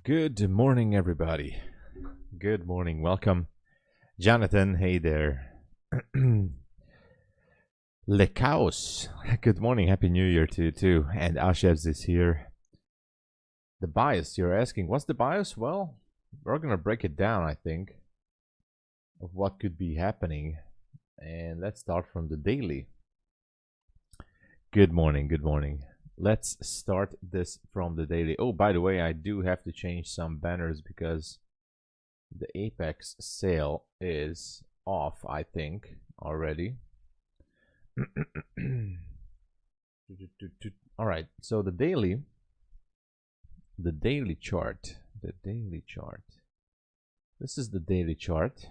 Good morning, everybody. Good morning. Welcome. Jonathan, hey there. Lekaos, good morning. Happy New Year to you, too. And Ashevs is here. The bias, you're asking, what's the bias? Well, we're going to break it down, I think, of what could be happening. And let's start from the daily. Good morning. Good morning. Let's start this from the daily. Oh, by the way, I do have to change some banners because the Apex sale is off, I think, already. All right, so the daily chart. This is the daily chart.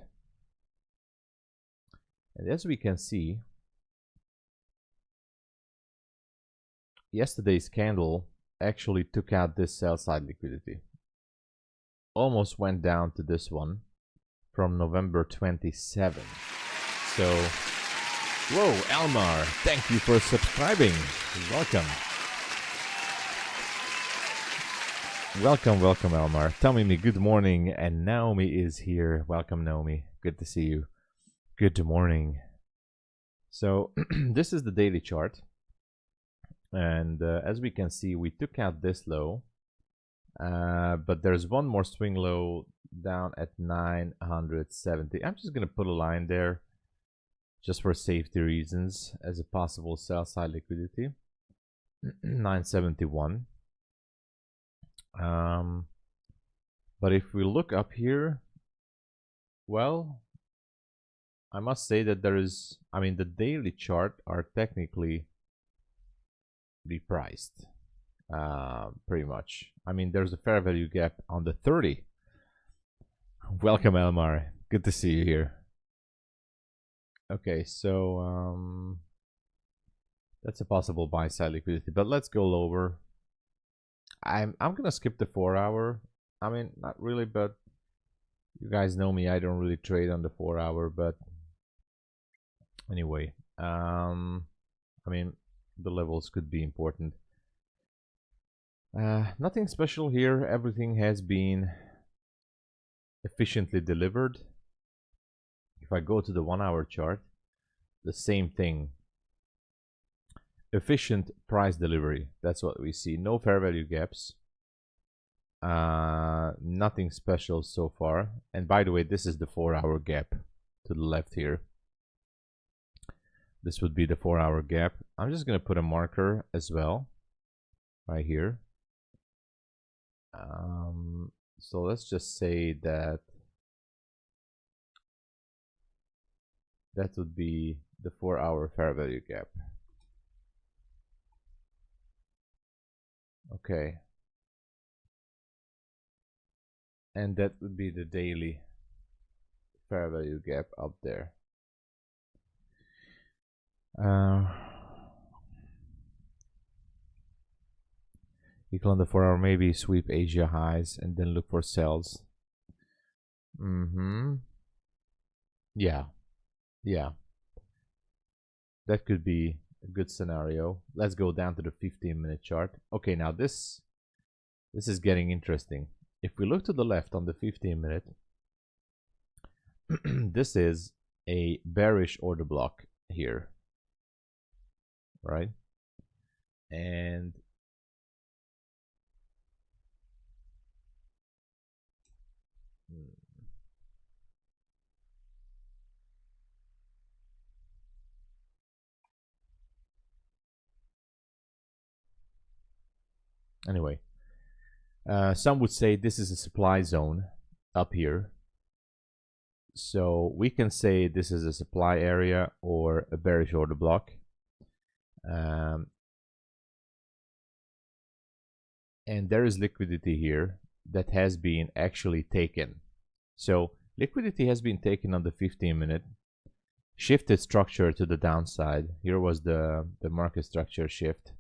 And as we can see, yesterday's candle actually took out this sell side liquidity. Almost went down to this one from November 27. So, whoa, Elmar, thank you for subscribing. Welcome. Welcome, Elmar. Tommy, good morning. And Naomi is here. Welcome, Naomi. Good to see you. Good morning. So, this is the daily chart. And as we can see, we took out this low, but there's one more swing low down at 970. I'm just going to put a line there just for safety reasons as a possible sell side liquidity. 971. But if we look up here, well, I must say that there is, the daily chart are technically repriced pretty much. There's a fair value gap on the 30. Welcome, Elmar, good to see you here. Okay, so that's a possible buy side liquidity, but let's go lower. I'm gonna skip the 4 hour. Not really, but you guys know me, I don't really trade on the 4 hour, but anyway, the levels could be important. Nothing special here. Everything has been efficiently delivered. If I go to the 1 hour chart, the same thing. Efficient price delivery. That's what we see. No fair value gaps. Nothing special so far. And by the way, this is the 4 hour gap to the left here. This would be the 4 hour gap. I'm just going to put a marker as well right here. So let's just say that that would be the 4 hour fair value gap. Okay. And that would be the daily fair value gap up there. Equal on the 4 hour, maybe sweep Asia highs and then look for sells. Yeah. That could be a good scenario. Let's go down to the 15-minute chart. Okay, now this is getting interesting. If we look to the left on the 15-minute, this is a bearish order block here, right? And anyway, some would say this is a supply zone up here. So we can say this is a supply area or a bearish order block. And there is liquidity here that has been actually taken. So liquidity has been taken on the 15-minute, shifted structure to the downside. Here was the market structure shift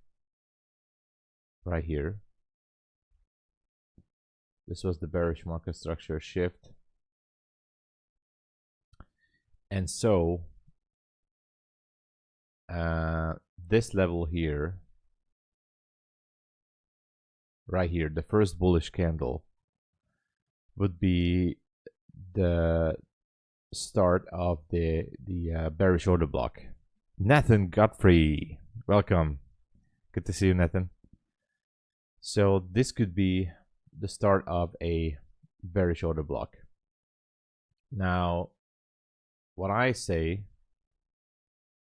right here. This was the bearish market structure shift. And so this level here, right here, the first bullish candle, would be the start of the bearish order block. Nathan Godfrey, welcome. Good to see you, Nathan. So this could be the start of a bearish order block. Now, what I say,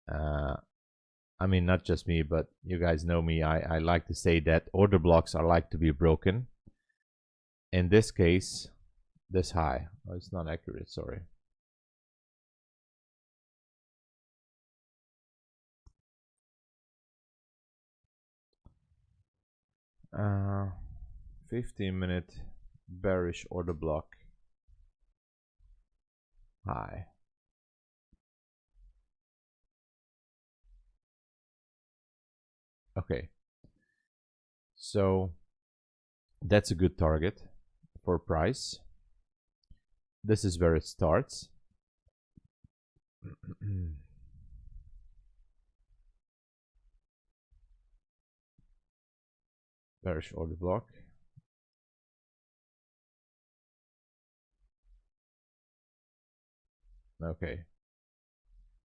I mean, not just me, but you guys know me. I like to say that order blocks are like to be broken. In this case, this high. Oh, it's not accurate, sorry. Uh, 15-minute bearish order block high. Okay, so that's a good target for price. This is where it starts. Bearish order block. Okay,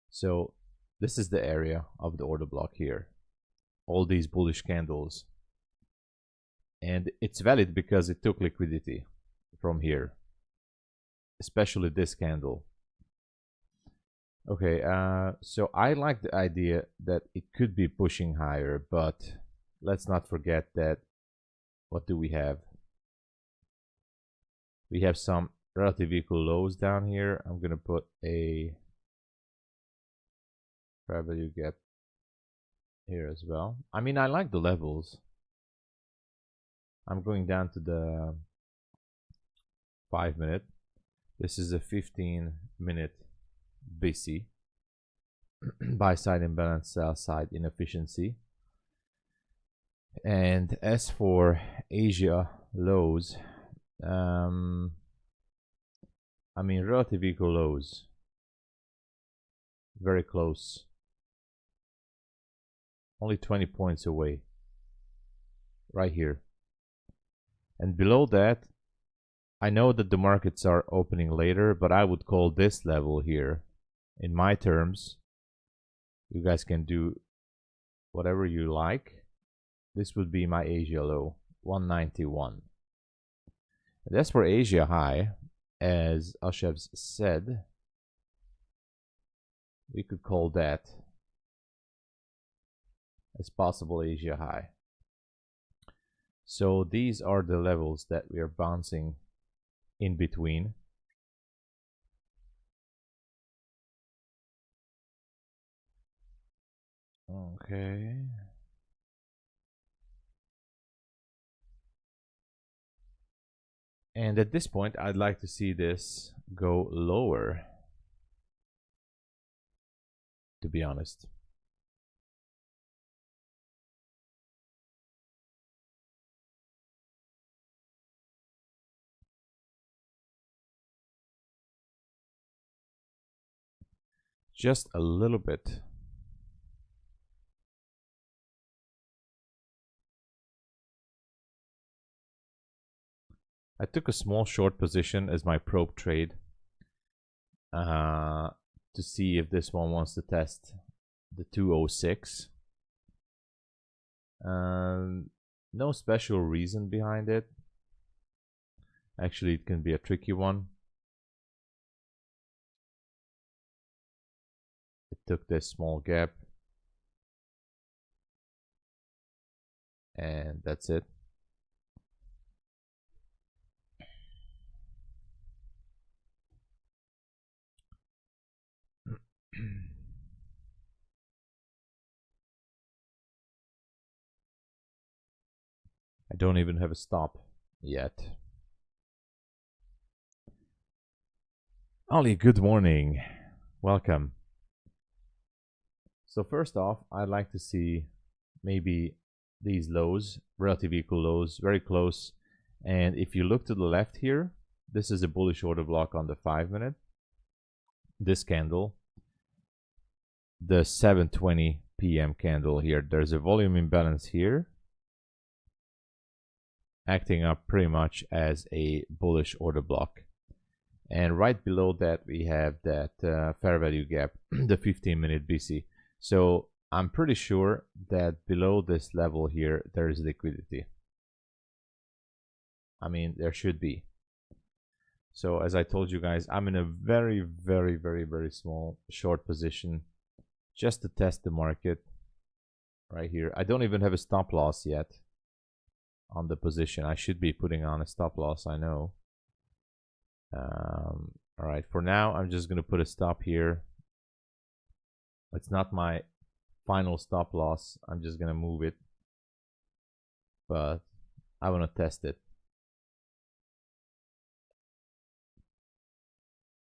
so this is the area of the order block here. All these bullish candles, and it's valid because it took liquidity from here, especially this candle. Okay, so I like the idea that it could be pushing higher, but let's not forget that what do we have? We have some relative equal lows down here. I'm gonna put a fair value gap here as well. I mean, I like the levels. I'm going down to the 5-minute. This is a 15-minute BC. Buy side imbalance, sell side inefficiency. And as for Asia lows, I mean, relative equal lows, very close, only 20 points away, right here. And below that, I know that the markets are opening later, but I would call this level here, in my terms, you guys can do whatever you like. This would be my Asia low, 191. And as for Asia high, as Ashevs said, we could call that as possible Asia high. So these are the levels that we are bouncing in between. Okay. And at this point, I'd like to see this go lower, to be honest. Just a little bit. I took a small short position as my probe trade to see if this one wants to test the 206. No special reason behind it. Actually, it can be a tricky one. It took this small gap, and that's it. I don't even have a stop yet. Ollie, good morning. Welcome. So first off, I'd like to see maybe these lows, relative equal lows, very close. And if you look to the left here, this is a bullish order block on the 5-minute. This candle, the 7:20 p.m. candle here, there's a volume imbalance here. acting up pretty much as a bullish order block. And right below that we have that fair value gap, the 15-minute BC. So I'm pretty sure that below this level here there is liquidity. I mean, there should be. So as I told you guys, I'm in a very small short position just to test the market right here. I don't even have a stop loss yet on the position. I should be putting on a stop loss, I know. All right, for now I'm just gonna put a stop here. It's not my final stop loss. I'm just gonna move it, but I want to test it.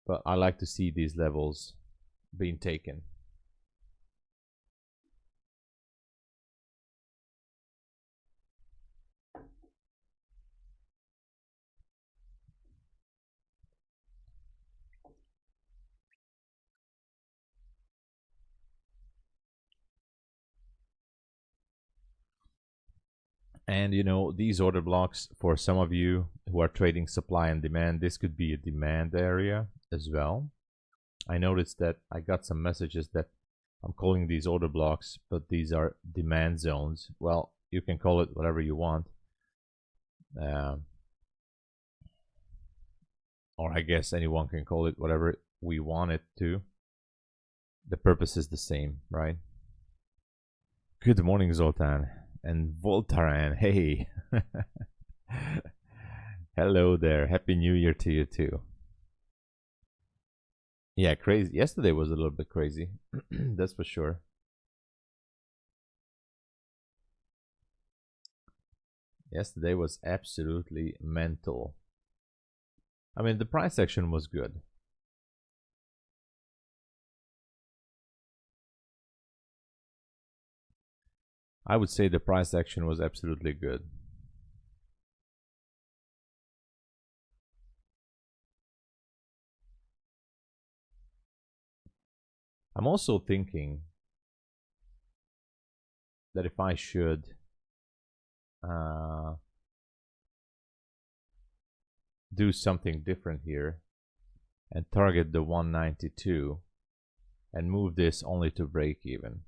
But I like to see these levels being taken. And you know, these order blocks, for some of you who are trading supply and demand, this could be a demand area as well. I noticed that I got some messages that I'm calling these order blocks, but these are demand zones. Well, you can call it whatever you want. Or I guess anyone can call it whatever we want it to. The purpose is the same, right? Good morning, Zoltan. And Voltaran, hey. Hello there. Happy New Year to you too. Yeah, crazy. Yesterday was a little bit crazy. That's for sure. Yesterday was absolutely mental. I mean, the price action was good. I would say the price action was absolutely good. I'm also thinking that if I should do something different here and target the 192 and move this only to break even.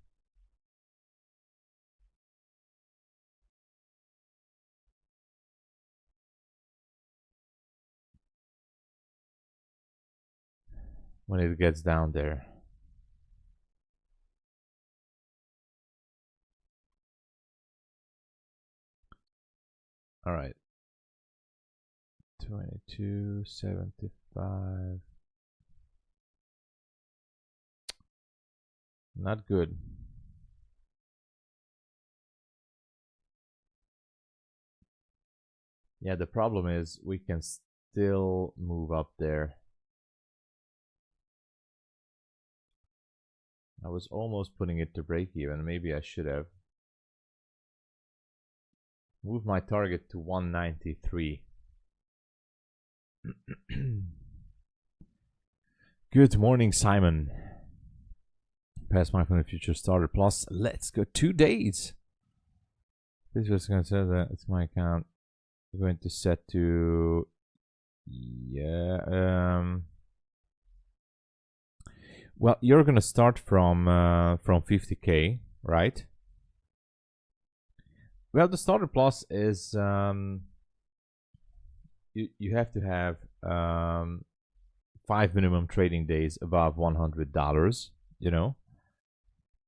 When it gets down there. All right. 22.75. Not good. Yeah, the problem is we can still move up there. I was almost putting it to break even. Maybe I should have. Move my target to 193. Good morning, Simon. Past MyFundedFutures starter plus. Let's go. 2 days. This was going to say that it's my account. I'm going to set to, yeah. Well, you're going to start from 50K, right? Well, the starter plus is you have to have 5 minimum trading days above $100, you know,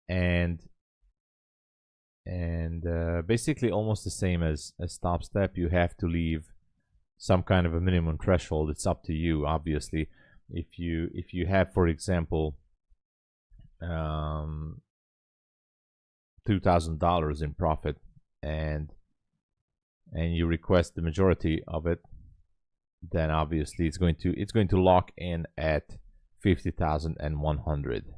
and basically almost the same as top step. You have to leave some kind of a minimum threshold. It's up to you, obviously. If you have, for example, $2,000 in profit and you request the majority of it, then obviously it's going to lock in at 50,100.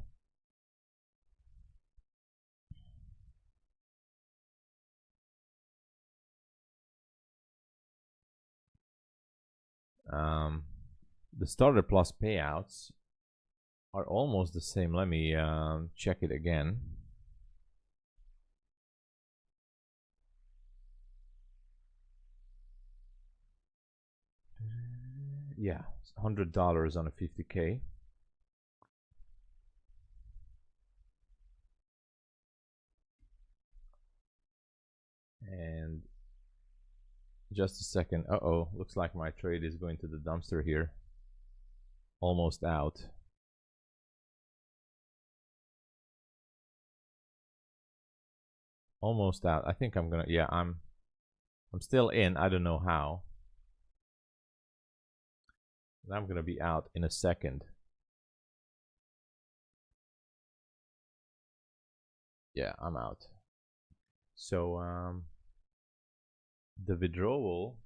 The starter plus payouts are almost the same. Let me check it again. Yeah, $100 on a 50K. And just a second. Uh-oh, looks like my trade is going to the dumpster here. Almost out. Almost out. I think I'm gonna, yeah, I'm still in. I don't know how. I'm gonna be out in a second. Yeah, I'm out. So the withdrawal,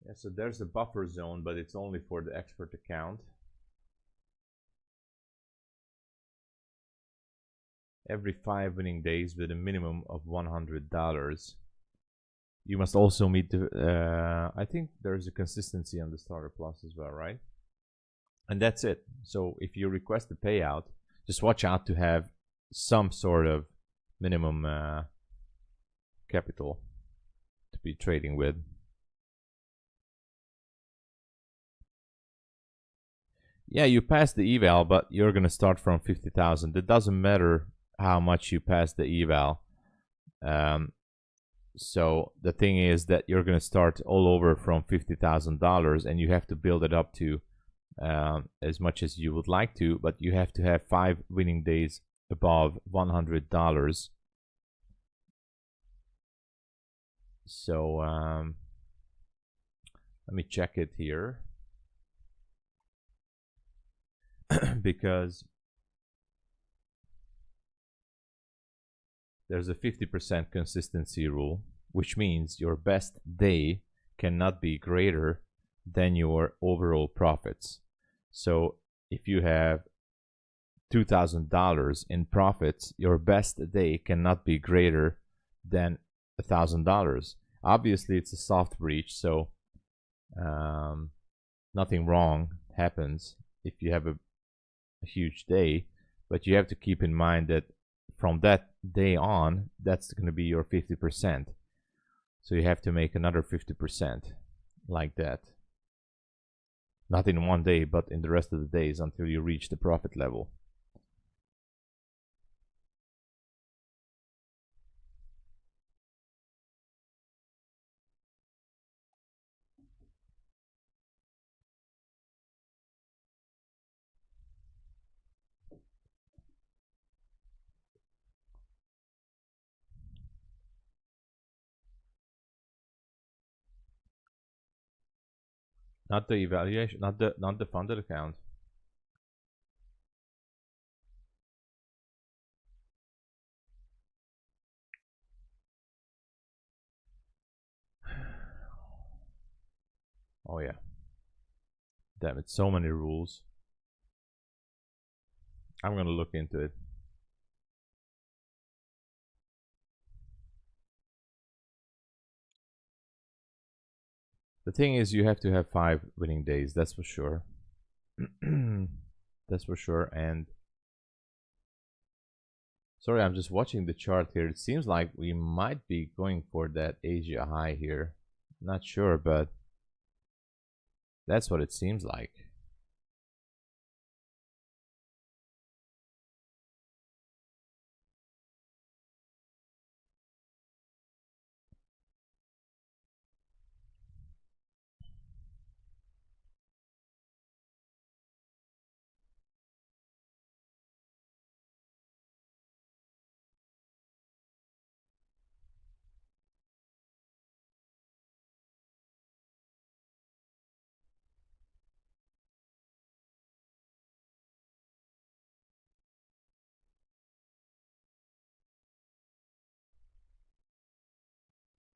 yeah, so there's a buffer zone, but it's only for the expert account. Every 5 winning days with a minimum of $100. You must also meet the, I think there's a consistency on the Starter Plus as well, right? And that's it. So if you request a payout, just watch out to have some sort of minimum capital to be trading with. Yeah, you pass the eval, but you're gonna start from 50,000. It doesn't matter how much you pass the eval. So the thing is that you're gonna start all over from $50,000, and you have to build it up to as much as you would like to, but you have to have 5 winning days above $100. So let me check it here. Because there's a 50% consistency rule, which means your best day cannot be greater than your overall profits. So if you have $2,000 in profits, your best day cannot be greater than $1,000. Obviously, it's a soft breach, so nothing wrong happens if you have a huge day, but you have to keep in mind that from that day on, that's going to be your 50%. So you have to make another 50% like that. Not in one day, but in the rest of the days until you reach the profit level. Not the evaluation, not the funded account. Oh yeah. Damn it, so many rules. I'm gonna look into it. The thing is, you have to have 5 winning days, that's for sure. That's for sure. And sorry, I'm just watching the chart here. It seems like we might be going for that Asia high here. Not sure, but that's what it seems like.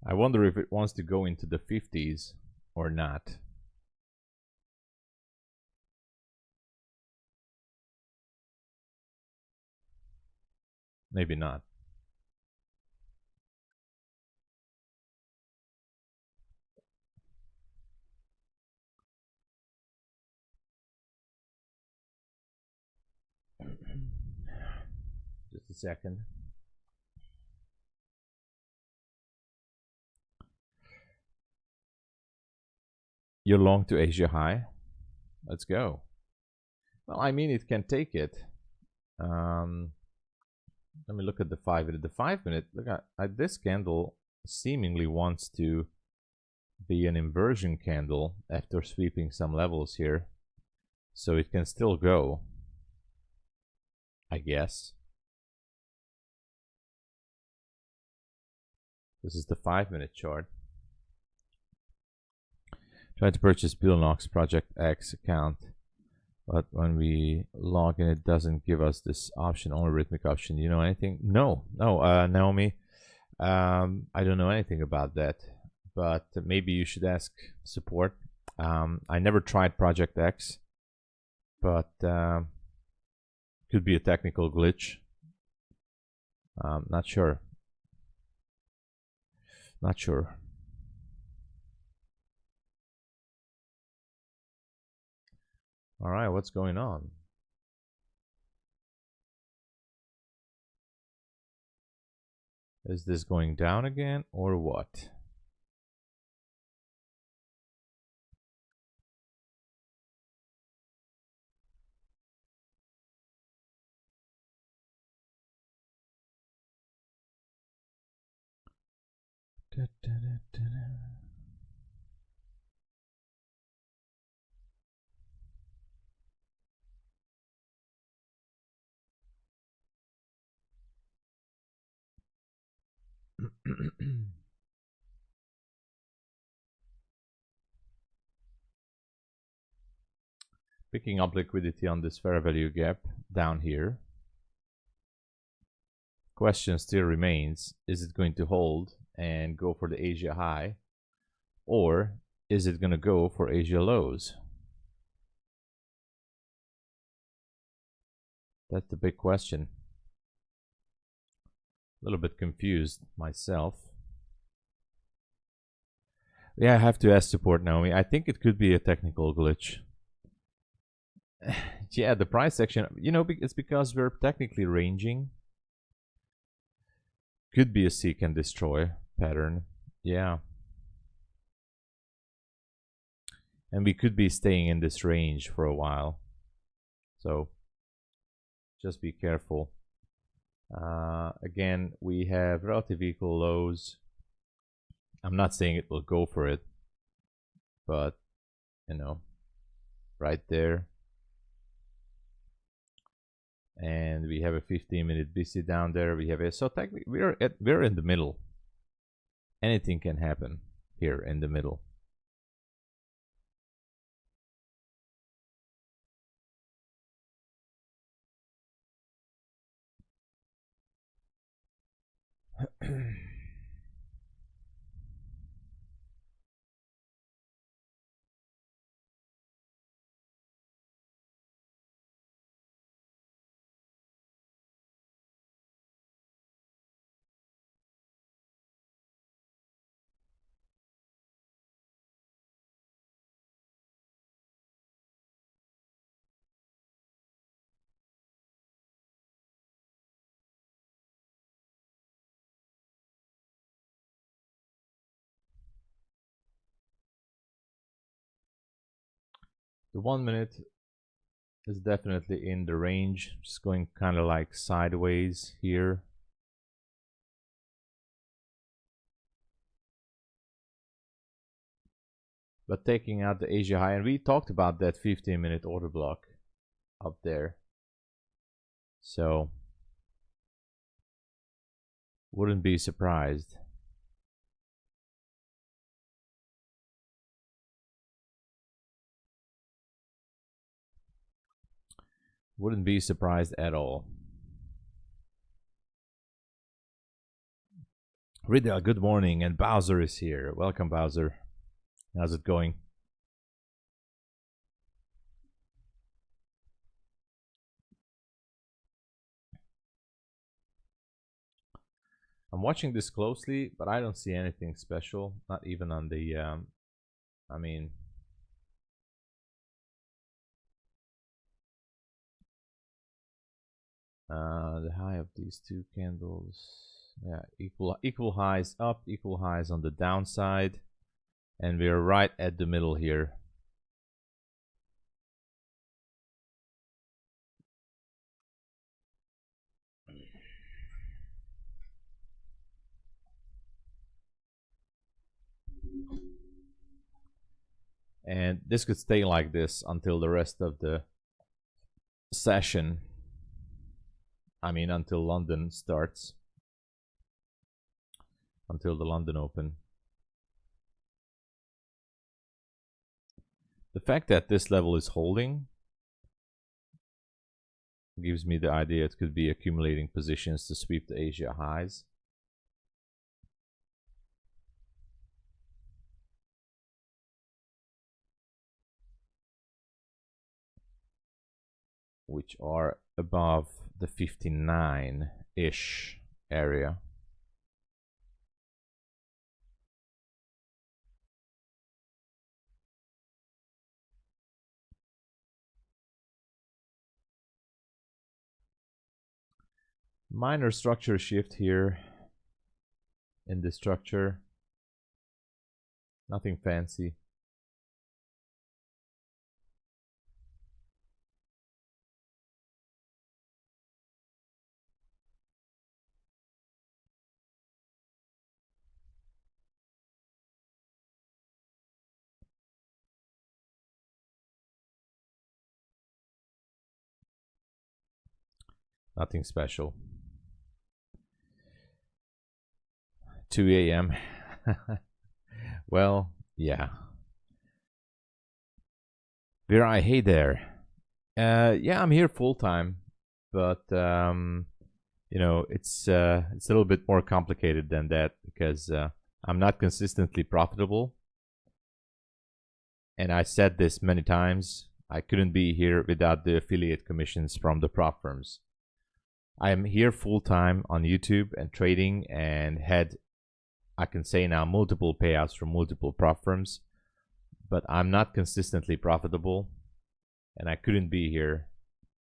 I wonder if it wants to go into the 50s or not. Maybe not. Just a second. You're long to Asia high. Let's go. Well, I mean, it can take it. Let me look at the 5-minute. The 5-minute, look at this candle seemingly wants to be an inversion candle after sweeping some levels here. So it can still go, I guess. This is the 5-minute chart. Try to purchase Bulenox Project X account, but when we log in, it doesn't give us this option, only rhythmic option. You know anything? No, Naomi. I don't know anything about that, but maybe you should ask support. I never tried Project X, but could be a technical glitch. Not sure. Not sure. All right, what's going on? Is this going down again or what? Picking up liquidity on this fair value gap down here. Question still remains, is it going to hold and go for the Asia high, or is it going to go for Asia lows? That's the big question. A little bit confused myself. Yeah, I have to ask support, Naomi. I think it could be a technical glitch. Yeah, the price action, you know, it's because we're technically ranging. Could be a seek and destroy pattern. Yeah. And we could be staying in this range for a while. So just be careful. Again, we have relative equal lows. I'm not saying it will go for it, but you know, right there. And we have a 15-minute BC down there. We have a, so technically we're in the middle. Anything can happen here in the middle. The 1 minute is definitely in the range, just going kind of like sideways here. But taking out the Asia high, and we talked about that 15-minute order block up there. So wouldn't be surprised. Wouldn't be surprised at all. Rida, good morning, and Bowser is here. Welcome, Bowser. How's it going? I'm watching this closely, but I don't see anything special. Not even on the, I mean, The high of these two candles, yeah, equal highs up, equal highs on the downside, and we're right at the middle here. And this could stay like this until the rest of the session. I mean, until London starts, until the London Open. The fact that this level is holding gives me the idea it could be accumulating positions to sweep the Asia highs. Which are above the 59-ish area. Minor structure shift here in the structure. Nothing fancy. Nothing special. 2 a.m. Well, yeah. Virai, hey there. Yeah, I'm here full time, but you know, it's a little bit more complicated than that because I'm not consistently profitable. And I said this many times, I couldn't be here without the affiliate commissions from the prop firms. I am here full time on YouTube and trading and had, I can say now, multiple payouts from multiple prop firms, but I'm not consistently profitable, and I couldn't be here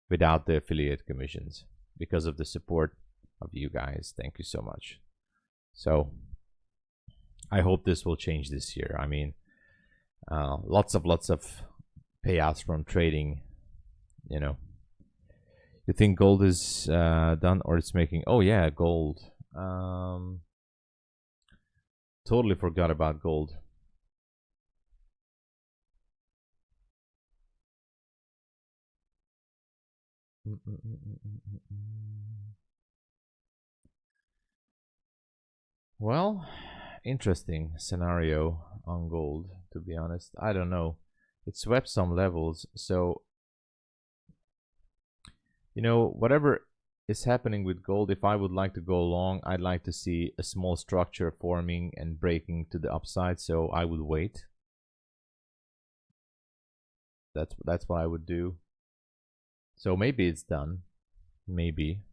without the affiliate commissions because of the support of you guys. Thank you so much. So I hope this will change this year. I mean, lots of payouts from trading. You know, you think gold is done or it's making? Oh yeah, gold. Totally forgot about gold. Well, interesting scenario on gold, to be honest. I don't know. It swept some levels, so you know, whatever is happening with gold, if I would like to go long, I'd like to see a small structure forming and breaking to the upside, so I would wait. That's what I would do. So maybe it's done. Maybe.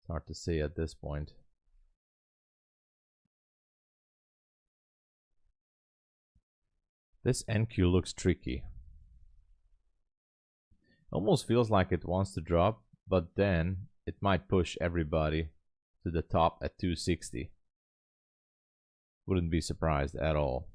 It's hard to say at this point. This NQ looks tricky. Almost feels like it wants to drop, but then it might push everybody to the top at 260. Wouldn't be surprised at all.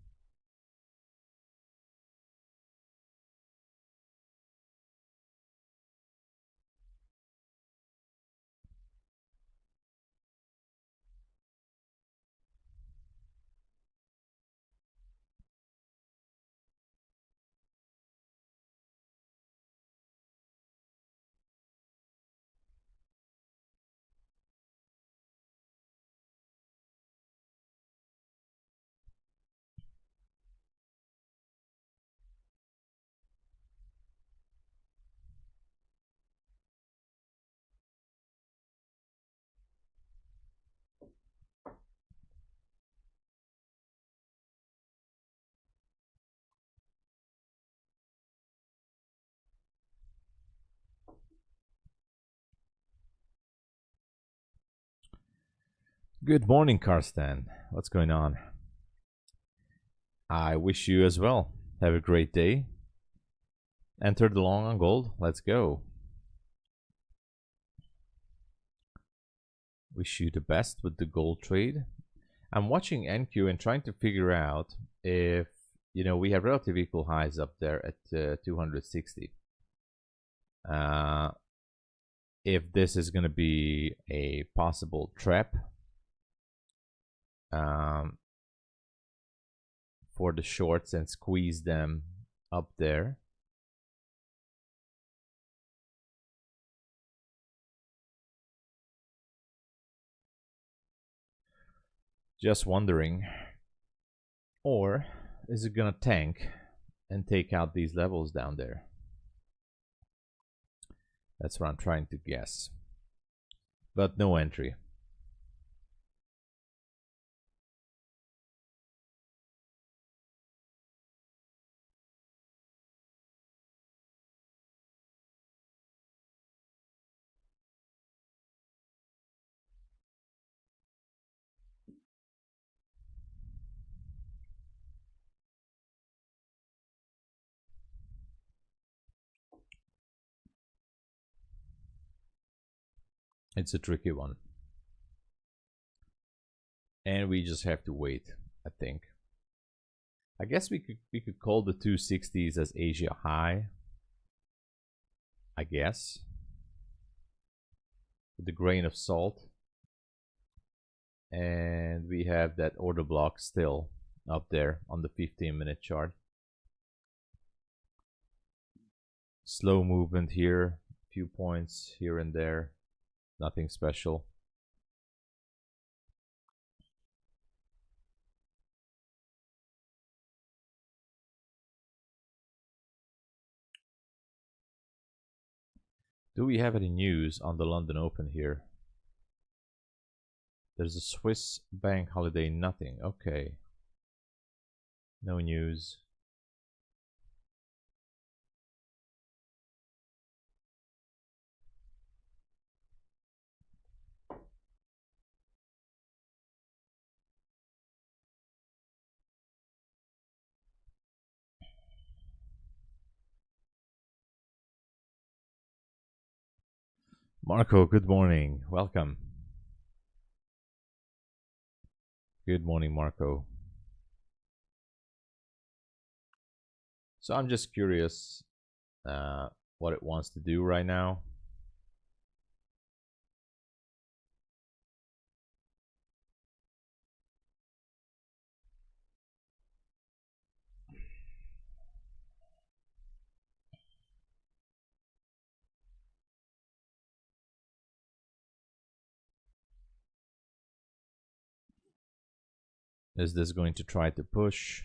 Good morning, Karsten. What's going on? I wish you as well. Have a great day. Enter the long on gold. Let's go. Wish you the best with the gold trade. I'm watching NQ and trying to figure out if, we have relative equal highs up there at 260. If this is going to be a possible trap for the shorts and squeeze them up there. Just wondering. Or is it gonna tank and take out these levels down there? That's what I'm trying to guess. But no entry. It's a tricky one. And we just have to wait, I think. I guess we could call the 260s as Asia high. I guess. With a grain of salt. And we have that order block still up there on the 15-minute chart. Slow movement here, few points here and there, nothing special. Do we have any news on the London Open here? There's a Swiss bank holiday, nothing. Okay. No news. Marco, good morning. Welcome. Good morning, Marco. So I'm just curious what it wants to do right now. Is this going to try to push?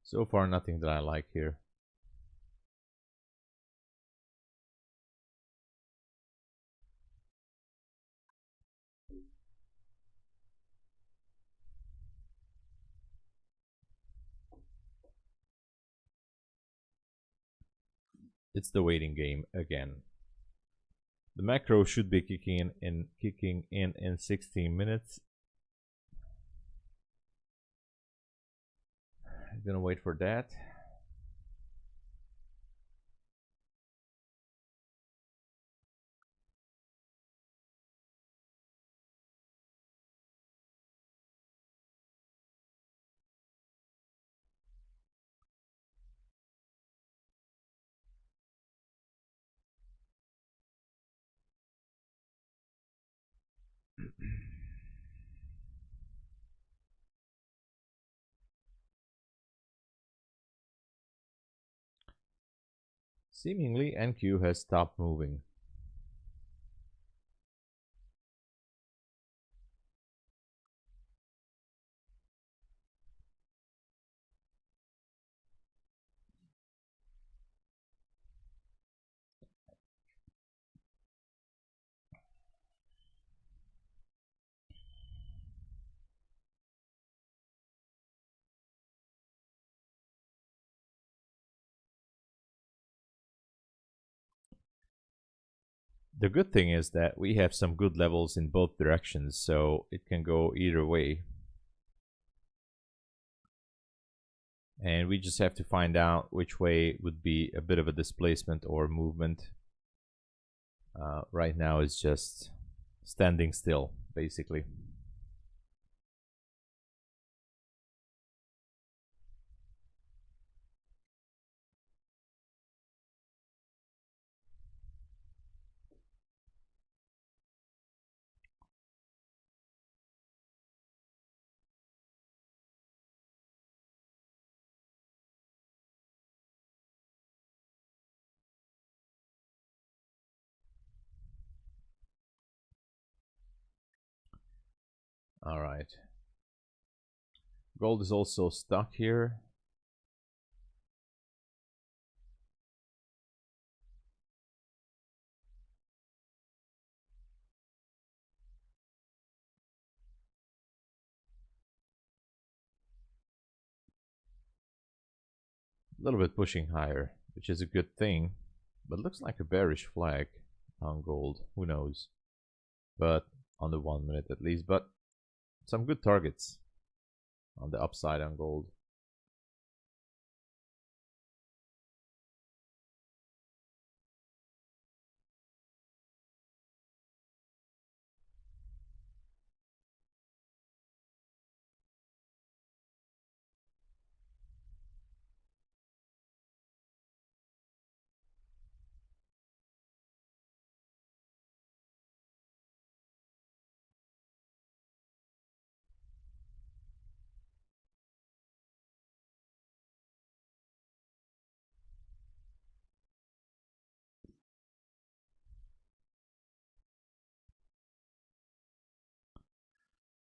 So far, nothing that I like here. It's the waiting game again. The macro should be kicking in 16 minutes. I'm gonna wait for that. Seemingly NQ has stopped moving. The good thing is that we have some good levels in both directions, so it can go either way. And we just have to find out which way would be a bit of a displacement or movement. Right now it's just standing still, basically. All right. Gold is also stuck here. A little bit pushing higher, which is a good thing, but looks like a bearish flag on gold. Who knows? But on the 1 minute at least, but some good targets on the upside on gold.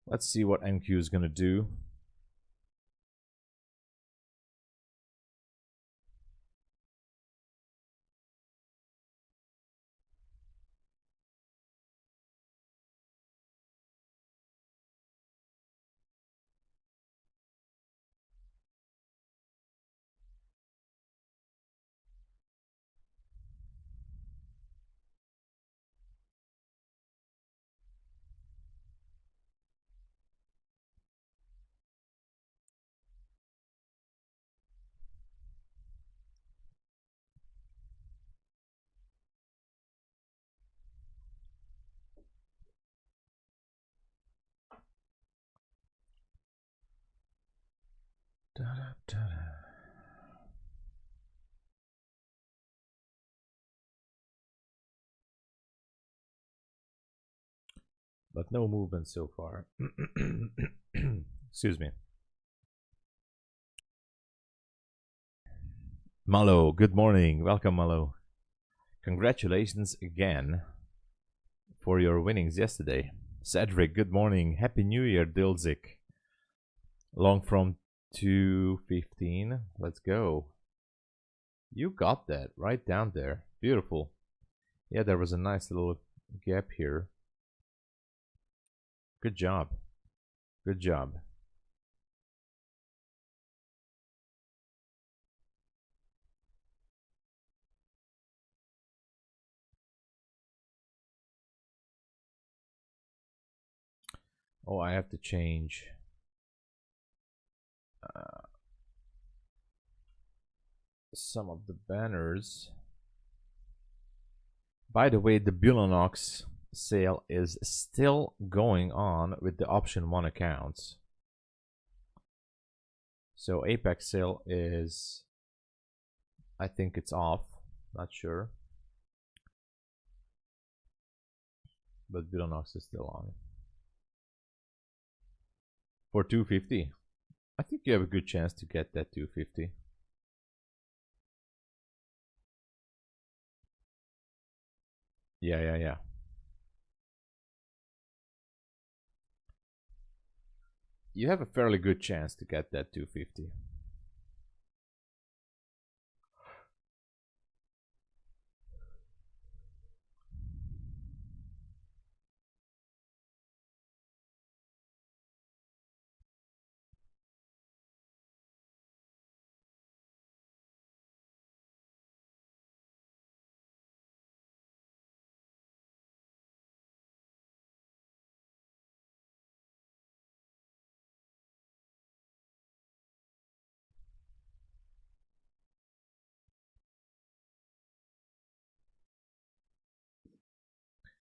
Let's see what NQ is going to do. Da, da, da, da. But no movement so far. Excuse me. Malo, good morning. Welcome, Malo. Congratulations again for your winnings yesterday. Cedric, good morning. Happy New Year, Dilzik. Long from 215. Let's go. You got that right down there. Beautiful. Yeah, there was a nice little gap here. Good job. Good job. Oh, I have to change some of the banners. By the way, the Bulenox sale is still going on with the option 1 accounts. So Apex sale is, I think it's off, not sure. But Bulenox is still on. For 250. I think you have a good chance to get that 250. Yeah. You have a fairly good chance to get that 250.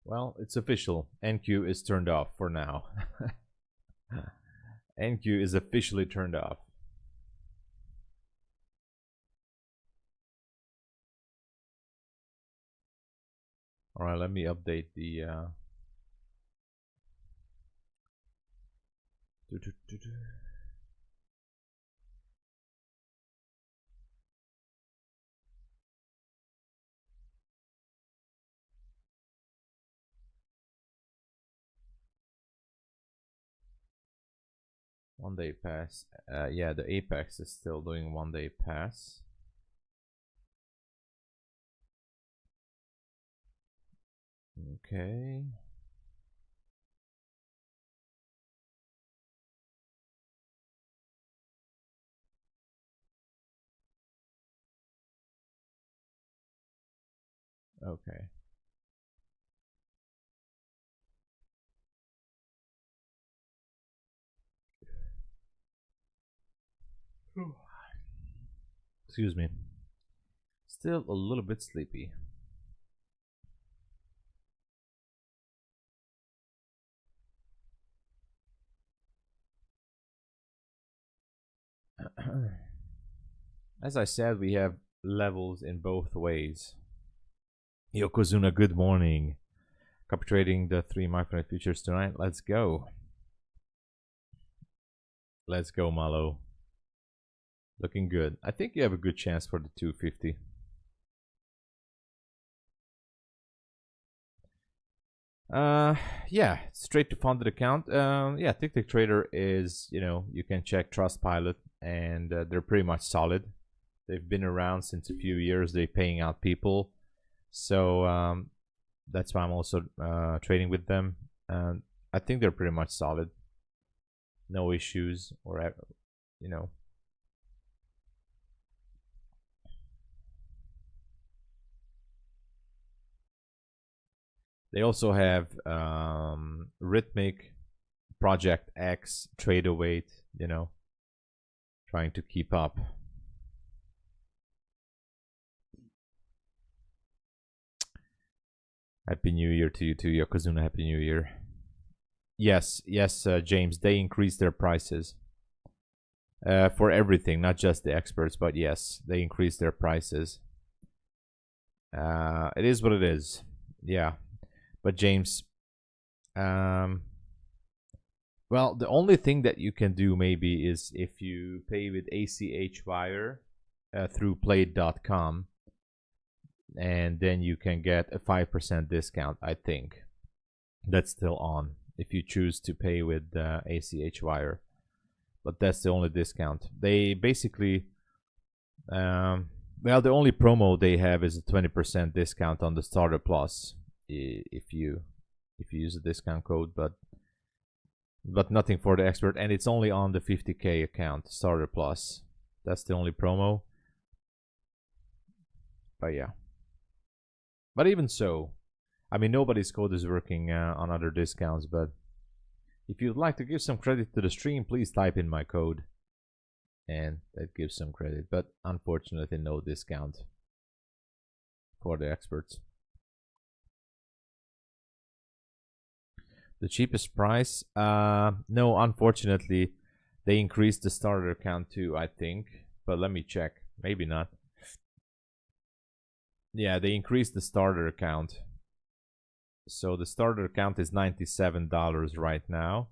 Well, it's official. NQ is turned off for now. NQ is officially turned off. All right, let me update the. One day pass. Yeah, the Apex is still doing 1 day pass. Okay. Okay. Excuse me. Still a little bit sleepy. As I said, we have levels in both ways. Yokozuna, good morning. Copy trading the 3 MyFundedFutures tonight. Let's go. Let's go, Malo. Looking good. I think you have a good chance for the 250. Yeah, straight to funded account. Yeah, Tic Trader is, you can check Trustpilot, and they're pretty much solid. They've been around since a few years. They're paying out people, so that's why I'm also trading with them. I think they're pretty much solid. No issues, or They also have Rhythmic, Project X, Trader Weight, trying to keep up. Happy New Year to you too, Yokozuna. Happy New Year. Yes, James. They increased their prices for everything, not just the experts, but yes, they increased their prices. It is what it is. Yeah, but James, well, the only thing that you can do maybe is if you pay with ACH wire through Plate.com, and then you can get a 5% discount. I think that's still on if you choose to pay with ACH wire, but that's the only discount. They basically, well, the only promo they have is a 20% discount on the Starter Plus if you use a discount code, but nothing for the expert, and it's only on the 50K account, Starter Plus. That's the only promo. But yeah. But even so, I mean, nobody's code is working on other discounts, but if you'd like to give some credit to the stream, please type in my code, and that gives some credit. But unfortunately, no discount for the experts. The cheapest price? No, unfortunately, they increased the starter account too, I think. But let me check. Maybe not. Yeah, they increased the starter account. So the starter account is $97 right now.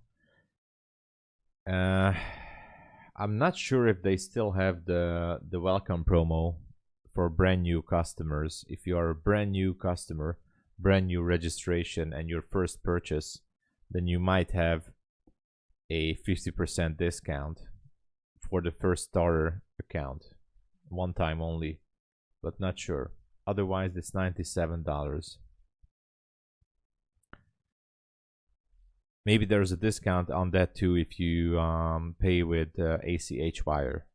I'm not sure if they still have the welcome promo for brand new customers. If you are a brand new customer, brand new registration and your first purchase, then you might have a 50% discount for the first starter account, one time only, but not sure. Otherwise, it's $97. Maybe there's a discount on that too if you pay with ACH wire.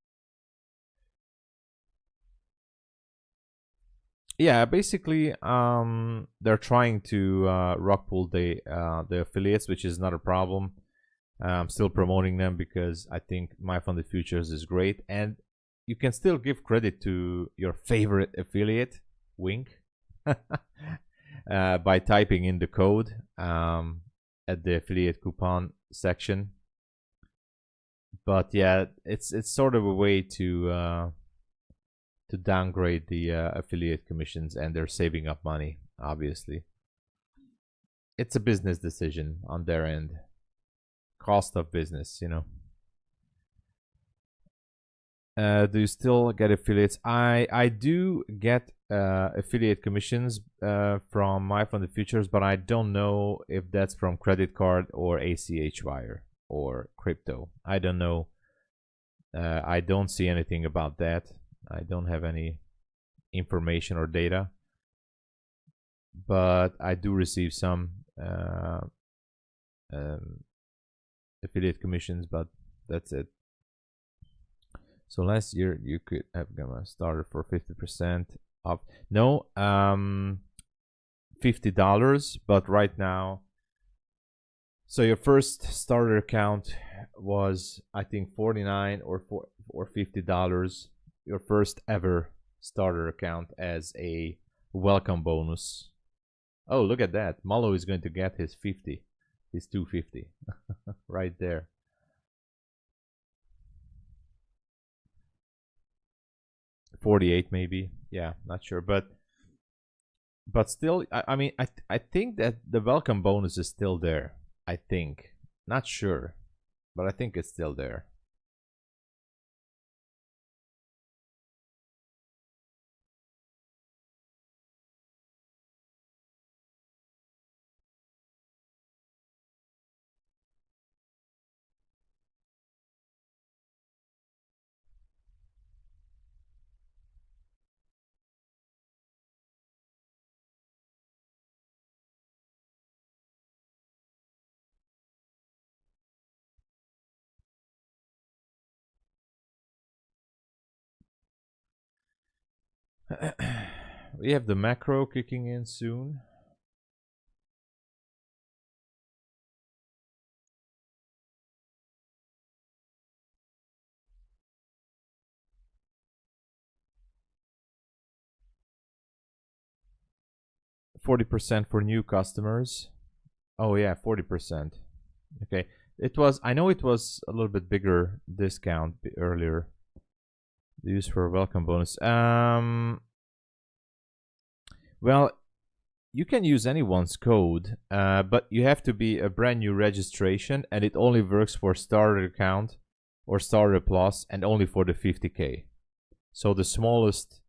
Yeah, basically, they're trying to rug pull the affiliates, which is not a problem. I'm still promoting them because I think MyFundedFutures is great, and you can still give credit to your favorite affiliate, wink, by typing in the code at the affiliate coupon section. But yeah, it's sort of a way to downgrade the affiliate commissions, and they're saving up money. Obviously, it's a business decision on their end. Cost of business, you know. Do you still get affiliates? I do get affiliate commissions from MyFundedFutures, but I don't know if that's from credit card or ACH wire or crypto. I don't know. I don't see anything about that. I don't have any information or data, but I do receive some affiliate commissions, but that's it. So last year you could have a starter for 50% off. No, $50, but right now, so your first starter account was, I think, $49 or $50. Your first ever starter account as a welcome bonus. Oh, look at that. Malo is going to get his 50, his 250 right there. $48 maybe. Yeah, not sure, but still, I mean, I think that the welcome bonus is still there. I think, not sure, but I think it's still there. We have the macro kicking in soon. $40% for new customers. Oh yeah, 40%. Okay, it was. I know it was a little bit bigger discount earlier. Use for a welcome bonus. Well, you can use anyone's code, but you have to be a brand new registration, and it only works for starter account or starter plus, and only for the 50K. So the smallest,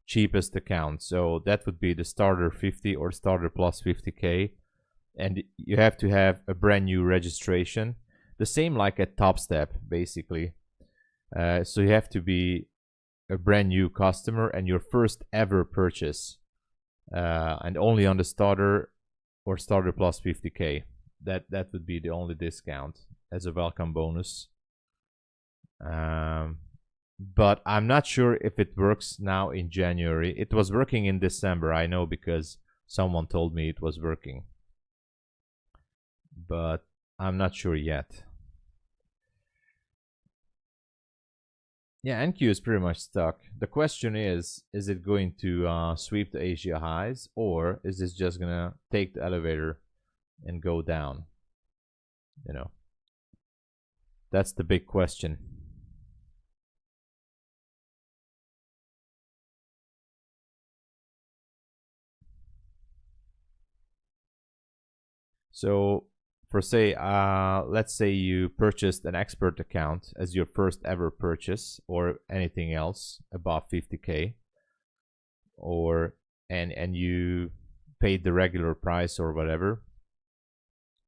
cheapest account. So that would be the starter 50 or starter plus 50K, and you have to have a brand new registration. The same like at Top Step, basically. So you have to be a brand new customer and your first ever purchase, and only on the starter or starter plus 50K. That would be the only discount as a welcome bonus. But I'm not sure if it works now in January. It was working in December, I know, because someone told me it was working, but I'm not sure yet. Yeah, NQ is pretty much stuck. The question is it going to sweep the Asia highs, or is this just gonna take the elevator and go down? You know, that's the big question. So for say, let's say you purchased an expert account as your first ever purchase, or anything else above 50K, or and you paid the regular price or whatever,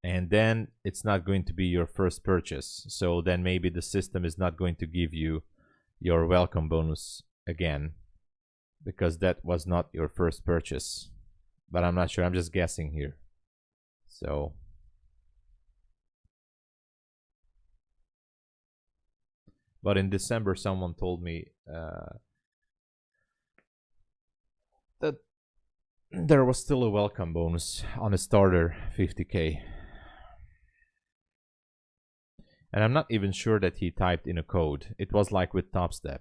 and then it's not going to be your first purchase. So then maybe the system is not going to give you your welcome bonus again, because that was not your first purchase. But I'm not sure, I'm just guessing here. So but in December someone told me that there was still a welcome bonus on a starter 50k. And I'm not even sure that he typed in a code. It was like with TopStep.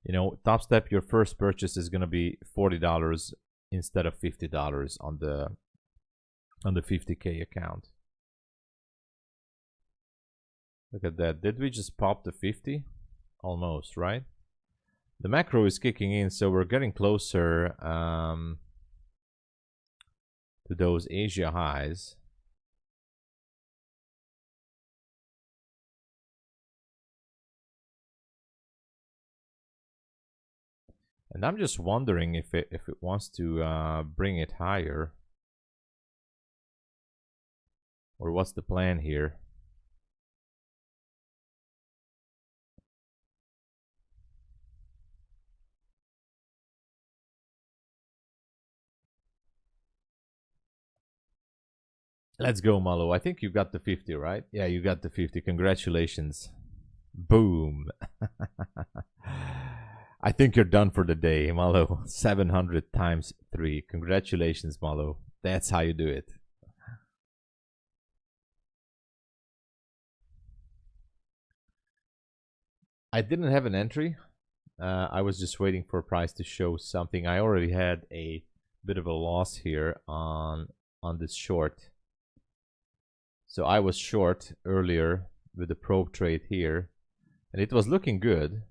You know, TopStep, your first purchase is gonna be $40 instead of $50 on the 50k account. Look at that. Did we just pop the 50? Almost, right? The macro is kicking in, so we're getting closer to those Asia highs. And I'm just wondering if it wants to bring it higher, or what's the plan here? Let's go, Malo. I think you got the 50, right? Yeah, you got the 50. Congratulations. Boom. I think you're done for the day, Malo. 700 times 3. Congratulations, Malo. That's how you do it. I didn't have an entry. I was just waiting for price to show something. I already had a bit of a loss here on this short. So I was short earlier with the probe trade here, and it was looking good,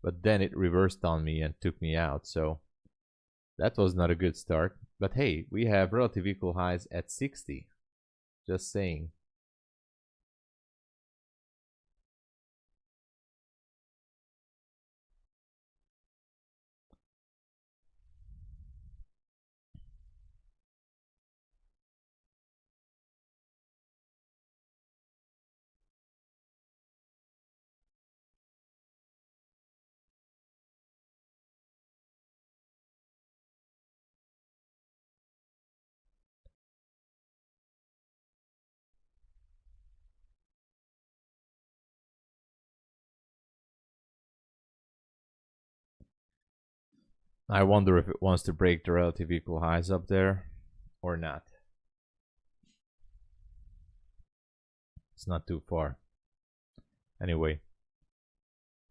but then it reversed on me and took me out. So that was not a good start. But hey, we have relative equal highs at 60. Just saying. I wonder if it wants to break the relative equal highs up there or not. It's not too far. Anyway,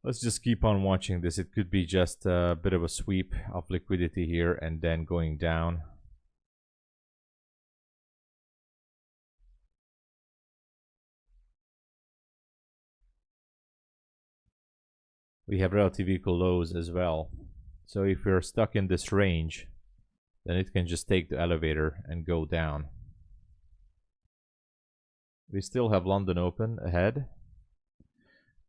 let's just keep on watching this. It could be just a bit of a sweep of liquidity here and then going down. We have relative equal lows as well. So if we're stuck in this range, then it can just take the elevator and go down. We still have London open ahead.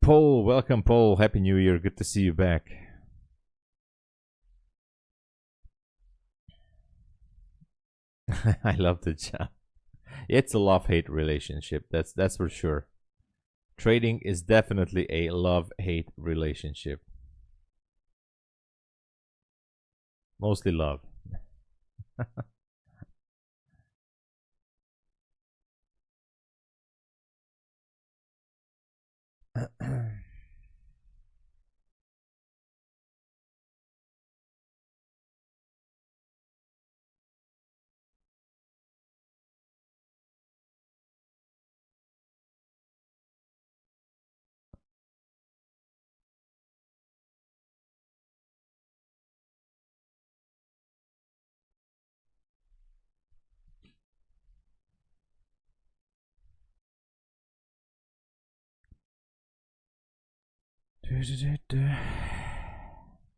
Paul, welcome Paul. Happy New Year. Good to see you back. I love the chat. It's a love-hate relationship. That's for sure. Trading is definitely a love-hate relationship. Mostly love.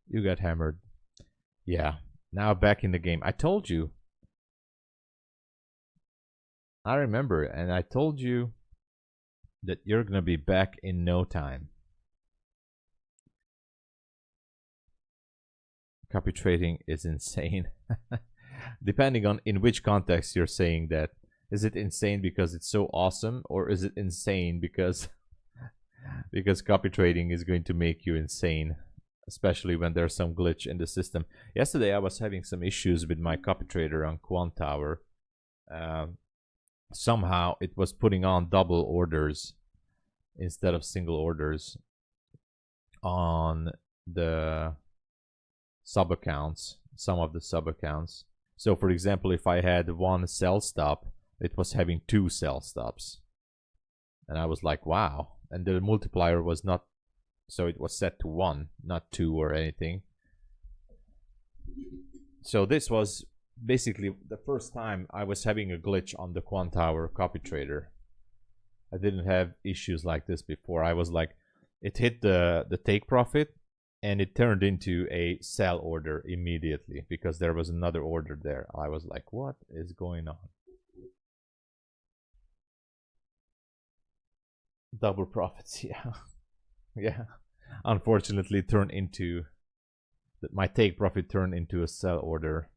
You got hammered. Yeah. Now back in the game. I told you. I remember, and I told you that you're gonna be back in no time. Copy trading is insane. Depending on in which context you're saying that. Is it insane because it's so awesome, or is it insane because because copy trading is going to make you insane, especially when there's some glitch in the system? Yesterday I was having some issues with my copy trader on Quant Tower. Somehow it was putting on double orders instead of single orders on the sub accounts, some of the sub accounts. So for example, if I had one sell stop, it was having two sell stops. And I was like, wow. And the multiplier was not, so it was set to 1, not 2 or anything. So this was basically the first time I was having a glitch on the Quant Tower copy trader. I didn't have issues like this before. I was like, it hit the take profit and it turned into a sell order immediately because there was another order there. I was like, what is going on? Double profits, yeah. Yeah. Unfortunately, turned into my take profit turned into a sell order.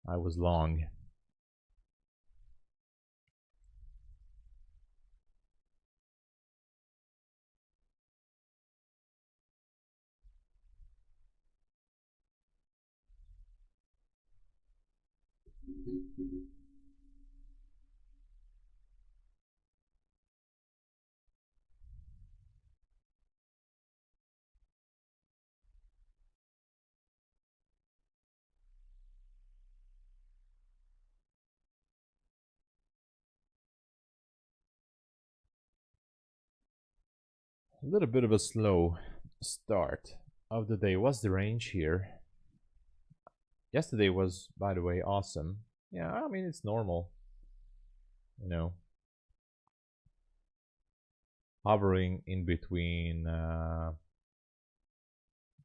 I was long. A little bit of a slow start of the day. What's the range here? Yesterday was, by the way, awesome. Yeah, I mean, it's normal. You know, hovering in between,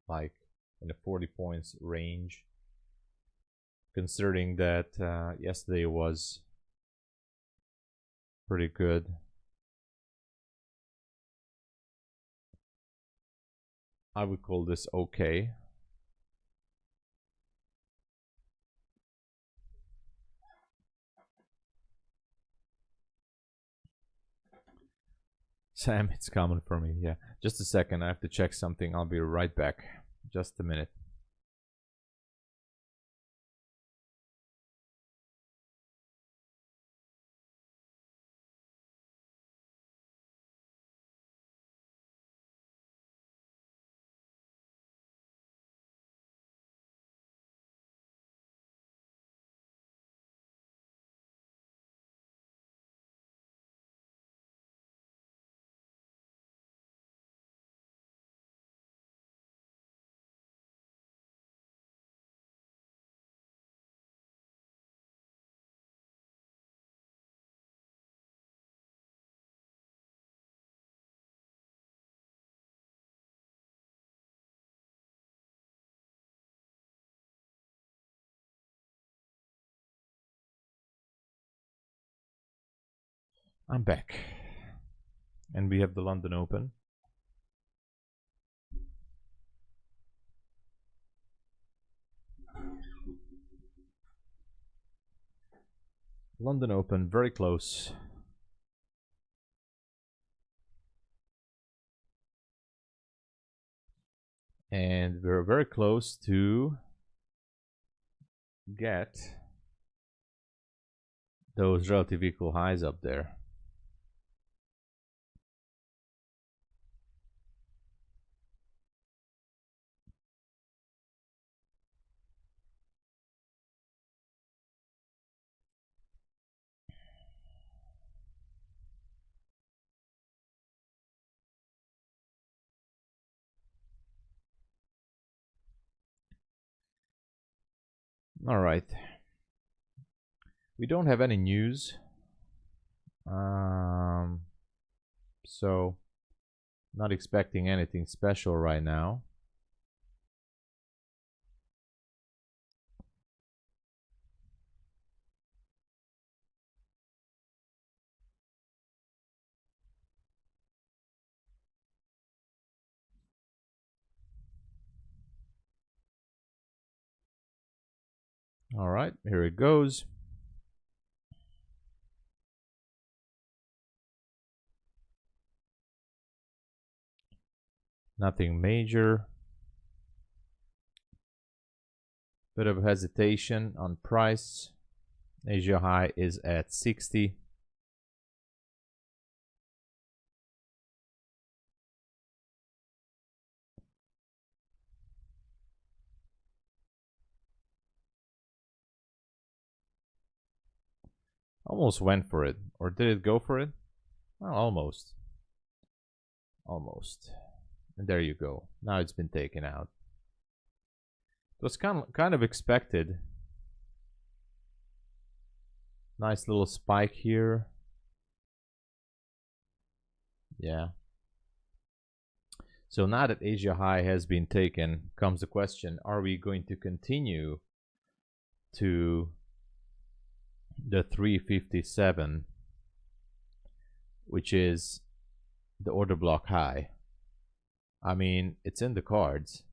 like in the 40 points range. Considering that yesterday was pretty good. I would call this okay. Sam, it's common for me. Yeah, just a second. I have to check something. I'll be right back. Just a minute. I'm back. And we have the London Open. London Open, very close. And we're very close to get those relative equal highs up there. All right. We don't have any news. So not expecting anything special right now. All right, here it goes. Nothing major. Bit of hesitation on price. Asia high is at 60. Almost went for it. Or did it go for it? Well, almost. Almost. And there you go. Now it's been taken out. It was kind of expected. Nice little spike here. Yeah. So now that Asia high has been taken, comes the question, are we going to continue to the 357, which is the order block high? I mean, it's in the cards.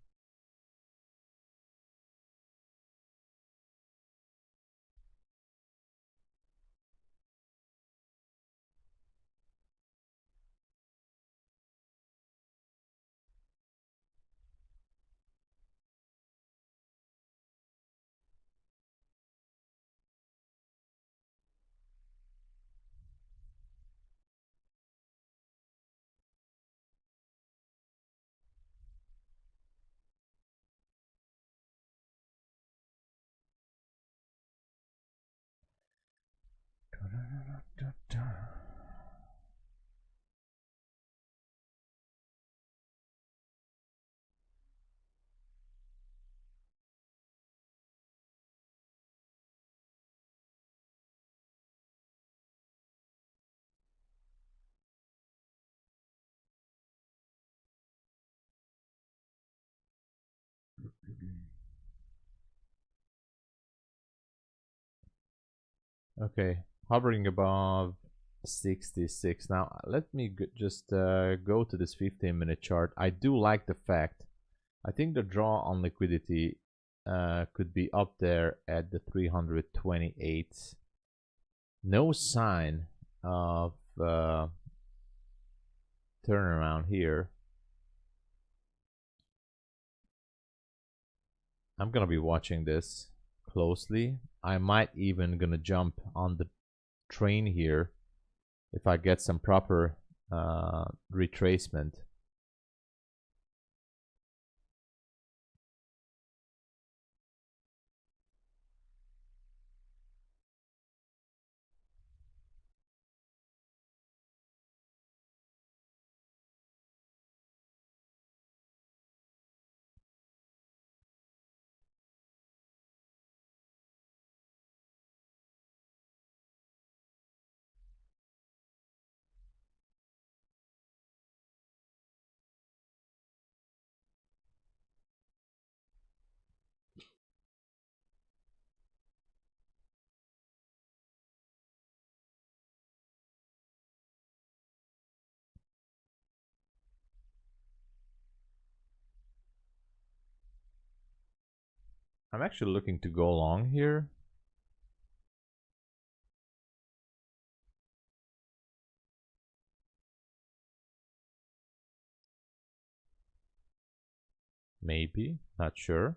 Okay, hovering above 66. Now, let me just go to this 15-minute chart. I do like the fact, I think the draw on liquidity could be up there at the 328. No sign of turnaround here. I'm gonna be watching this closely. I might even gonna jump on the train here if I get some proper retracement. I'm actually looking to go long here. Maybe, not sure.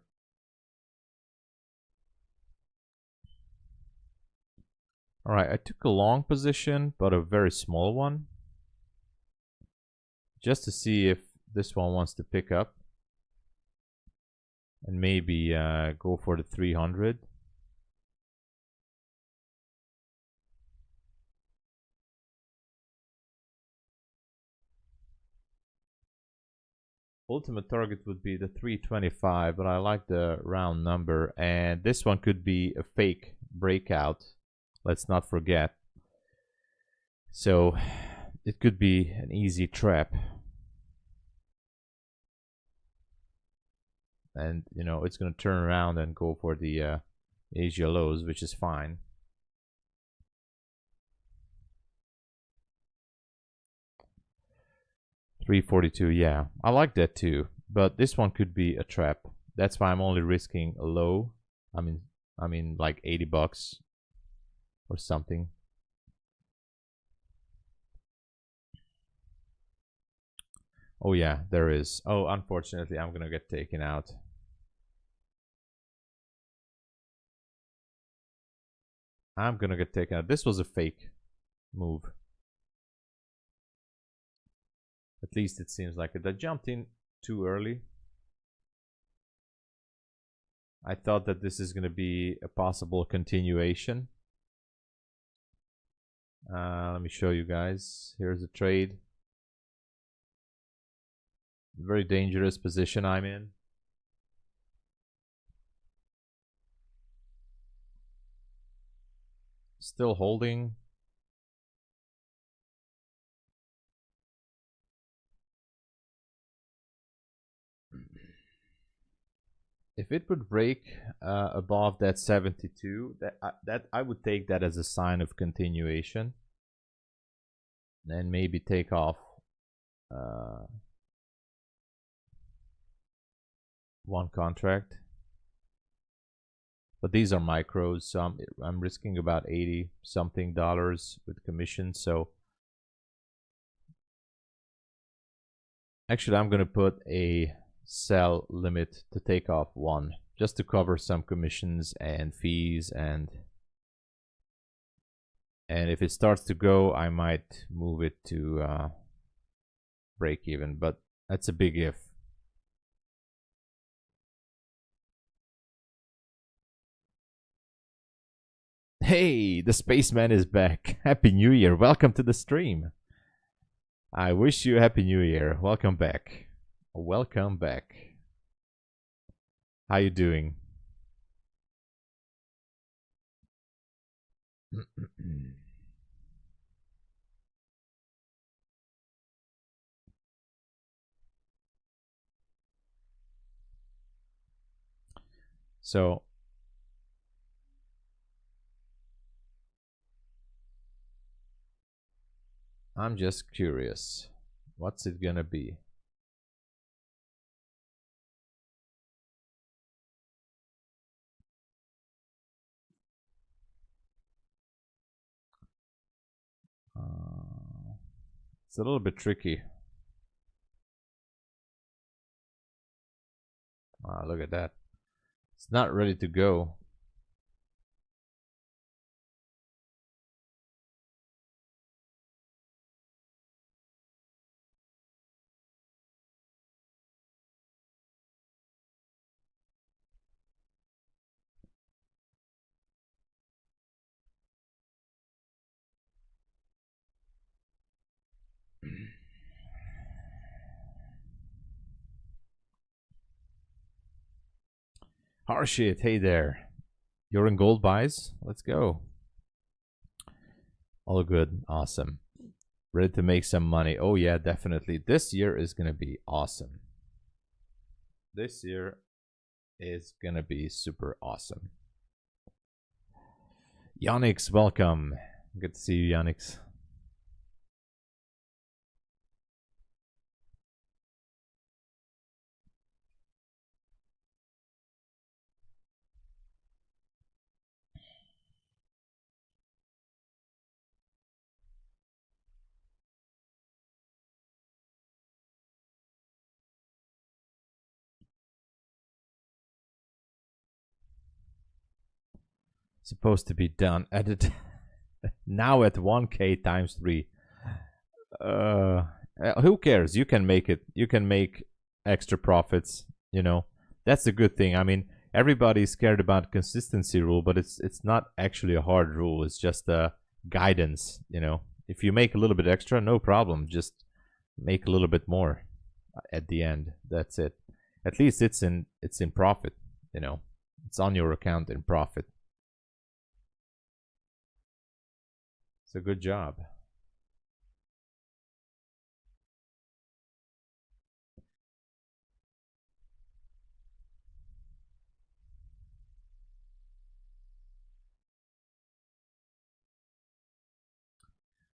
All right, I took a long position, but a very small one, just to see if this one wants to pick up and maybe go for the 300. Ultimate target would be the 325, but I like the round number, and this one could be a fake breakout. Let's not forget. So it could be an easy trap. And, you know, it's going to turn around and go for the Asia lows, which is fine. $342, yeah, I like that too. But this one could be a trap. That's why I'm only risking a low. I mean, I mean, like $80 or something. Oh yeah, there is. Oh, unfortunately, I'm gonna get taken out. I'm gonna get taken out. This was a fake move. At least it seems like it. I jumped in too early. I thought that this is gonna be a possible continuation. Let me show you guys. Here's a trade. Very dangerous position I'm in. Still holding. If it would break above that 72, that I would take that as a sign of continuation, and maybe take off one contract. But these are micros, so I'm risking about 80 something dollars with commission. So actually, I'm gonna put a sell limit to take off one, just to cover some commissions and fees, and if it starts to go, I might move it to break even, but that's a big if. Hey, the spaceman is back. Happy New Year. Welcome to the stream. I wish you a Happy New Year. Welcome back. Welcome back. How you doing? So I'm just curious. What's it gonna be? It's a little bit tricky. Look at that. It's not ready to go. Harshit, hey there. You're in gold buys? Let's go. All good. Awesome. Ready to make some money. Oh yeah, definitely. This year is gonna be awesome. This year is gonna be super awesome. Yonix, welcome. Good to see you, Yonix. Supposed to be done. Edit now at 1K times 3. Who cares? You can make it. You can make extra profits. You know, that's the good thing. I mean, everybody's scared about consistency rule, but it's not actually a hard rule. It's just a guidance. You know, if you make a little bit extra, no problem. Just make a little bit more at the end. That's it. At least it's in profit. You know, it's on your account in profit. It's a good job.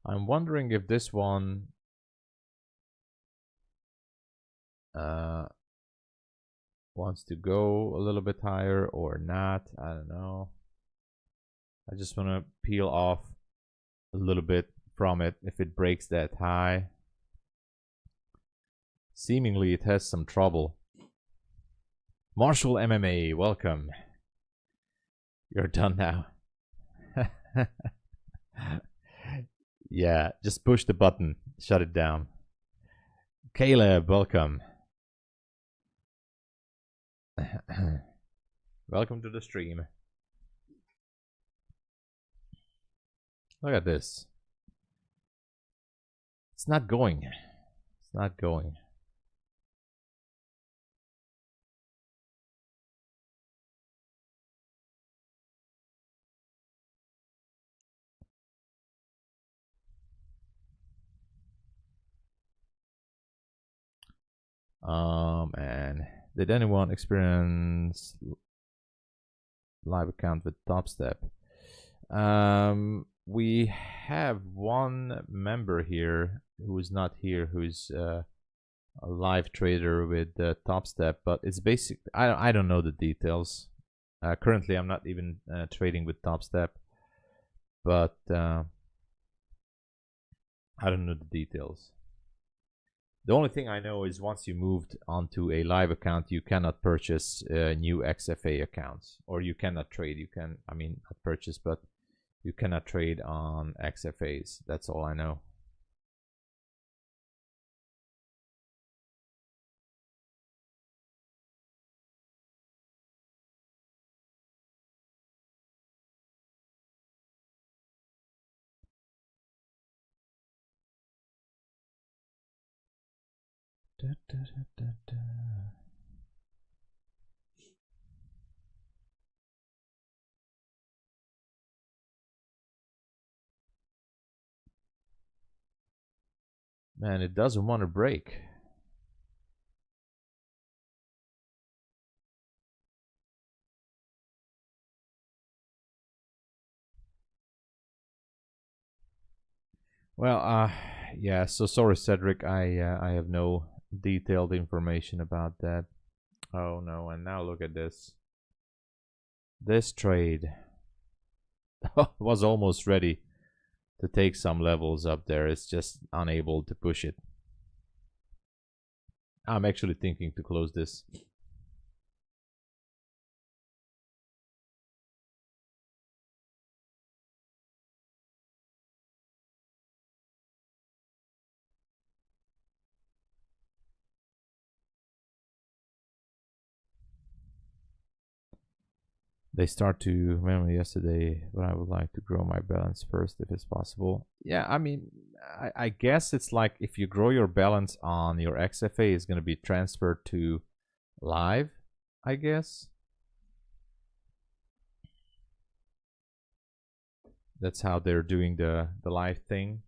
I'm wondering if this one wants to go a little bit higher or not. I don't know. I just want to peel off a little bit from it if it breaks that high. Seemingly it has some trouble. Marshall MMA, welcome. You're done now. Yeah, just push the button. Shut it down. Caleb, welcome. Welcome to the stream. Look at this. It's not going. It's not going. And did anyone experience live account with TopStep? We have one member here who is not here, who's a live trader with TopStep, but it's basic. I don't know the details. Currently, I'm not even trading with TopStep, but I don't know the details. The only thing I know is once you moved onto a live account, you cannot purchase new XFA accounts, or you cannot trade. You can, I mean, not purchase, but you cannot trade on XFAs. That's all I know. Da, da, da, da. Man, it doesn't want to break. Well, yeah, so sorry, Cedric. I have no detailed information about that. Oh no, and now look at this. This trade was almost ready to take some levels up there. It's just unable to push it. I'm actually thinking to close this. They start to remember yesterday, but I would like to grow my balance first if it's possible. Yeah, I mean, I guess it's like if you grow your balance on your XFA, it's going to be transferred to live, I guess. That's how they're doing the live thing.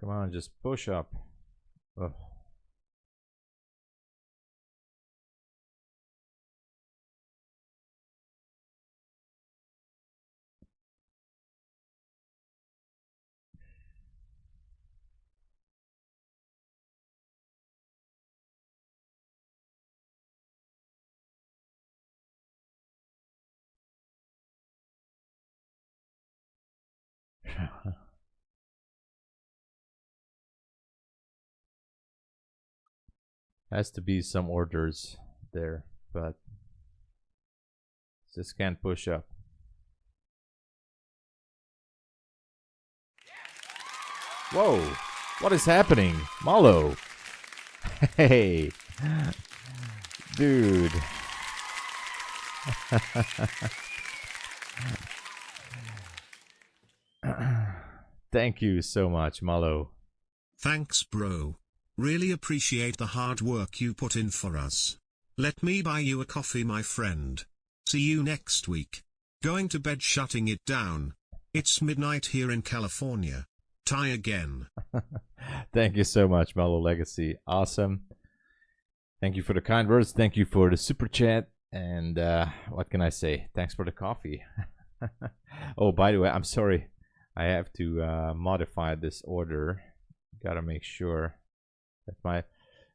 Come on, just push up. Ugh. Has to be some orders there, but just can't push up. Whoa, what is happening? Malo. Hey, dude. Thank you so much, Malo. Thanks, bro. Really appreciate the hard work you put in for us. Let me buy you a coffee, my friend. See you next week. Going to bed, shutting it down. It's midnight here in California. Tie again. Thank you so much, Mellow Legacy. Awesome. Thank you for the kind words. Thank you for the super chat. And what can I say? Thanks for the coffee. Oh, by the way, I'm sorry. I have to modify this order. Gotta make sure that my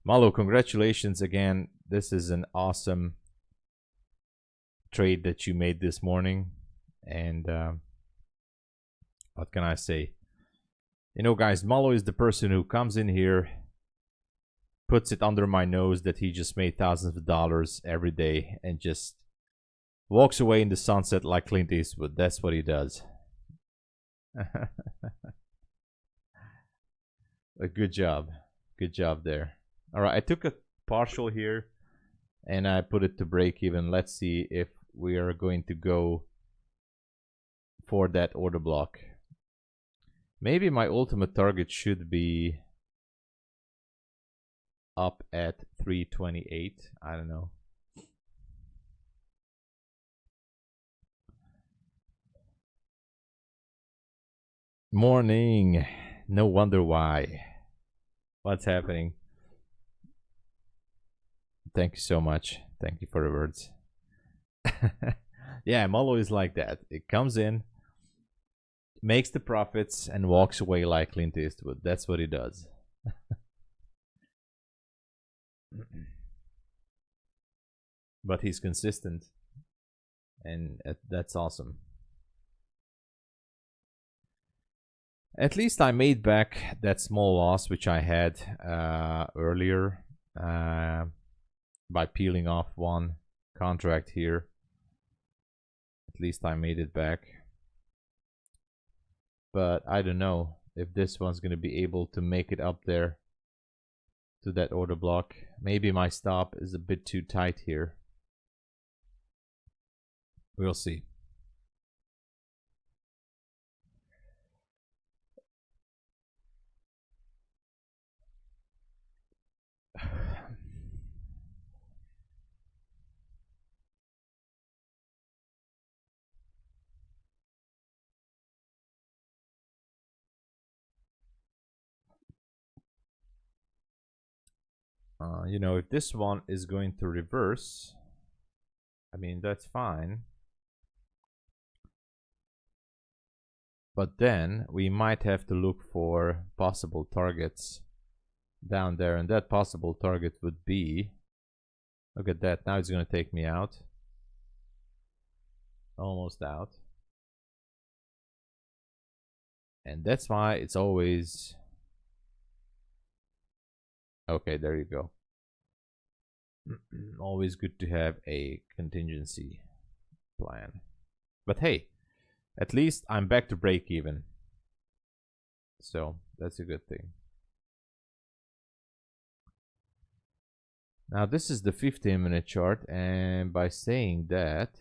Malo, congratulations again. This is an awesome trade that you made this morning. And what can I say? You know, guys, Malo is the person who comes in here, puts it under my nose that he just made thousands of dollars every day and just walks away in the sunset like Clint Eastwood. That's what he does. A good job. Good job there. All right, I took a partial here and I put it to break even. Let's see if we are going to go for that order block. Maybe my ultimate target should be up at 328. I don't know. Morning. No wonder why. What's happening? Thank you so much. Thank you for the words. Yeah, I'm always like that. It comes in, makes the profits, and walks away like Clint Eastwood. That's what he does. But he's consistent, and that's awesome. At least I made back that small loss which I had earlier by peeling off one contract here. At least I made it back. But I don't know if this one's going to be able to make it up there to that order block. Maybe my stop is a bit too tight here. We'll see. You know, if this one is going to reverse, I mean, that's fine. But then we might have to look for possible targets down there. And that possible target would be, look at that. Now it's going to take me out. Almost out. And that's why it's always... Okay, there you go. Always good to have a contingency plan. But hey, at least I'm back to break even. So that's a good thing. Now this is the 15-minute chart, and by saying that,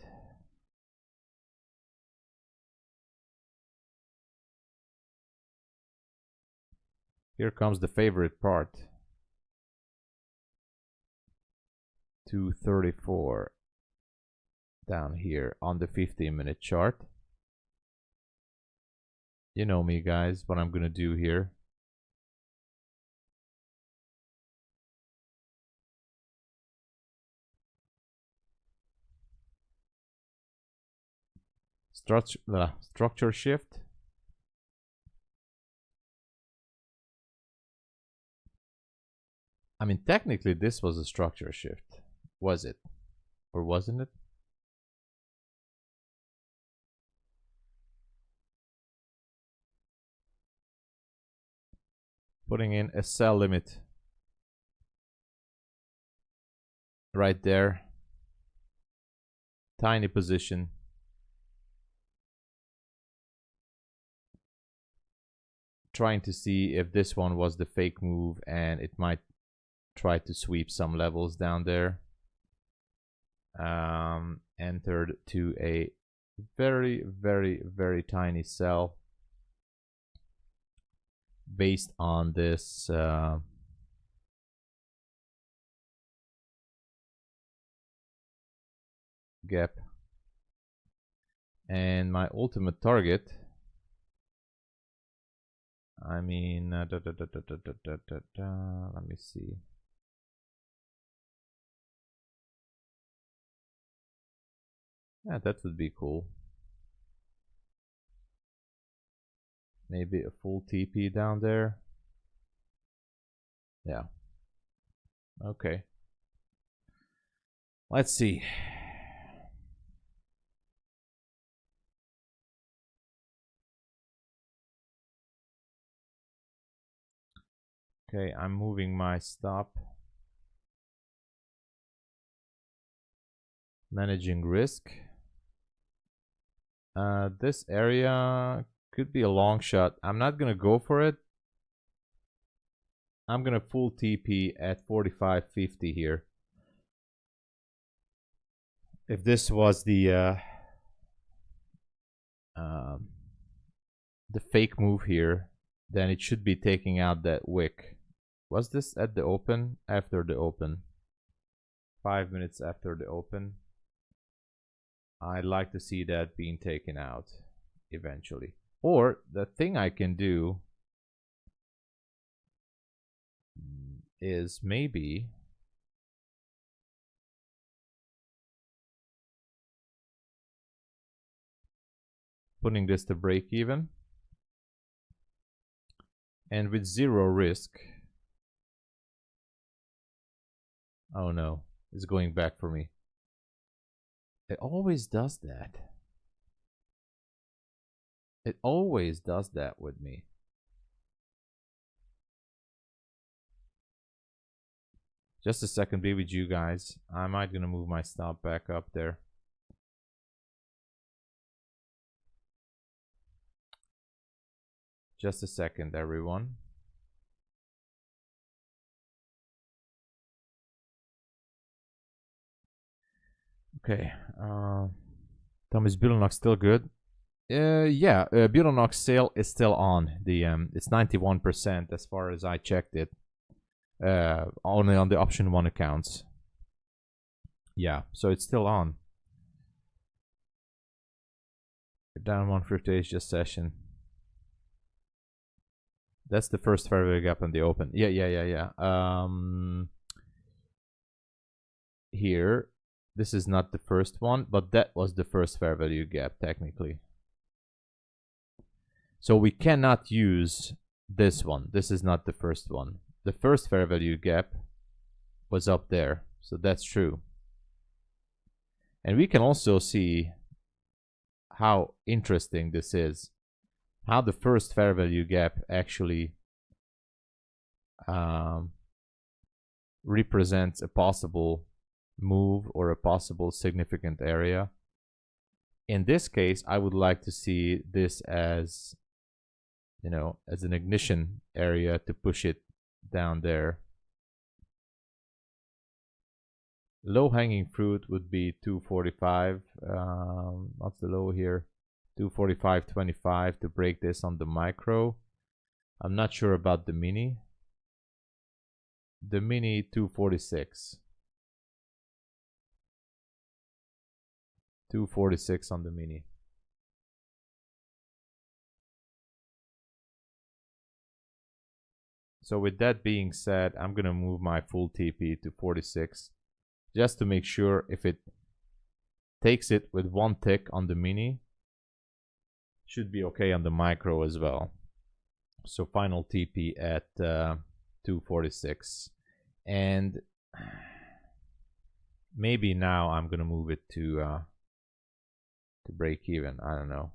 here comes the favorite part. 234 down here on the 15-minute chart. You know me, guys, what I'm gonna do here. Structure shift. I mean, technically this was a structure shift. Was it? Or wasn't it? Putting in a sell limit right there. Tiny position. Trying to see if this one was the fake move and it might try to sweep some levels down there. Entered to a very, very, very tiny sell based on this gap, and my ultimate target I mean, let me see. Yeah, that would be cool. Maybe a full TP down there. Yeah. Okay. Let's see. Okay, I'm moving my stop. Managing risk. This area could be a long shot. I'm not gonna go for it. I'm gonna full TP at 45.50 here. If this was the fake move here, then it should be taking out that wick. Was this at the open? After the open. 5 minutes after the open. I'd like to see that being taken out eventually. Or the thing I can do is maybe putting this to break even. And with zero risk. Oh no, it's going back for me. It always does that. It always does that with me. Just a second, be with you guys. I might gonna move my stop back up there. Just a second, everyone. Okay. Tom, is Bulenox still good? Yeah, Bulenox sale is still on. The it's 91% as far as I checked it. Only on the option 1 accounts. Yeah, so it's still on. Down 158 just session. That's the first fair value gap on the open. Yeah. Here, this is not the first one, but that was the first fair value gap technically. So we cannot use this one. This is not the first one. The first fair value gap was up there, so that's true. And we can also see how interesting this is. How the first fair value gap actually represents a possible move or a possible significant area. In this case, I would like to see this as, you know, as an ignition area to push it down there. Low hanging fruit would be 245. What's the low here? 245.25 to break this on the micro. I'm not sure about the mini. The mini 246. 246 on the mini. So with that being said, I'm gonna move my full TP to 46 just to make sure if it takes it with one tick on the mini, should be okay on the micro as well. So final TP at 246, and maybe now I'm gonna move it to break even. I don't know.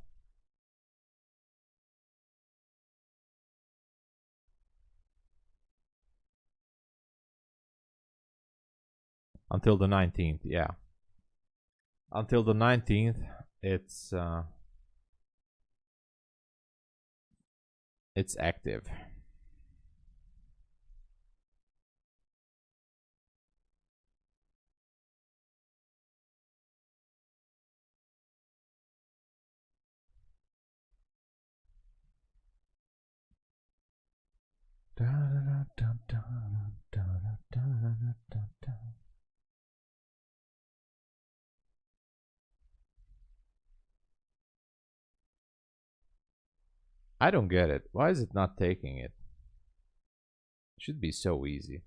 Until the 19th, yeah. Until the 19th, it's active. I don't get it. Why is it not taking it? It should be so easy.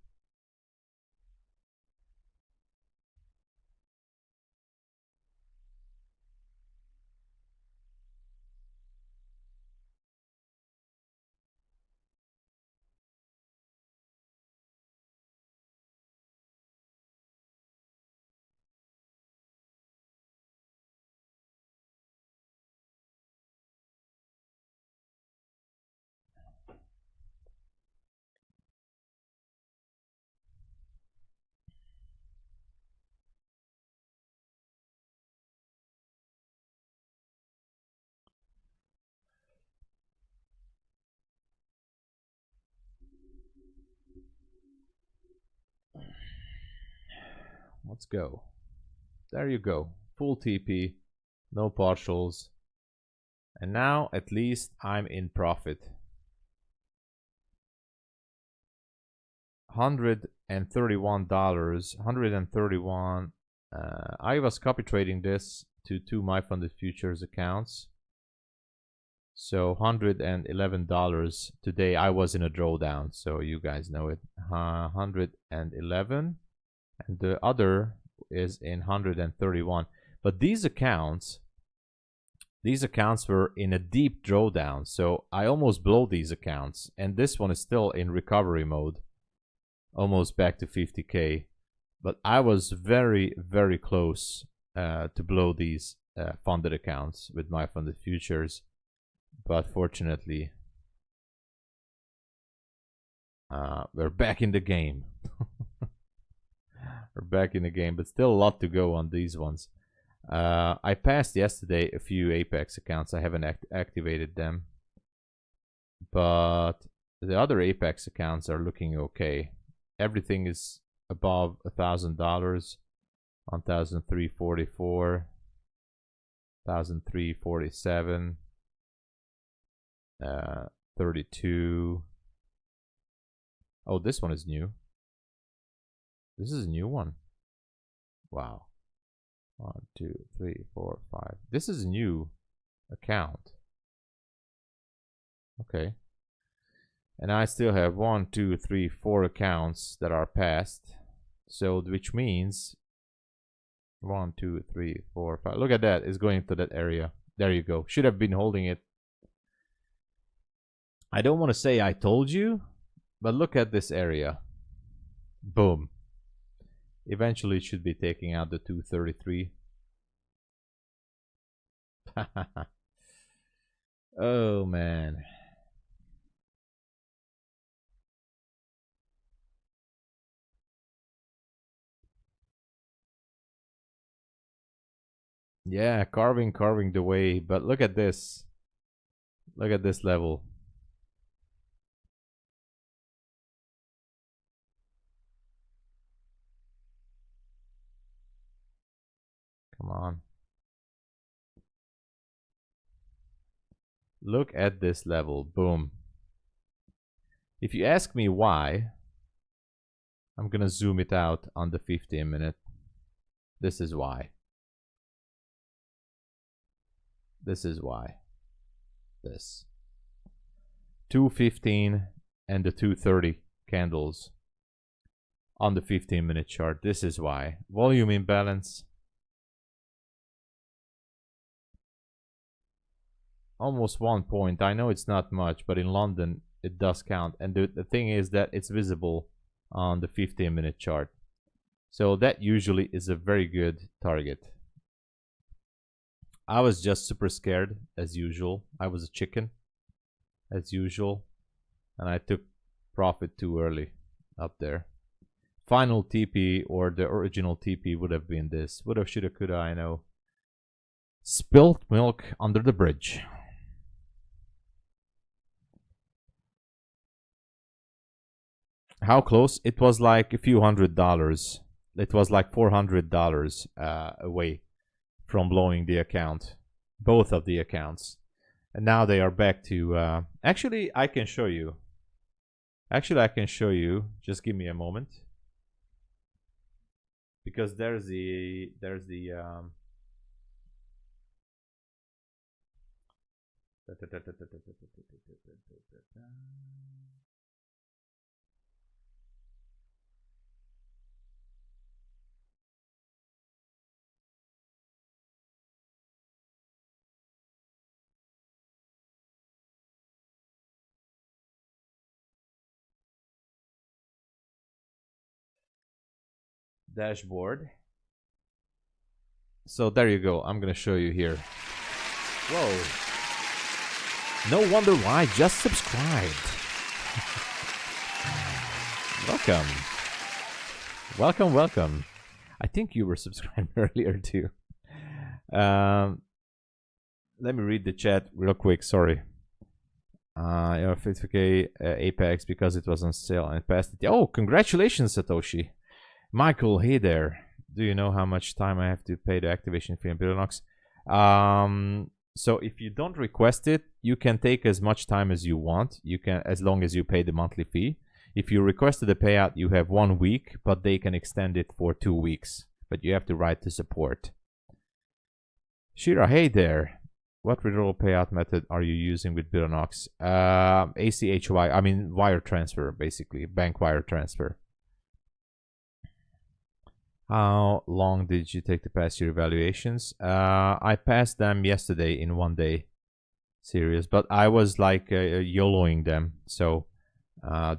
Let's go. There you go. Full TP, no partials. And now at least I'm in profit. $131. 131. I was copy trading this to two MyFundedFutures accounts. So $111 today. I was in a drawdown, so you guys know it. 111, and the other is in 131. But these accounts were in a deep drawdown, so I almost blow these accounts, and this one is still in recovery mode, almost back to 50k. But I was very, very close to blow these funded accounts with MyFundedFutures. But fortunately, we're back in the game. We're back in the game, but still a lot to go on these ones. I passed yesterday a few Apex accounts. I haven't activated them. But the other Apex accounts are looking okay. Everything is above $1,000. 1,344. 1,347. 32. Oh, this one is new. This is a new one. Wow. 1, 2, 3, 4, 5. This is a new account. Okay. And I still have 1, 2, 3, 4 accounts that are passed. So, which means 1, 2, 3, 4, 5. Look at that. It's going to that area. There you go. Should have been holding it. I don't want to say I told you, but look at this area. Boom. Eventually it should be taking out the 233. Oh man. Yeah, carving the way, but look at this. Look at this level. Come on. Look at this level. Boom. If you ask me why, I'm gonna zoom it out on the 15-minute. This is why. This is why. This 215 and the 230 candles on the 15-minute chart. This is why. Volume imbalance. Almost 1 point. I know it's not much, but in London it does count. And the thing is that it's visible on the 15-minute chart. So that usually is a very good target. I was just super scared as usual. I was a chicken as usual. And I took profit too early up there. Final TP or the original TP would have been this. Woulda, shoulda, coulda, I know. Spilt milk under the bridge. How close? It was like a few $100s. It was like $400 away from blowing the account. Both of the accounts. And now they are back to... actually, I can show you. Actually, I can show you. Just give me a moment. Because there's the Dashboard. So there you go. I'm gonna show you here. Whoa. No wonder why. Just subscribed. Welcome. Welcome, welcome. I think you were subscribed earlier too. Let me read the chat real quick. Sorry. 50k Apex because it was on sale and passed it. Oh, congratulations, Satoshi. Michael, hey there. Do you know how much time I have to pay the activation fee in Bulenox? So if you don't request it, you can take as much time as you want. You can, as long as you pay the monthly fee. If you requested a payout, you have 1 week, but they can extend it for 2 weeks. But you have to write to support. Shira, hey there. What withdrawal payout method are you using with Bulenox? ACHY, I mean wire transfer, basically, bank wire transfer. How long did you take to pass your evaluations? I passed them yesterday in 1 day. Serious, but I was like YOLOing them. So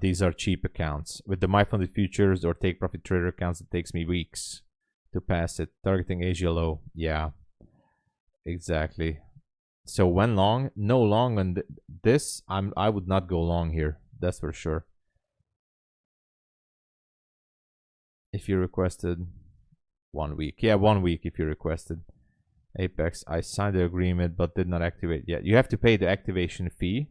these are cheap accounts. With the MyFundedFutures or Take Profit Trader accounts, it takes me weeks to pass it. Targeting Asia low. Yeah, exactly. So when long? No long on this. I would not go long here. That's for sure. If you requested 1 week. Yeah, 1 week if you requested. Apex, I signed the agreement but did not activate yet. You have to pay the activation fee.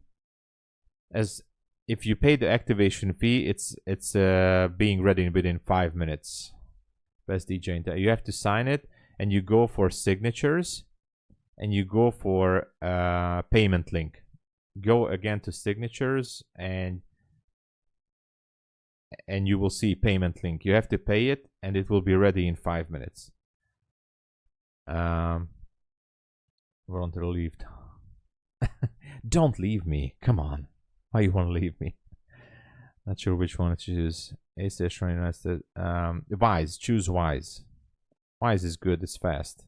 As if you pay the activation fee, it's being ready within 5 minutes. Best DJ. You have to sign it and you go for signatures and you go for payment link. Go again to signatures and you will see payment link. You have to pay it and it will be ready in 5 minutes. Volunteer leave. Don't leave me. Come on. Why you want to leave me? Not sure which one to choose. ACS United. Wise. Choose Wise. Wise is good. It's fast.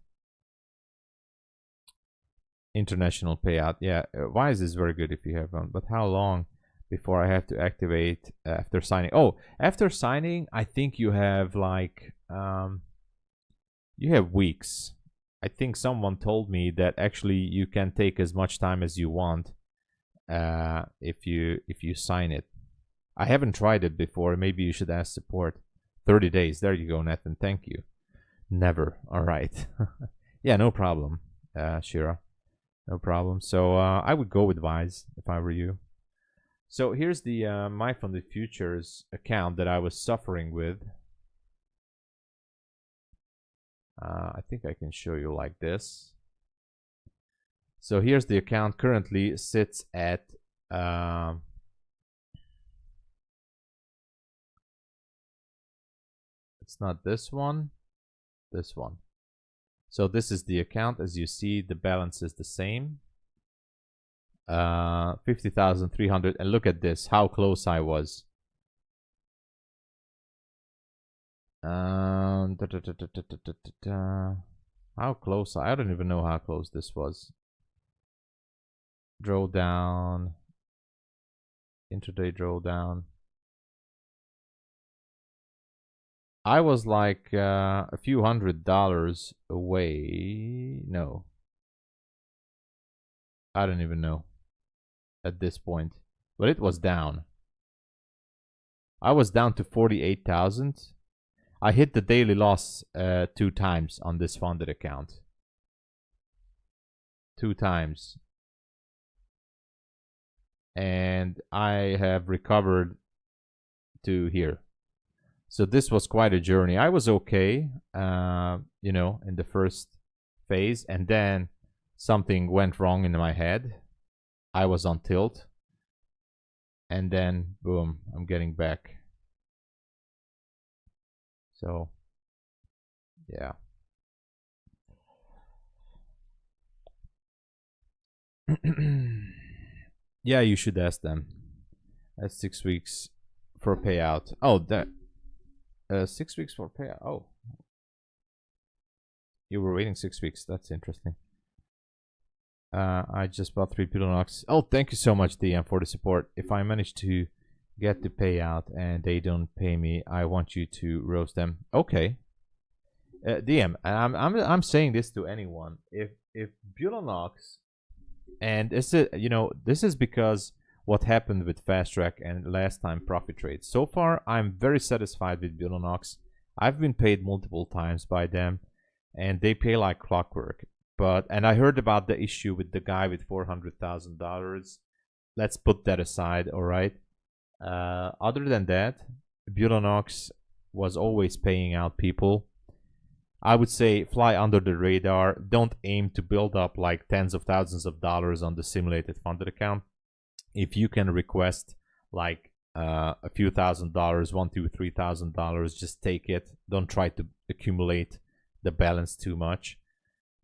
International payout. Yeah, Wise is very good if you have one. But how long before I have to activate after signing? Oh, after signing, I think you have like you have weeks. I think someone told me that actually you can take as much time as you want if you sign it. I haven't tried it before. Maybe you should ask support. 30 days. There you go, Nathan. Thank you. Never. All right. Yeah, no problem, Shira. No problem. So I would go with Wise if I were you. So here's the MyFundedFutures account that I was suffering with. I think I can show you like this. So here's the account. Currently sits at it's not this one, this one. So this is the account. As you see, the balance is the same. 50,300. And look at this, how close I was. How close? I don't even know how close this was. Drawdown. Intraday drawdown. I was like a few $100 away. No. I don't even know at this point. But it was down. I was down to 48,000. I hit the daily loss 2 times on this funded account. 2 times. And I have recovered to here. So this was quite a journey. I was okay, you know, in the first phase. And then something went wrong in my head. I was on tilt. And then, boom, I'm getting back. So, yeah. Yeah, you should ask them. That's 6 weeks for payout. Oh, that 6 weeks for payout. Oh, you were waiting 6 weeks. That's interesting. I just bought 3 Bulenox. Oh, thank you so much, DM, for the support. If I manage to get the payout and they don't pay me, I want you to roast them. Okay. DM, and I'm saying this to anyone. If Bulenox, and this is, you know, this is because what happened with Fast Track and last time profit trades. So far, I'm very satisfied with Bulenox. I've been paid multiple times by them, and they pay like clockwork. But and I heard about the issue with the guy with $400,000. Let's put that aside. All right. Other than that, Bulenox was always paying out people. I would say fly under the radar. Don't aim to build up like tens of thousands of dollars on the simulated funded account. If you can request like a few $1,000s, $1,000 to $3,000, just take it. Don't try to accumulate the balance too much.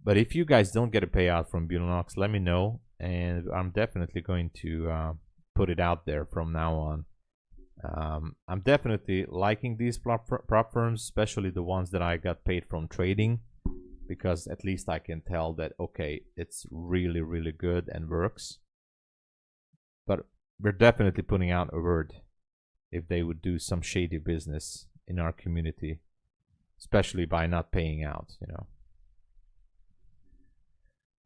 But if you guys don't get a payout from Bulenox, let me know, and I'm definitely going to put it out there from now on. I'm definitely liking these prop firms, especially the ones that I got paid from trading, because at least I can tell that, okay, it's really, really good and works. But we're definitely putting out a word if they would do some shady business in our community, especially by not paying out, you know.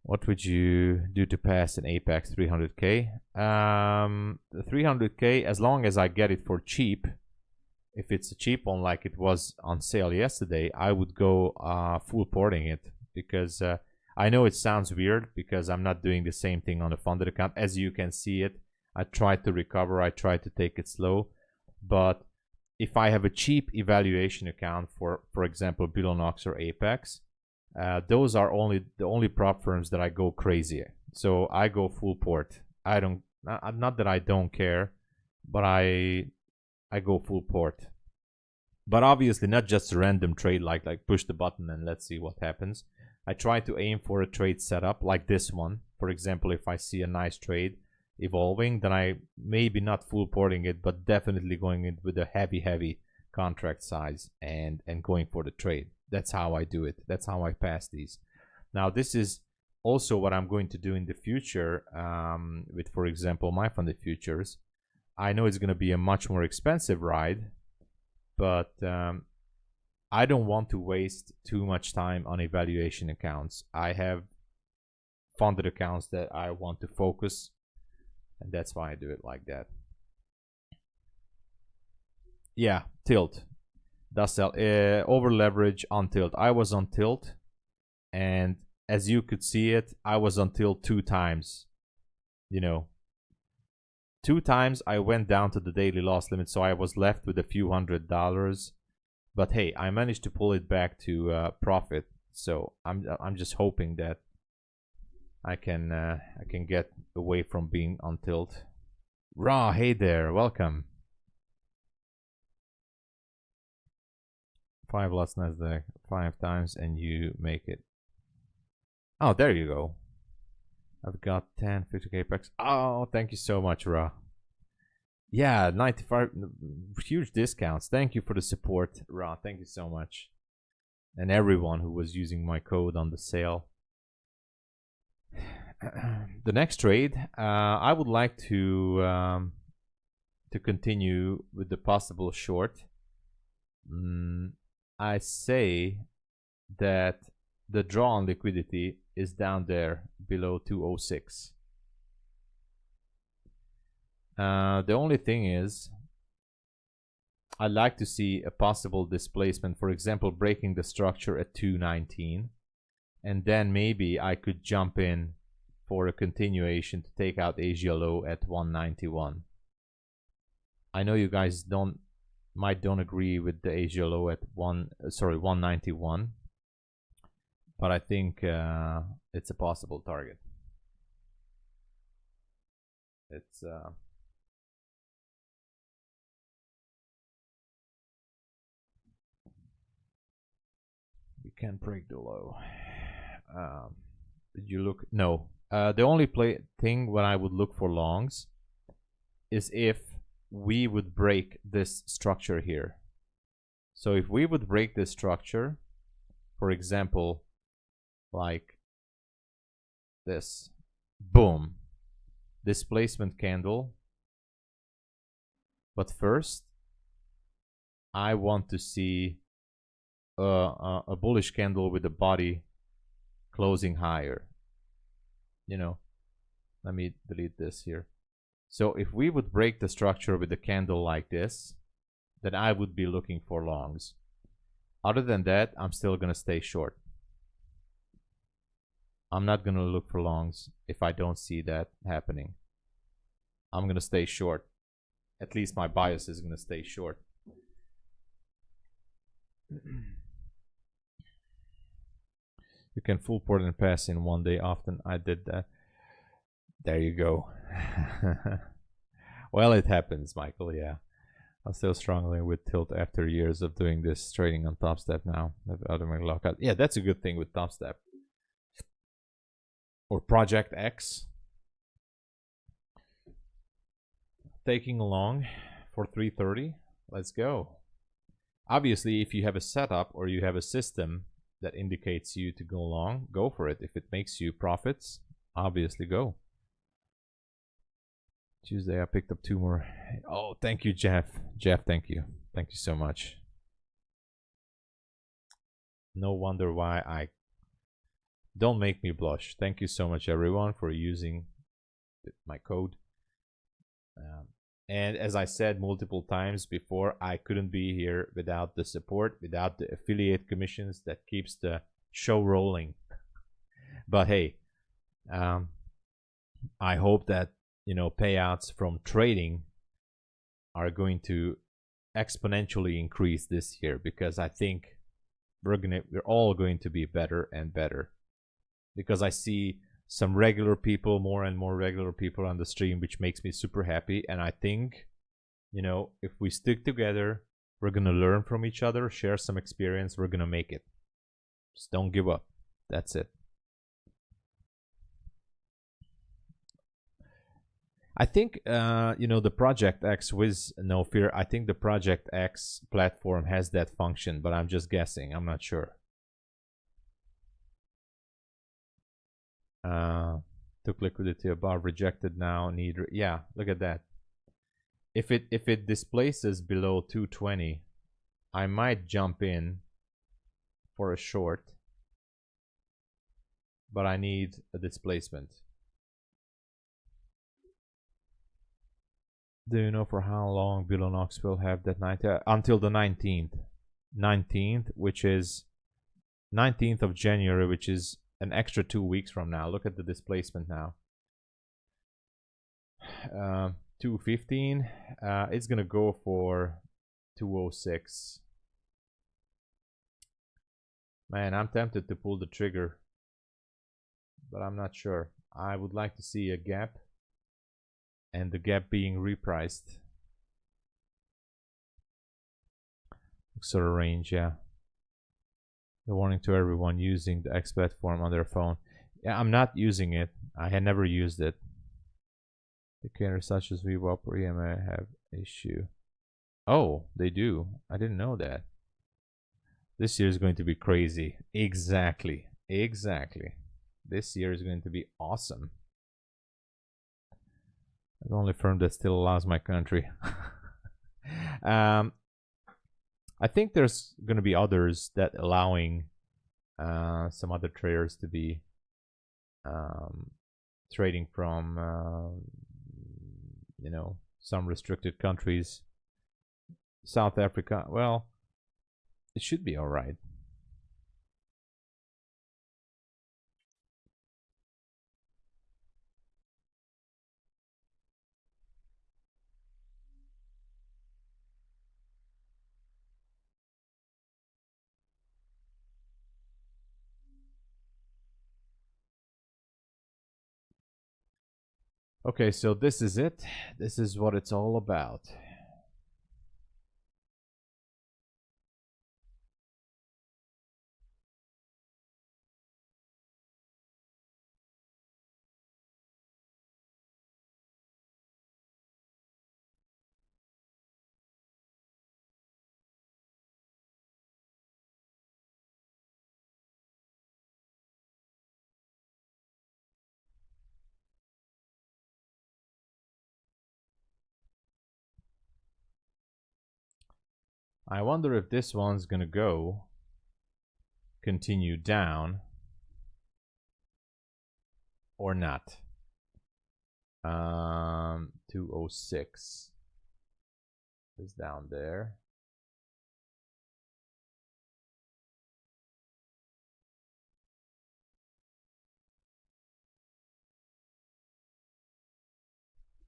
What would you do to pass an Apex 300k? The 300k, as long as I get it for cheap. If it's a cheap one like it was on sale yesterday, I would go full porting it, because I know it sounds weird because I'm not doing the same thing on a funded account. As you can see it, I try to recover, I try to take it slow. But if I have a cheap evaluation account for example, Bulenox or Apex, those are the only prop firms that I go crazy. So I go full port. I don't, not that I don't care, but I go full port. But obviously not just a random trade like push the button and let's see what happens. I try to aim for a trade setup like this one. For example, if I see a nice trade evolving, then I maybe not full porting it, but definitely going in with a heavy contract size and going for the trade. That's how I do it. That's how I pass these. Now, this is also what I'm going to do in the future with, for example, MyFundedFutures. I know it's going to be a much more expensive ride, but I don't want to waste too much time on evaluation accounts. I have funded accounts that I want to focus, and that's why I do it like that. Yeah, tilt. Does sell over leverage on tilt. I was on tilt, and as you could see it, I was on tilt 2 times. You know, 2 times I went down to the daily loss limit, so I was left with a few $100s. But hey, I managed to pull it back to profit. So I'm just hoping that I can get away from being on tilt. Raw, hey there, welcome. 5 lots Nasdaq 5 times and you make it. Oh, there you go. I've got 10, 50k packs. Oh, thank you so much, Ra. Yeah, 95 huge discounts. Thank you for the support, Ra. Thank you so much. And everyone who was using my code on the sale. The next trade, I would like to continue with the possible short. I say that the draw on liquidity is down there below 206. The only thing is, I'd like to see a possible displacement, for example, breaking the structure at 219, and then maybe I could jump in for a continuation to take out Asia low at 191. I know you guys don't agree with the Asia low at 191, but I think it's a possible target. It's we can't break the low. Did you look? No, The only thing when I would look for longs is if we would break this structure here. So if we would break this structure, for example, like this, boom, displacement candle. But first, I want to see a bullish candle with the body closing higher. You know, let me delete this here. So if we would break the structure with a candle like this, then I would be looking for longs. Other than that, I'm still going to stay short. I'm not going to look for longs if I don't see that happening. I'm going to stay short. At least my bias is going to stay short. You can full port and pass in one day. Often I did that. There you go. Well, it happens, Michael. Yeah, I'm still struggling with tilt after years of doing this trading on Top Step now. Automatic lockout. Yeah, that's a good thing with Top Step or Project X. Taking along for 330. Let's go. Obviously, if you have a setup or you have a system that indicates you to go long, go for it. If it makes you profits, obviously go. Tuesday I picked up 2 more. Oh, thank you, Jeff. Jeff, thank you. Thank you so much. No wonder why I don't make me blush. Thank you so much, everyone, for using my code. And as I said multiple times before, I couldn't be here without the support, without the affiliate commissions that keeps the show rolling. But hey, I hope that, you know, payouts from trading are going to exponentially increase this year, because I think we're all going to be better and better, because I see some regular people, more and more regular people on the stream, which makes me super happy. And I think, you know, if we stick together, we're gonna learn from each other, share some experience, we're gonna make it. Just don't give up. That's it. I think, you know, the Project X with no fear, I think the Project X platform has that function, but I'm just guessing. I'm not sure. Took liquidity above, rejected now, need, yeah, look at that. If it displaces below 220, I might jump in for a short, but I need a displacement. Do you know for how long Bulenox will have that night? Until the 19th, which is 19th of January, which is an extra 2 weeks from now. Look at the displacement now. 215. It's gonna go for 206. Man, I'm tempted to pull the trigger, but I'm not sure. I would like to see a gap, and the gap being repriced. Sort of range, yeah. The warning to everyone using the X platform on their phone. Yeah, I'm not using it. I had never used it. Indicators such as VWAP or EMA have issue. Oh, they do. I didn't know that. This year is going to be crazy. Exactly. This year is going to be awesome. The only firm that still allows my country. I think there's going to be others that allowing some other traders to be trading from you know, some restricted countries. South Africa, well, it should be all right. Okay, so this is it. This is what it's all about. I wonder if this one's gonna continue down or not. 206 is down there.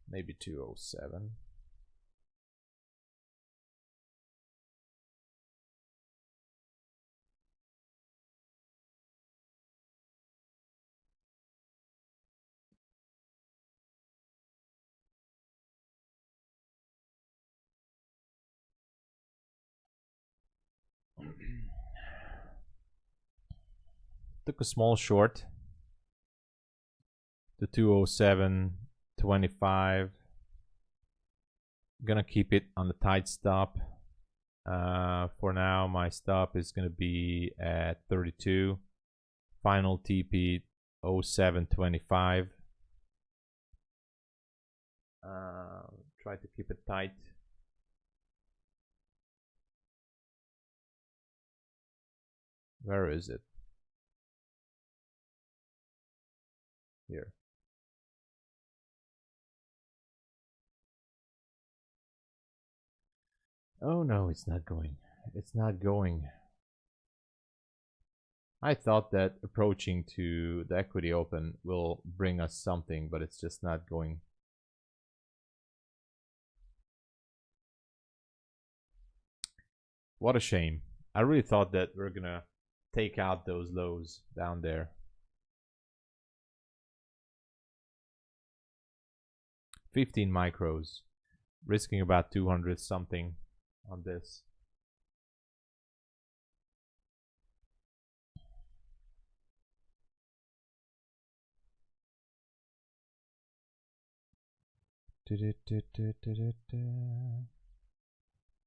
Maybe 207. Took a small short to 207.25. Gonna keep it on the tight stop. For now, my stop is gonna be at 32. Final TP 07.25. Try to keep it tight. Where is it? Here. Oh no, it's not going. It's not going. I thought that approaching to the equity open will bring us something, but it's just not going. What a shame. I really thought that we're gonna take out those lows down there. 15 micros, risking about 200 something on this.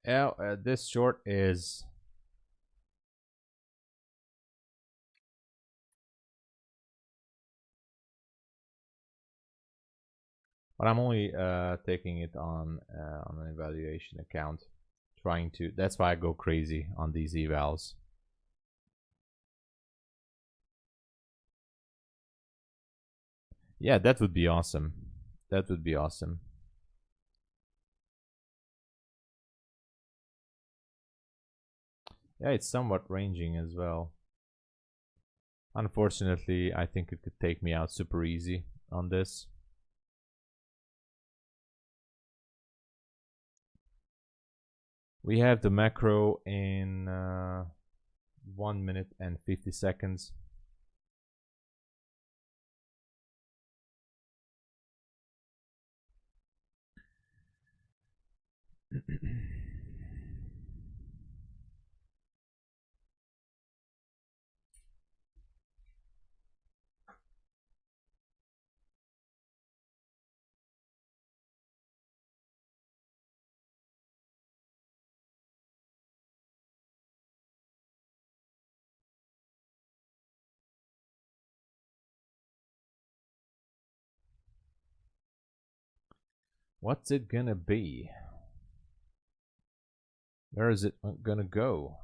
Yeah, this short is but I'm only taking it on an evaluation account, trying to. That's why I go crazy on these evals. Yeah, that would be awesome. That would be awesome. Yeah, it's somewhat ranging as well. Unfortunately, I think it could take me out super easy on this. We have the macro in 1 minute and 50 seconds. What's it gonna be? Where is it gonna go?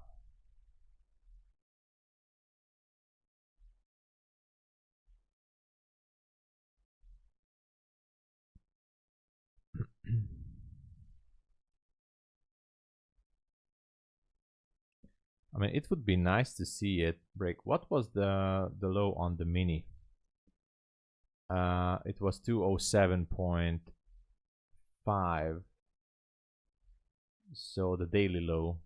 I mean, it would be nice to see it break. What was the low on the mini? It was 207.5. So the daily low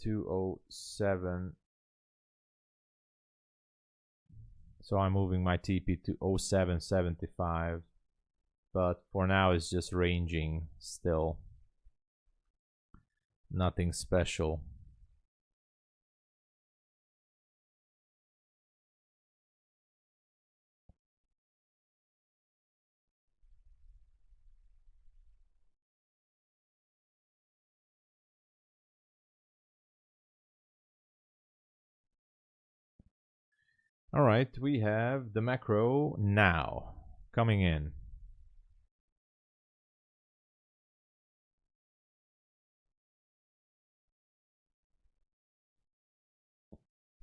207. So I'm moving my TP to 07.75, but for now it's just ranging still. Nothing special. All right, we have the macro now coming in.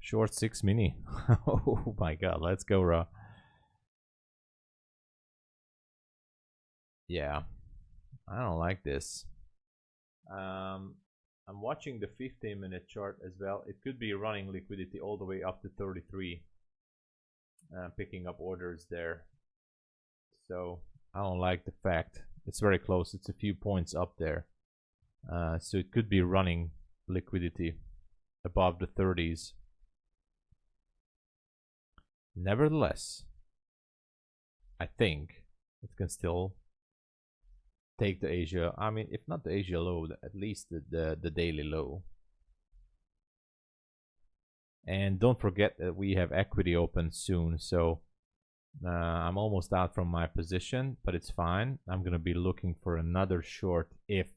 Short 6 mini. Oh my god, let's go raw. Yeah, I don't like this. I'm watching the 15-minute chart as well. It could be running liquidity all the way up to 33, picking up orders there. So I don't like the fact it's very close. It's a few points up there. So it could be running liquidity above the 30s. Nevertheless, I think it can still take the Asia. I mean, if not the Asia low, at least the daily low. And don't forget that we have equity open soon. So I'm almost out from my position, but it's fine. I'm going to be looking for another short if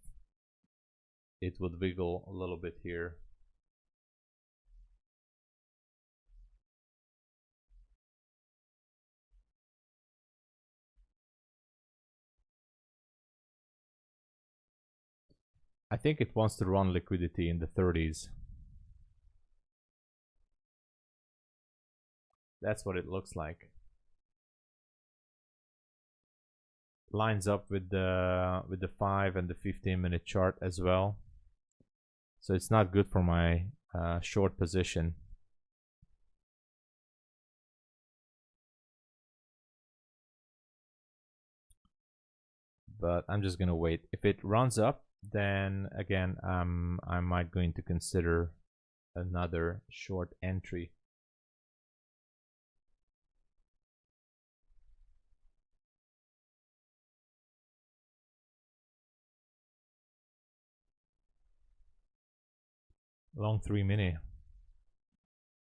it would wiggle a little bit here. I think it wants to run liquidity in the 30s. That's what it looks like. Lines up with the 5 and the 15-minute chart as well. So it's not good for my short position. But I'm just gonna wait. If it runs up, then again I might going to consider another short entry. Long 3 mini.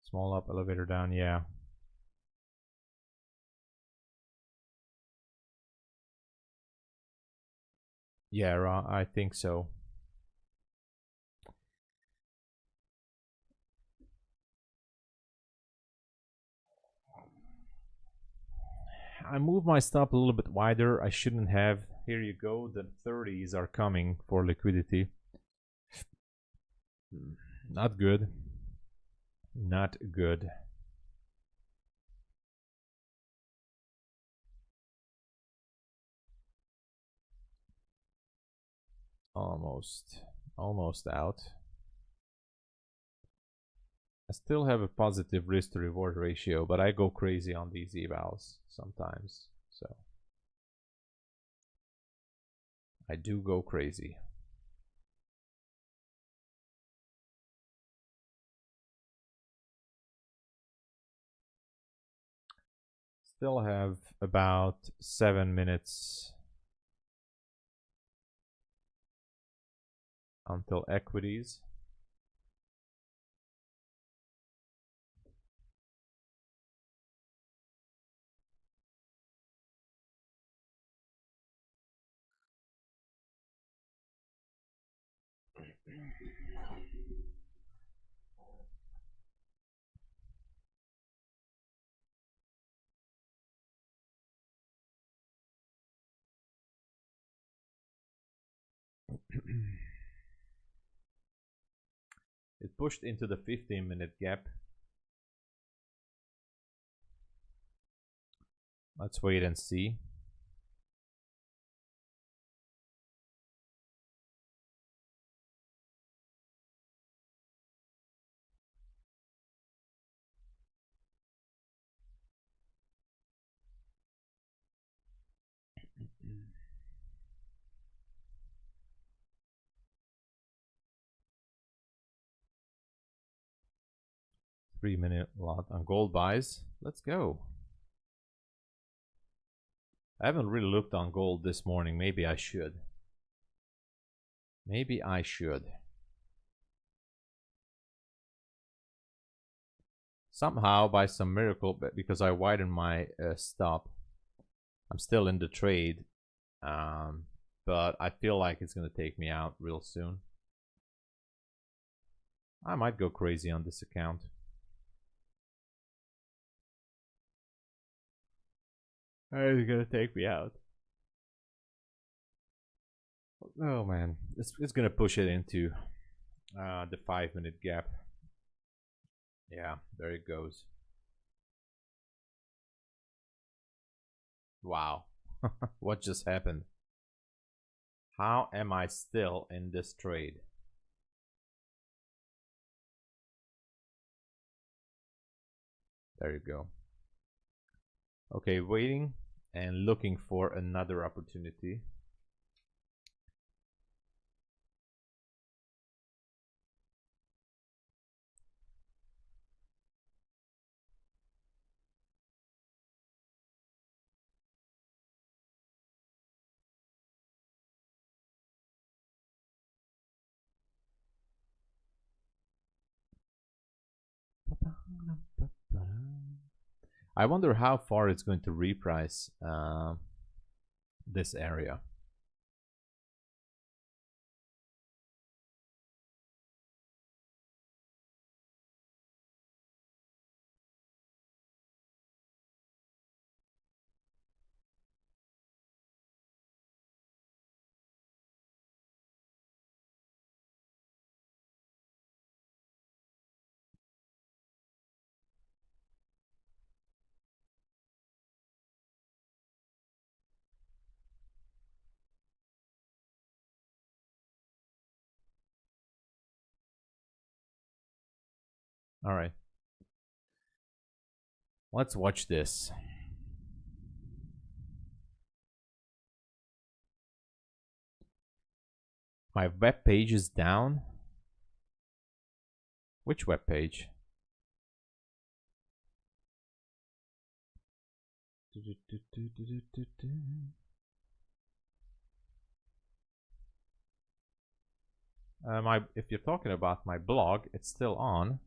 Small up, elevator down, yeah. Yeah, I think so. I moved my stop a little bit wider. I shouldn't have. Here you go. The 30s are coming for liquidity. Not good. Not good. Almost out. I still have a positive risk to reward ratio, but I go crazy on these evals sometimes. So I do go crazy. Still have about 7 minutes until equities. It pushed into the 15-minute gap. Let's wait and see. Three-minute lot on gold buys. Let's go. I haven't really looked on gold this morning. Maybe I should. Maybe I should. Somehow, by some miracle, because I widened my stop, I'm still in the trade. But I feel like it's going to take me out real soon. I might go crazy on this account. It's going to take me out. Oh man, it's going to push it into the 5-minute gap. Yeah, there it goes. Wow. What just happened? How am I still in this trade? There you go. Okay, waiting and looking for another opportunity. I wonder how far it's going to reprice this area. All right. Let's watch this. My web page is down. Which web page? If you're talking about my blog, it's still on.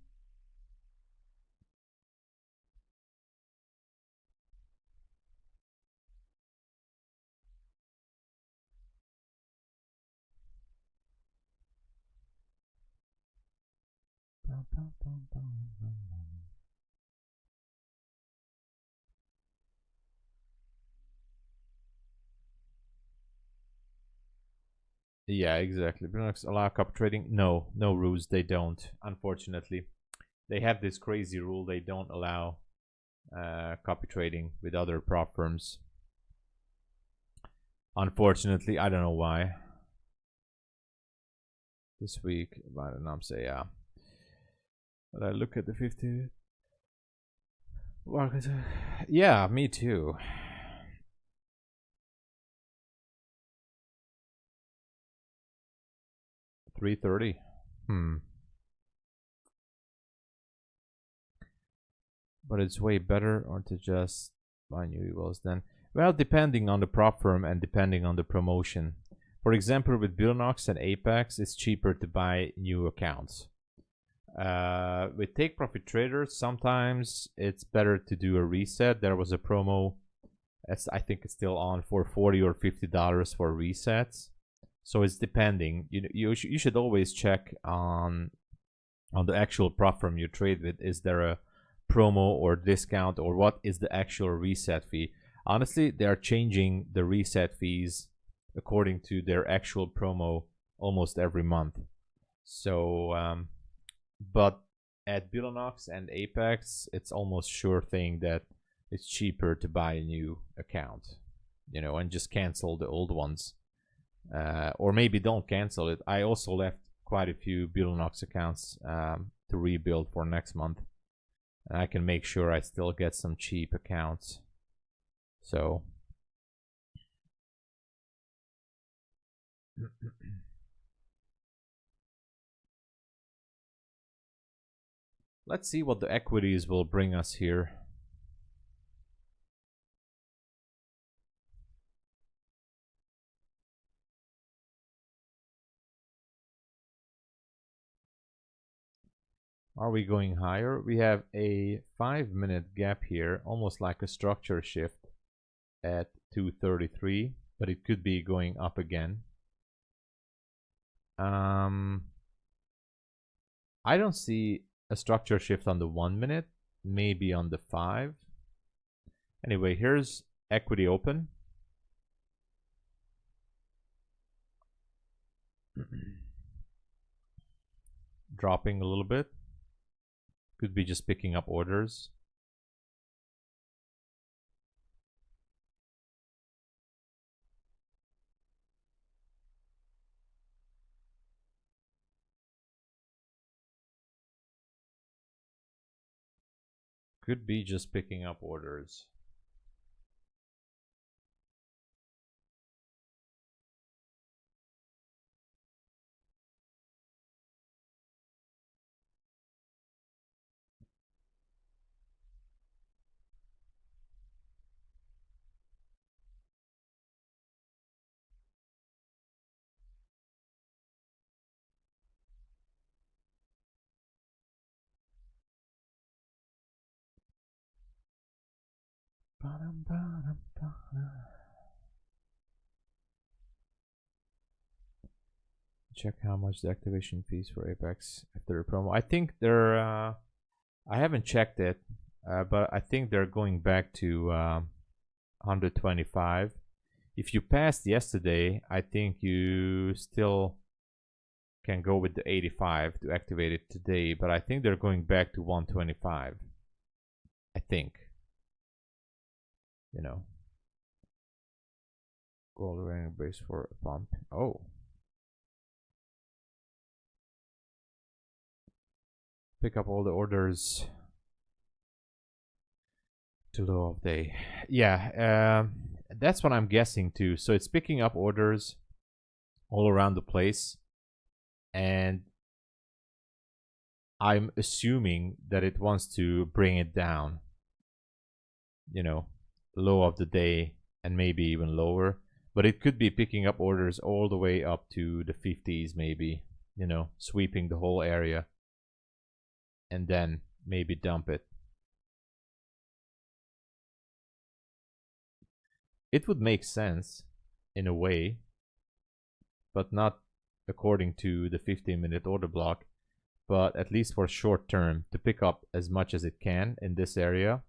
Yeah, exactly. Bulenox allow copy trading? No, no rules. They don't. Unfortunately, they have this crazy rule. They don't allow copy trading with other prop firms. Unfortunately, I don't know why. This week, I don't know. I'm saying yeah. But I look at the 50. Yeah, me too. 330. But it's way better or to just buy new Evals then. Well, depending on the prop firm and depending on the promotion. For example, with Bulenox and Apex, it's cheaper to buy new accounts. With Take Profit Traders, sometimes it's better to do a reset. There was a promo, I think it's still on, for $40 or $50 for resets. So it's depending. You should always check on the actual prop firm you trade with. Is there a promo or discount, or what is the actual reset fee? Honestly, they are changing the reset fees according to their actual promo almost every month. So, but at Bulenox and Apex, it's almost sure thing that it's cheaper to buy a new account, and just cancel the old ones. Or maybe don't cancel it. I also left quite a few Bulenox accounts to rebuild for next month. And I can make sure I still get some cheap accounts. So let's see what the equities will bring us here. Are we going higher? We have a 5-minute gap here, almost like a structure shift at 233, but it could be going up again. I don't see a structure shift on the 1 minute, maybe on the 5. Anyway, here's equity open. Dropping a little bit. Could be just picking up orders. Could be just picking up orders. Check how much the activation fees for Apex after the promo. I think they're. I haven't checked it, but I think they're going back to 125. If you passed yesterday, I think you still can go with the 85 to activate it today, but I think they're going back to 125. I think. You know. Gold rank base for a pump. Oh. Pick up all the orders to low of day. Yeah, that's what I'm guessing too. So it's picking up orders all around the place, and I'm assuming that it wants to bring it down, you know, low of the day and maybe even lower. But it could be picking up orders all the way up to the 50s, maybe, you know, sweeping the whole area and then maybe dump it. It would make sense in a way, but not according to the 15-minute order block, but at least for short term, to pick up as much as it can in this area,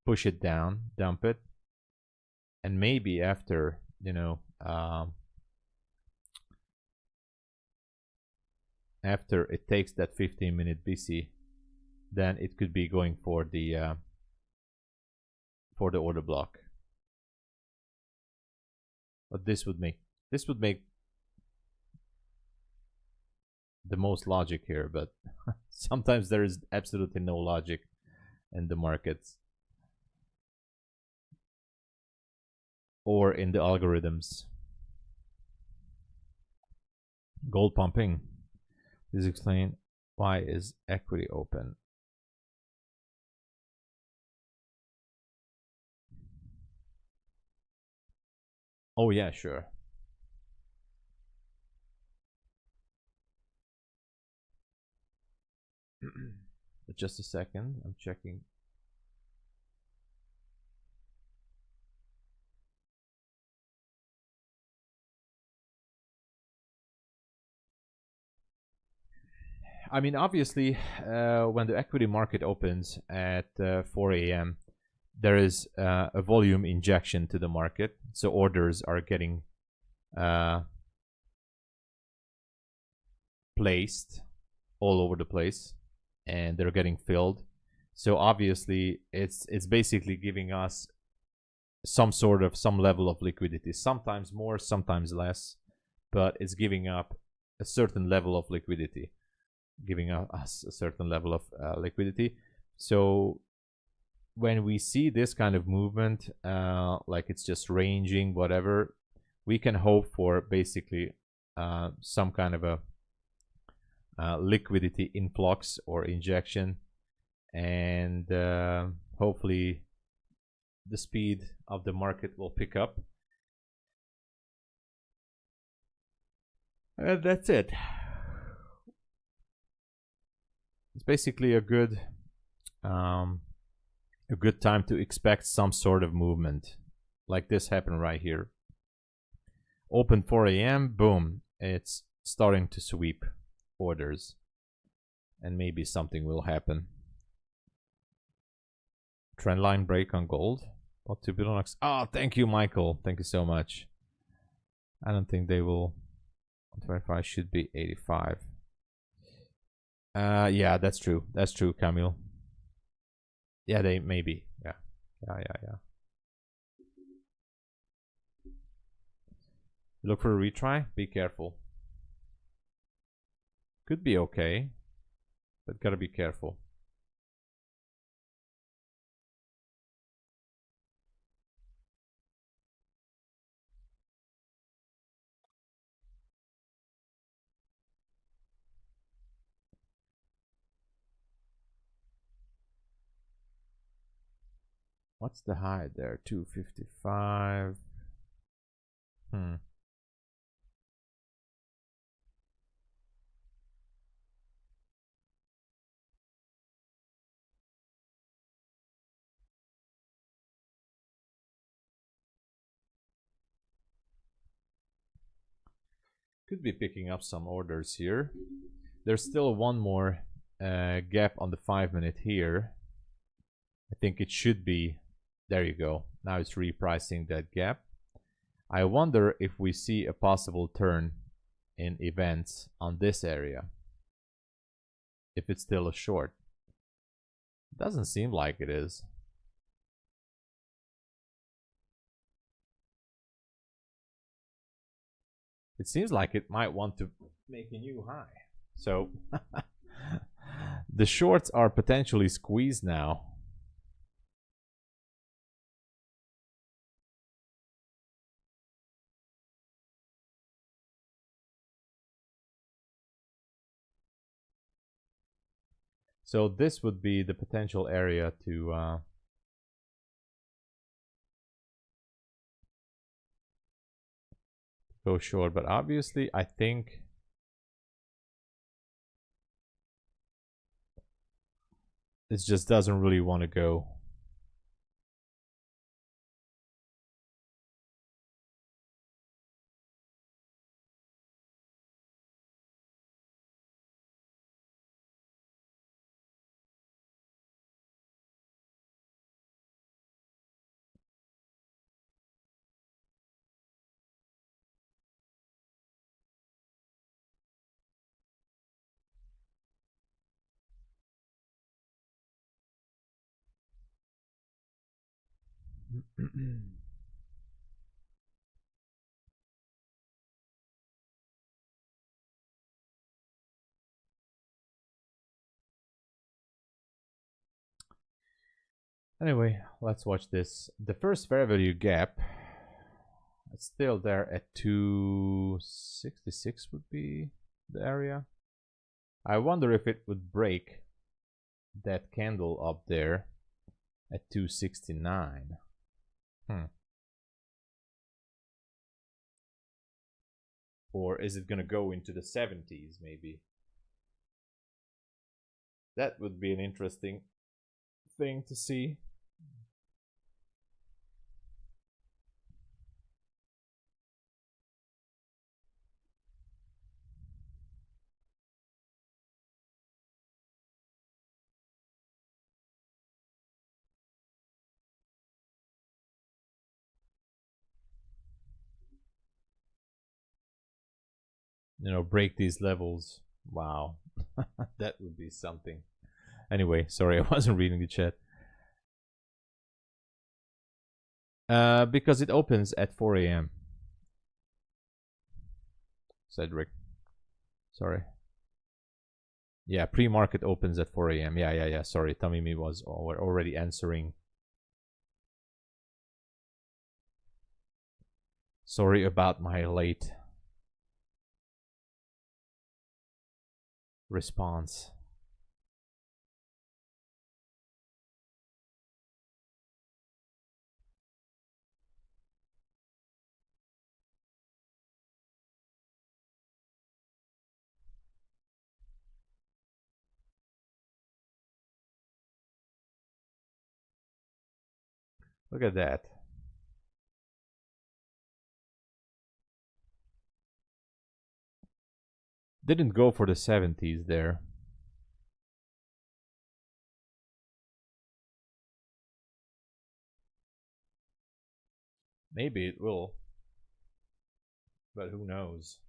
push it down, dump it, and maybe after, you know, after it takes that 15-minute BC, then it could be going for the order block. But this would make the most logic here, but sometimes there is absolutely no logic in the markets or in the algorithms. Gold pumping. Please explain why is equity open. Oh yeah, sure. Just a second, I'm checking. I mean, obviously, when the equity market opens at 4 a.m., there is a volume injection to the market. So orders are getting placed all over the place, and they're getting filled. So obviously, it's basically giving us some level of liquidity. Sometimes more, sometimes less, but it's giving up a certain level of liquidity, giving us a certain level of liquidity. So when we see this kind of movement, like it's just ranging, whatever, we can hope for basically some kind of a liquidity influx or injection, and hopefully the speed of the market will pick up. And that's it. It's basically a good time to expect some sort of movement, like this happened right here. Open 4 a.m. boom, it's starting to sweep orders, and maybe something will happen. Trendline break on gold. What to Bulenox? Oh, thank you, Michael. Thank you so much. I don't think they will. 125 should be 85. Yeah, that's true. That's true, Camille. Yeah, they maybe. Yeah. Yeah. Look for a retry. Be careful. Could be okay, but gotta be careful. What's the high there? 255. Could be picking up some orders here. There's still one more gap on the 5-minute here. I think it should be. There you go. Now it's repricing that gap. I wonder if we see a possible turn in events on this area. If it's still a short. Doesn't seem like it is. It seems like it might want to make a new high. So the shorts are potentially squeezed now. So this would be the potential area to go short. But obviously, I think it just doesn't really want to go. Anyway, let's watch this. The first fair value gap, it's still there at 266 would be the area. I wonder if it would break that candle up there at 269. Or is it gonna go into the 70s maybe? That would be an interesting thing to see. You know, break these levels. Wow. That would be something. Anyway, sorry, I wasn't reading the chat. Because it opens at 4 a.m. Cedric. Sorry. Yeah, pre-market opens at 4 a.m. Yeah. Sorry, Tamimi was already answering. Sorry about my late response. Look at that. Didn't go for the 70s there. Maybe it will. But who knows?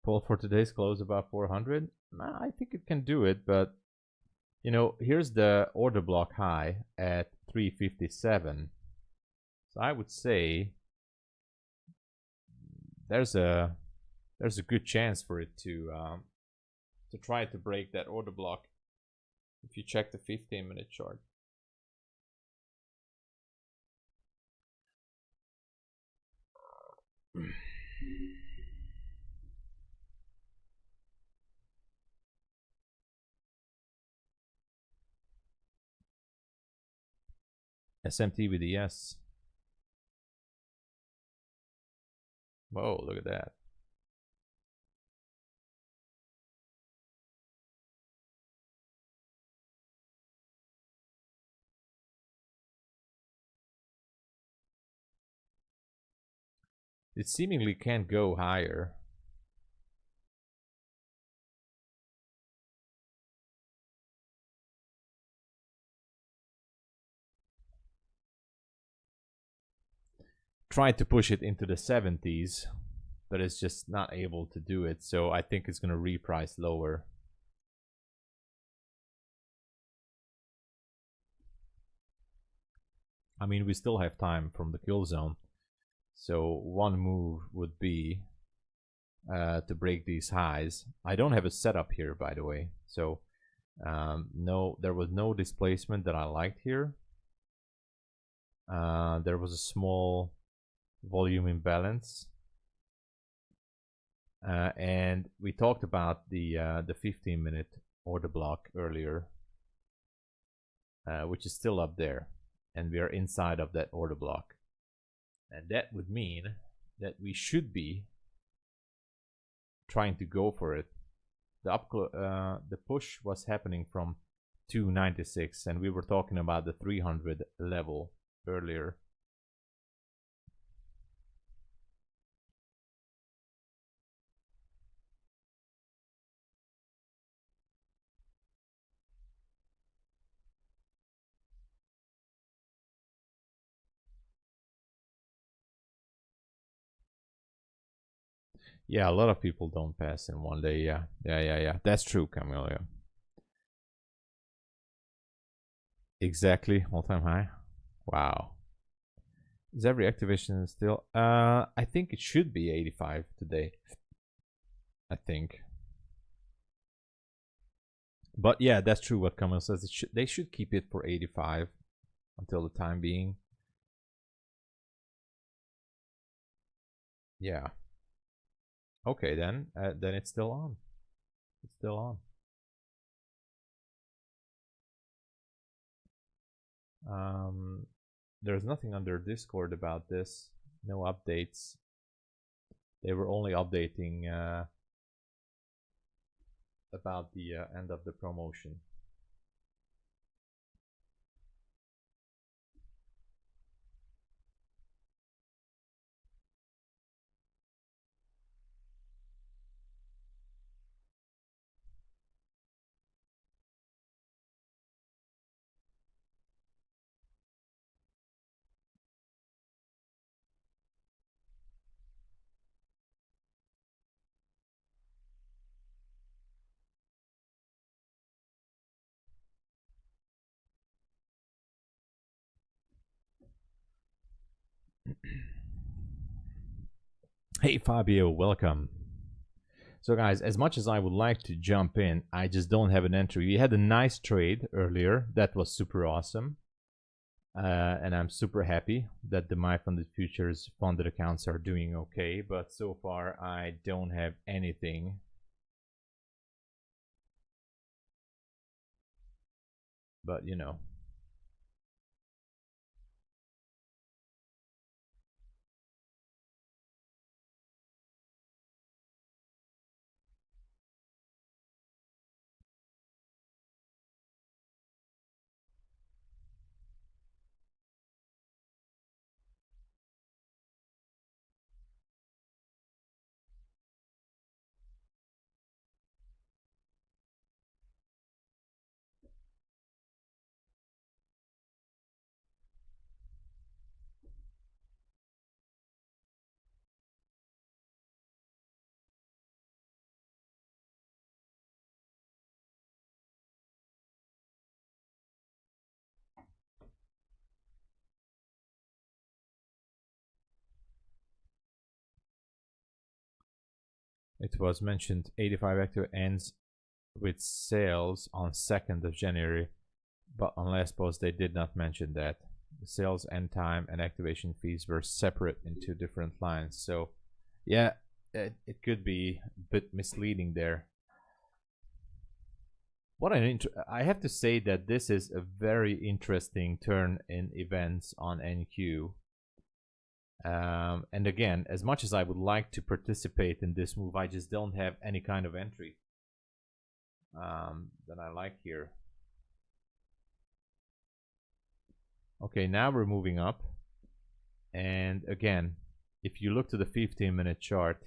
Pull for today's close about 400. I think it can do it, but you know, here's the order block high at 357. So I would say there's a good chance for it to try to break that order block. If you check the 15-minute chart. SMT with the S. Whoa, look at that. It seemingly can't go higher. Tried to push it into the 70s, but it's just not able to do it. So I think it's going to reprice lower. I mean, we still have time from the kill zone. So one move would be to break these highs. I don't have a setup here, by the way. So no, there was no displacement that I liked here. There was a small volume imbalance. And we talked about the 15-minute order block earlier, which is still up there. And we are inside of that order block. And that would mean that we should be trying to go for it. The push was happening from 296, and we were talking about the 300 level earlier. Yeah, a lot of people don't pass in one day. Yeah. That's true, Camilla. Exactly, all-time high. Wow. Is every activation still? I think it should be 85 today. I think. But yeah, that's true what Camille says. They should keep it for 85 until the time being. Yeah. Okay, then it's still on. It's still on. There's nothing under Discord about this. No updates. They were only updating about the end of the promotion. Hey Fabio, welcome. So guys, as much as I would like to jump in, I just don't have an entry. We had a nice trade earlier. That was super awesome. And I'm super happy that the MyFundedFutures funded accounts are doing okay. But so far, I don't have anything. But you know. It was mentioned 85 active ends with sales on 2nd of January, but on last post they did not mention that. The sales end time and activation fees were separate in 2 different lines. So yeah, it could be a bit misleading there. I have to say that this is a very interesting turn in events on NQ. And again, as much as I would like to participate in this move, I just don't have any kind of entry that I like here. Okay, now we're moving up. And again, if you look to the 15-minute chart,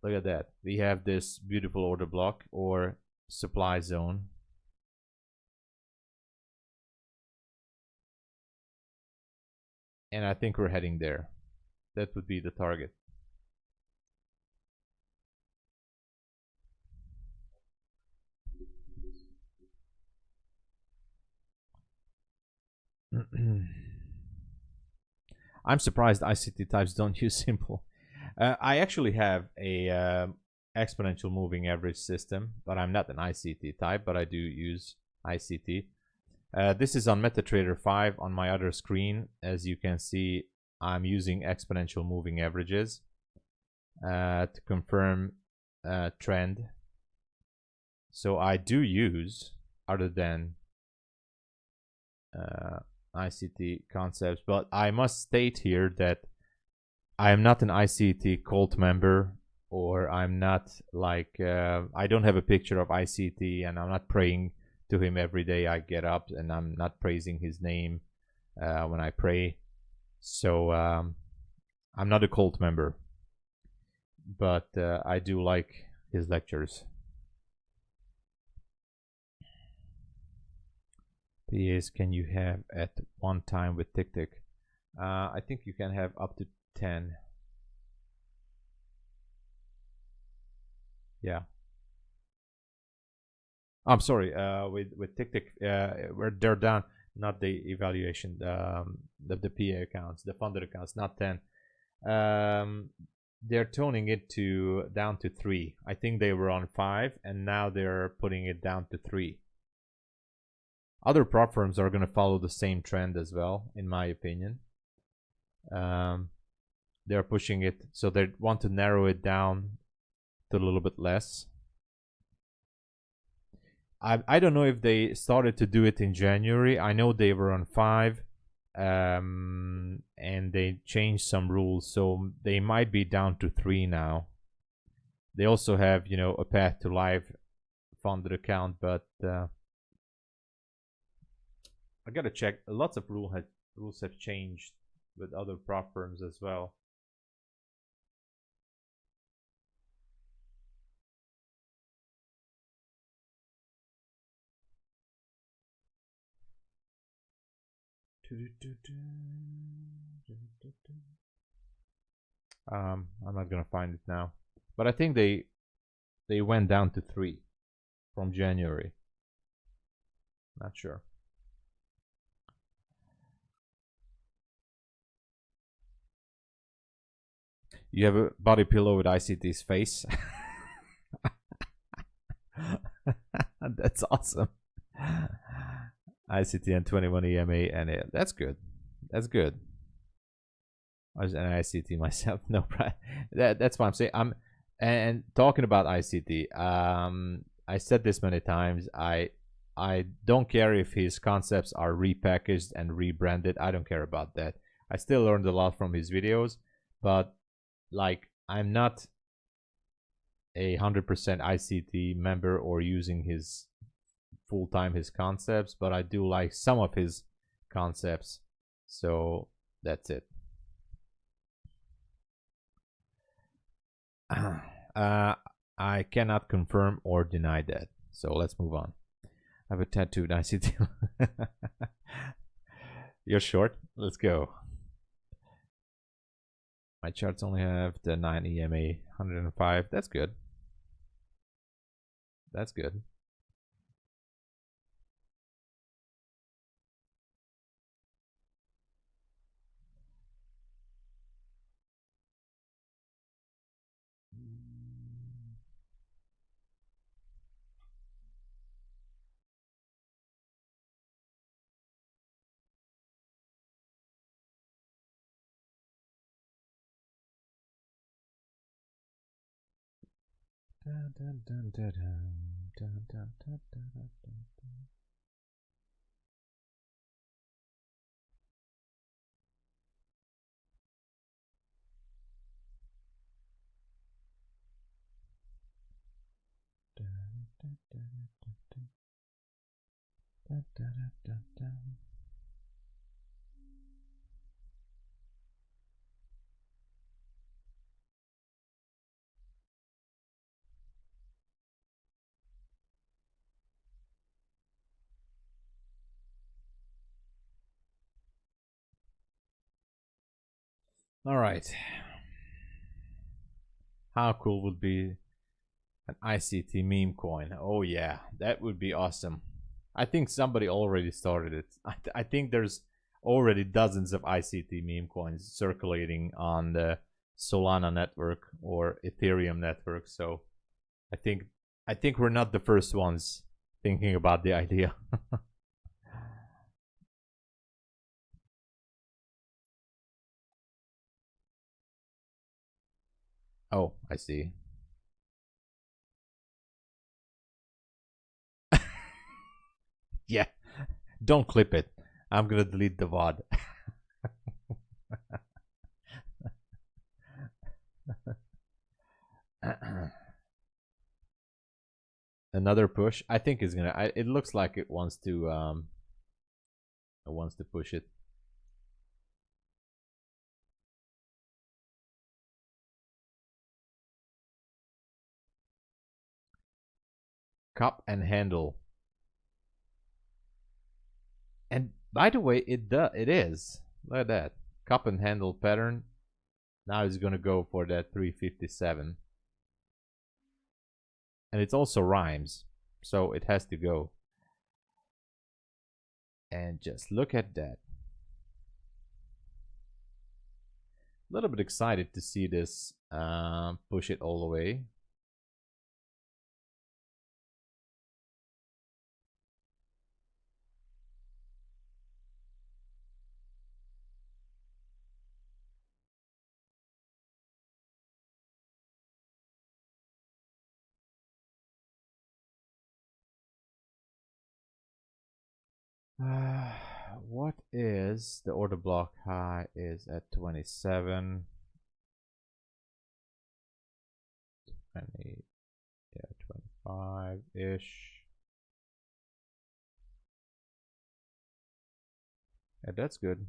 look at that. We have this beautiful order block or supply zone. And I think we're heading there. That would be the target. I'm surprised ICT types don't use simple. I actually have a exponential moving average system, but I'm not an ICT type, but I do use ICT. This is on MetaTrader 5 on my other screen. As you can see, I'm using exponential moving averages to confirm trend. So I do use, other than ICT concepts, but I must state here that I am not an ICT cult member, or I'm not like, I don't have a picture of ICT and I'm not praying to him every day I get up, and I'm not praising his name when I pray. So I'm not a cult member, but I do like his lectures. PAs can you have at one time with tick? I think you can have up to 10. Yeah. I'm sorry. With tick, where they're down, not the evaluation, the PA accounts, the funded accounts, not 10. They're toning it down to 3. I think they were on 5, and now they're putting it down to 3. Other prop firms are going to follow the same trend as well, in my opinion. They're pushing it, so they want to narrow it down to a little bit less. I don't know if they started to do it in January. I know they were on 5, and they changed some rules, so they might be down to 3 now. They also have, you know, a path to live funded account, but I gotta check. Lots of rules have changed with other prop firms as well. I'm not gonna find it now, but I think they went down to 3 from January. Not sure. You have a body pillow with ICT's face. That's awesome. ICT and 21 EMA, and that's good. That's good. I was an ICT myself. No, that's what I'm saying. And talking about ICT. I said this many times. I don't care if his concepts are repackaged and rebranded. I don't care about that. I still learned a lot from his videos, but like, I'm not 100% ICT member or using his full-time his concepts, but I do like some of his concepts. So that's it. I cannot confirm or deny that. So let's move on. I have a tattooed ICT. You're short? Let's go. My charts only have the 9 EMA 105. That's good. That's good. Dun, dun, dun, dun, dun, dun, dun, dun, dun, dun. All right. How cool would be an ICT meme coin? Oh yeah, that would be awesome. I think somebody already started it. I think there's already dozens of ICT meme coins circulating on the Solana network or Ethereum network. So I think I think we're not the first ones thinking about the idea. Oh, I see. Yeah, don't clip it. I'm gonna delete the VOD. Another push. I think it's gonna. It looks like it wants to. It wants to push it. Cup and handle. And by the way, it is. Look at that. Cup and handle pattern. Now it's gonna go for that 357. And it also rhymes. So it has to go. And just look at that. A little bit excited to see this push it all the way. What is the order block high is at 27. 20, yeah, 25-ish. Yeah, that's good.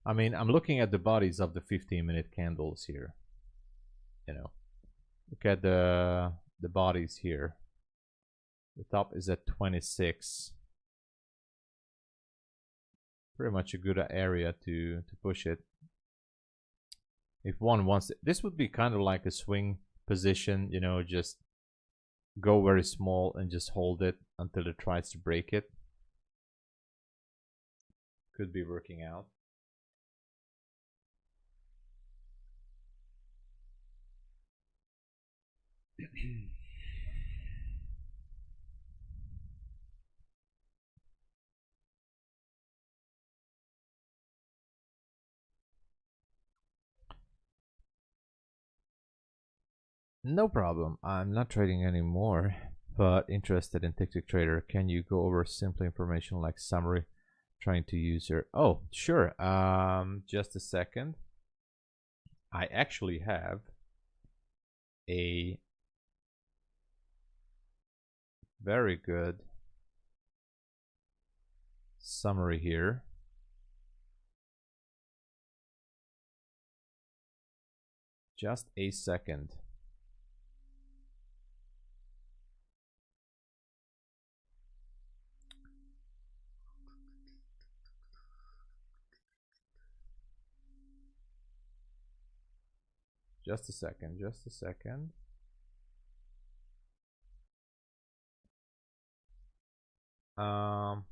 I mean, I'm looking at the bodies of the 15-minute candles here. You know, look at the bodies here. The top is at 26. Pretty much a good area to push it. If one wants it, this would be kind of like a swing position, you know, just go very small and just hold it until it tries to break it. Could be working out. No problem. I'm not trading anymore, but interested in tick trader. Can you go over simple information like summary? Trying to use your. Oh, sure. Just a second. I actually have a very good summary here. Just a second. Just a second. Just a second. Um,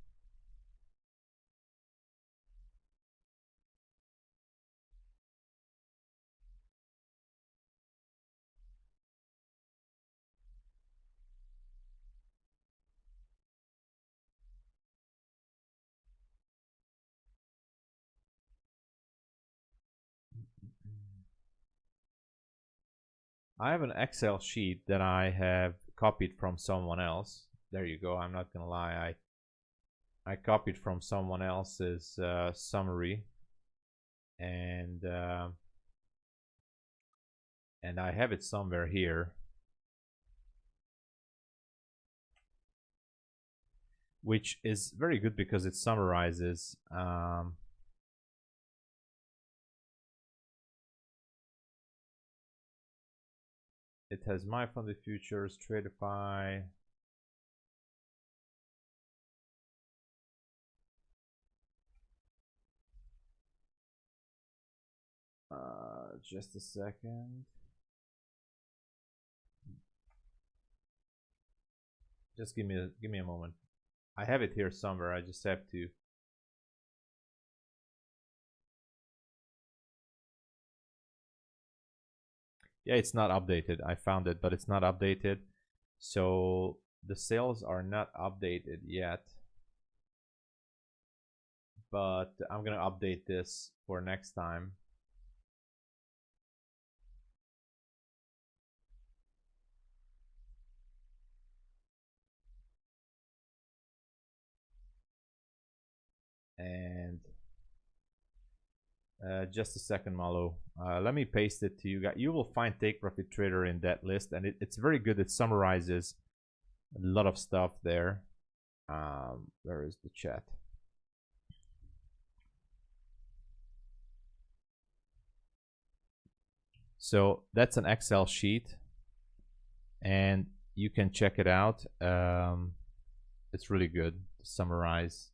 I have an Excel sheet that I have copied from someone else. There you go. I'm not gonna lie. I copied from someone else's summary, and I have it somewhere here, which is very good because it summarizes it has MyFundedFutures, Tradeify, just a second. Just give me a moment. I have it here somewhere. I just have to. Yeah, it's not updated. I found it, but it's not updated. So the sales are not updated yet. But I'm gonna update this for next time. And just a second, Malo. Let me paste it to you guys. You will find Take Profit Trader in that list, and it's very good. It summarizes a lot of stuff there. Where is the chat? So that's an Excel sheet, and you can check it out. It's really good to summarize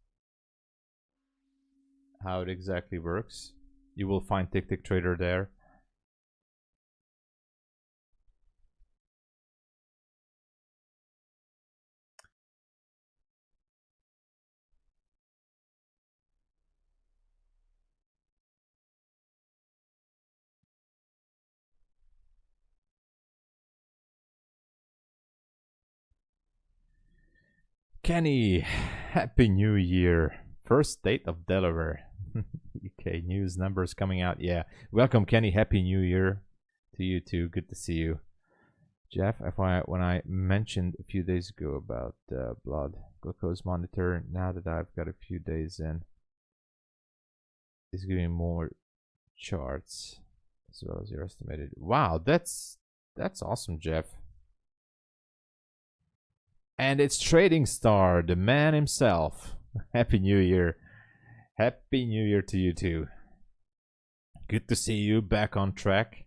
how it exactly works. You will find Tick Trader there. Kenny, Happy New Year. First state of Delaware. UK news numbers coming out. Yeah. Welcome, Kenny. Happy New Year to you too. Good to see you. Jeff, FYI, when I mentioned a few days ago about blood glucose monitor, now that I've got a few days in, it's giving more charts as well as your estimated. Wow, that's awesome, Jeff. And it's Trading Star, the man himself. Happy New Year. Happy New Year to you too. Good to see you back on track.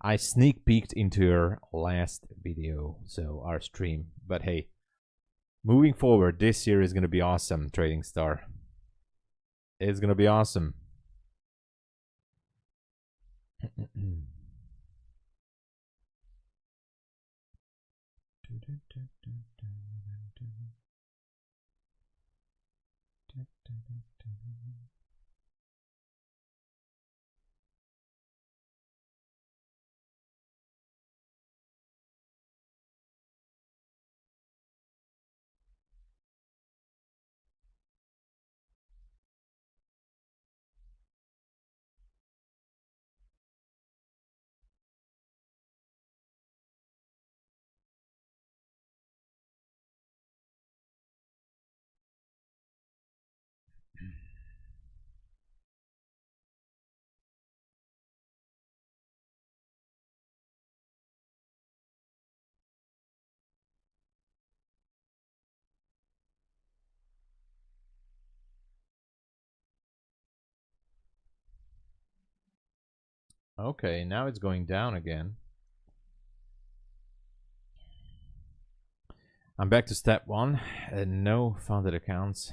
I sneak peeked into your last video, so our stream. But hey, moving forward, this year is going to be awesome, Trading Star. It's going to be awesome. Okay, now it's going down again. I'm back to step 1. No funded accounts.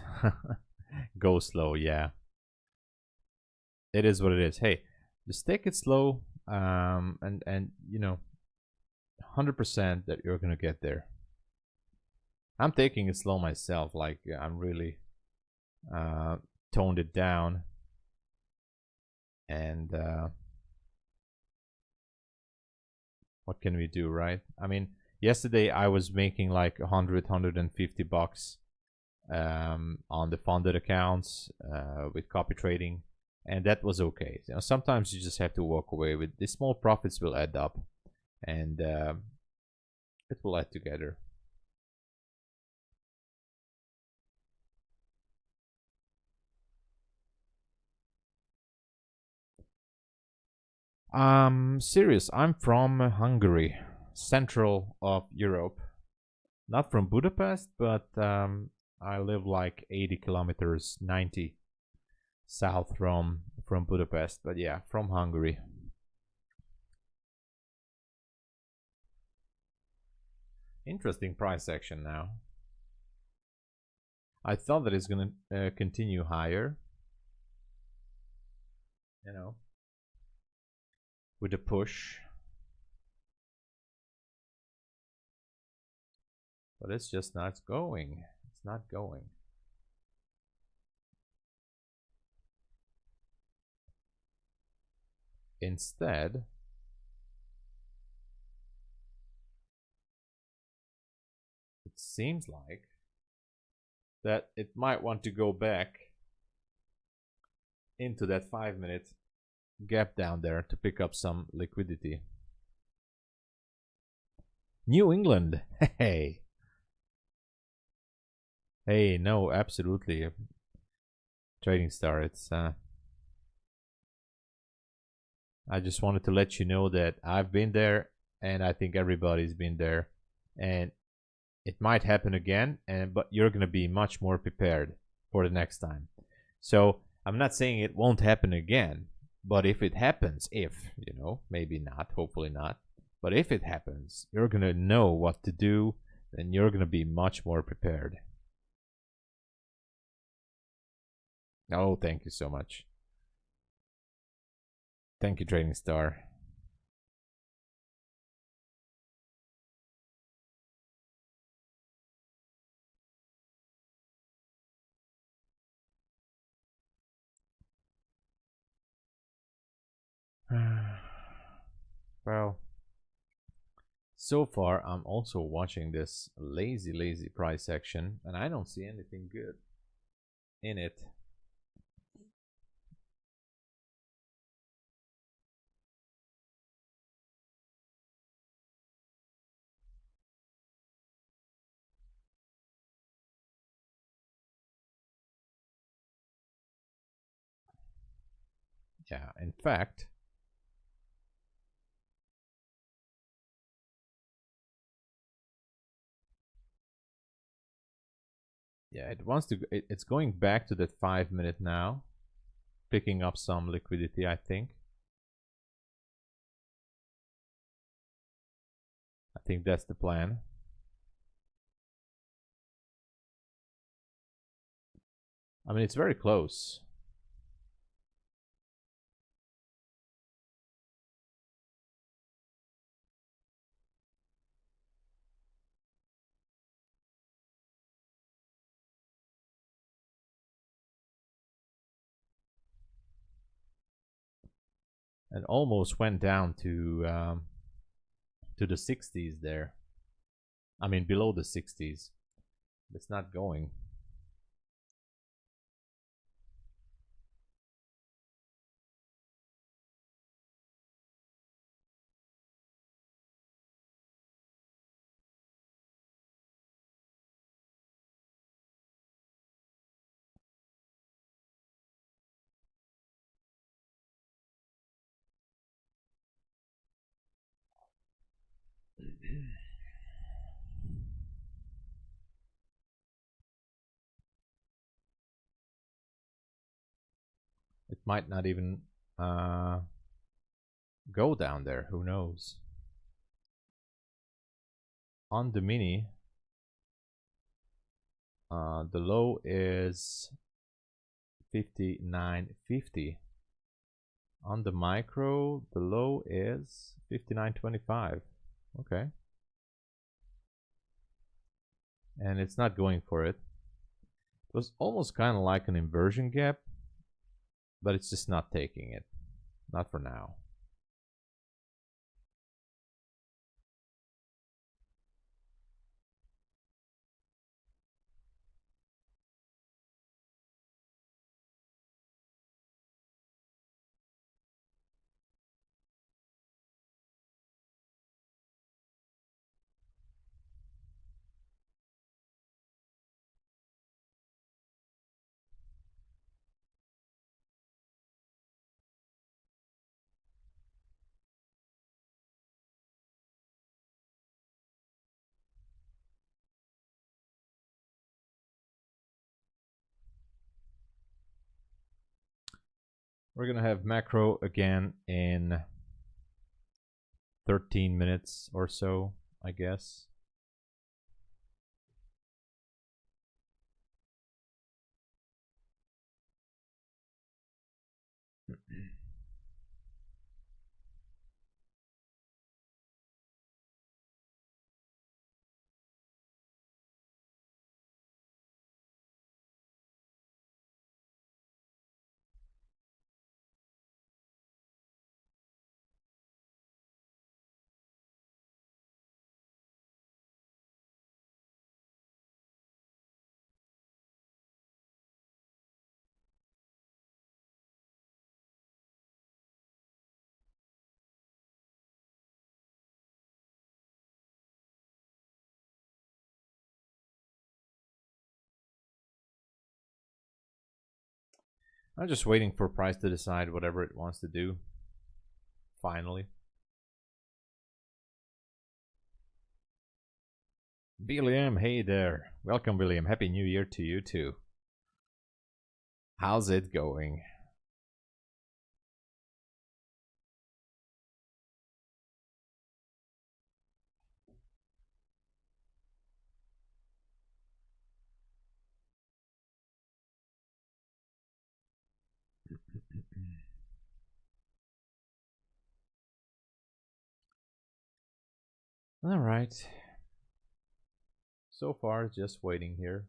Go slow, yeah. It is what it is. Hey, just take it slow, and you know, 100% that you're gonna get there. I'm taking it slow myself. Like I'm really toned it down, and what can we do, right? I mean, yesterday I was making like 150 bucks on the funded accounts with copy trading, and that was okay. You know, sometimes you just have to walk away. With the small profits will add up. and it will add together. Serious. I'm from Hungary, central of Europe. Not from Budapest, but I live like 80 kilometers, 90 south from Budapest. But yeah, from Hungary. Interesting price action now. I thought that it's gonna continue higher, you know, with a push, but it's just not going. It's not going. Instead, it seems like that it might want to go back into that 5-minute gap down there to pick up some liquidity. New England, hey. Hey, no, absolutely. Trading Star, it's I just wanted to let you know that I've been there, and I think everybody's been there, and it might happen again, but you're going to be much more prepared for the next time. So I'm not saying it won't happen again, but if it happens, maybe not, hopefully not, but if it happens, you're going to know what to do, and you're going to be much more prepared. Oh, thank you so much. Thank you, Trading Star. Well, so far I'm also watching this lazy price action, and I don't see anything good in it. Yeah, in fact, yeah, it's going back to that 5-minute now, picking up some liquidity, I think. I think that's the plan. I mean, it's very close. And almost went down to the 60s there. I mean, below the 60s. It's not going. It might not even go down there. Who knows? On the mini, the low is 59.50. On the micro, the low is 59.25. Okay. And it's not going for it. It was almost kind of like an inversion gap, but it's just not taking it. Not for now. We're gonna have macro again in 13 minutes or so, I guess. I'm just waiting for price to decide whatever it wants to do. Finally. William, hey there. Welcome, William. Happy New Year to you too. How's it going? All right. So far, just waiting here.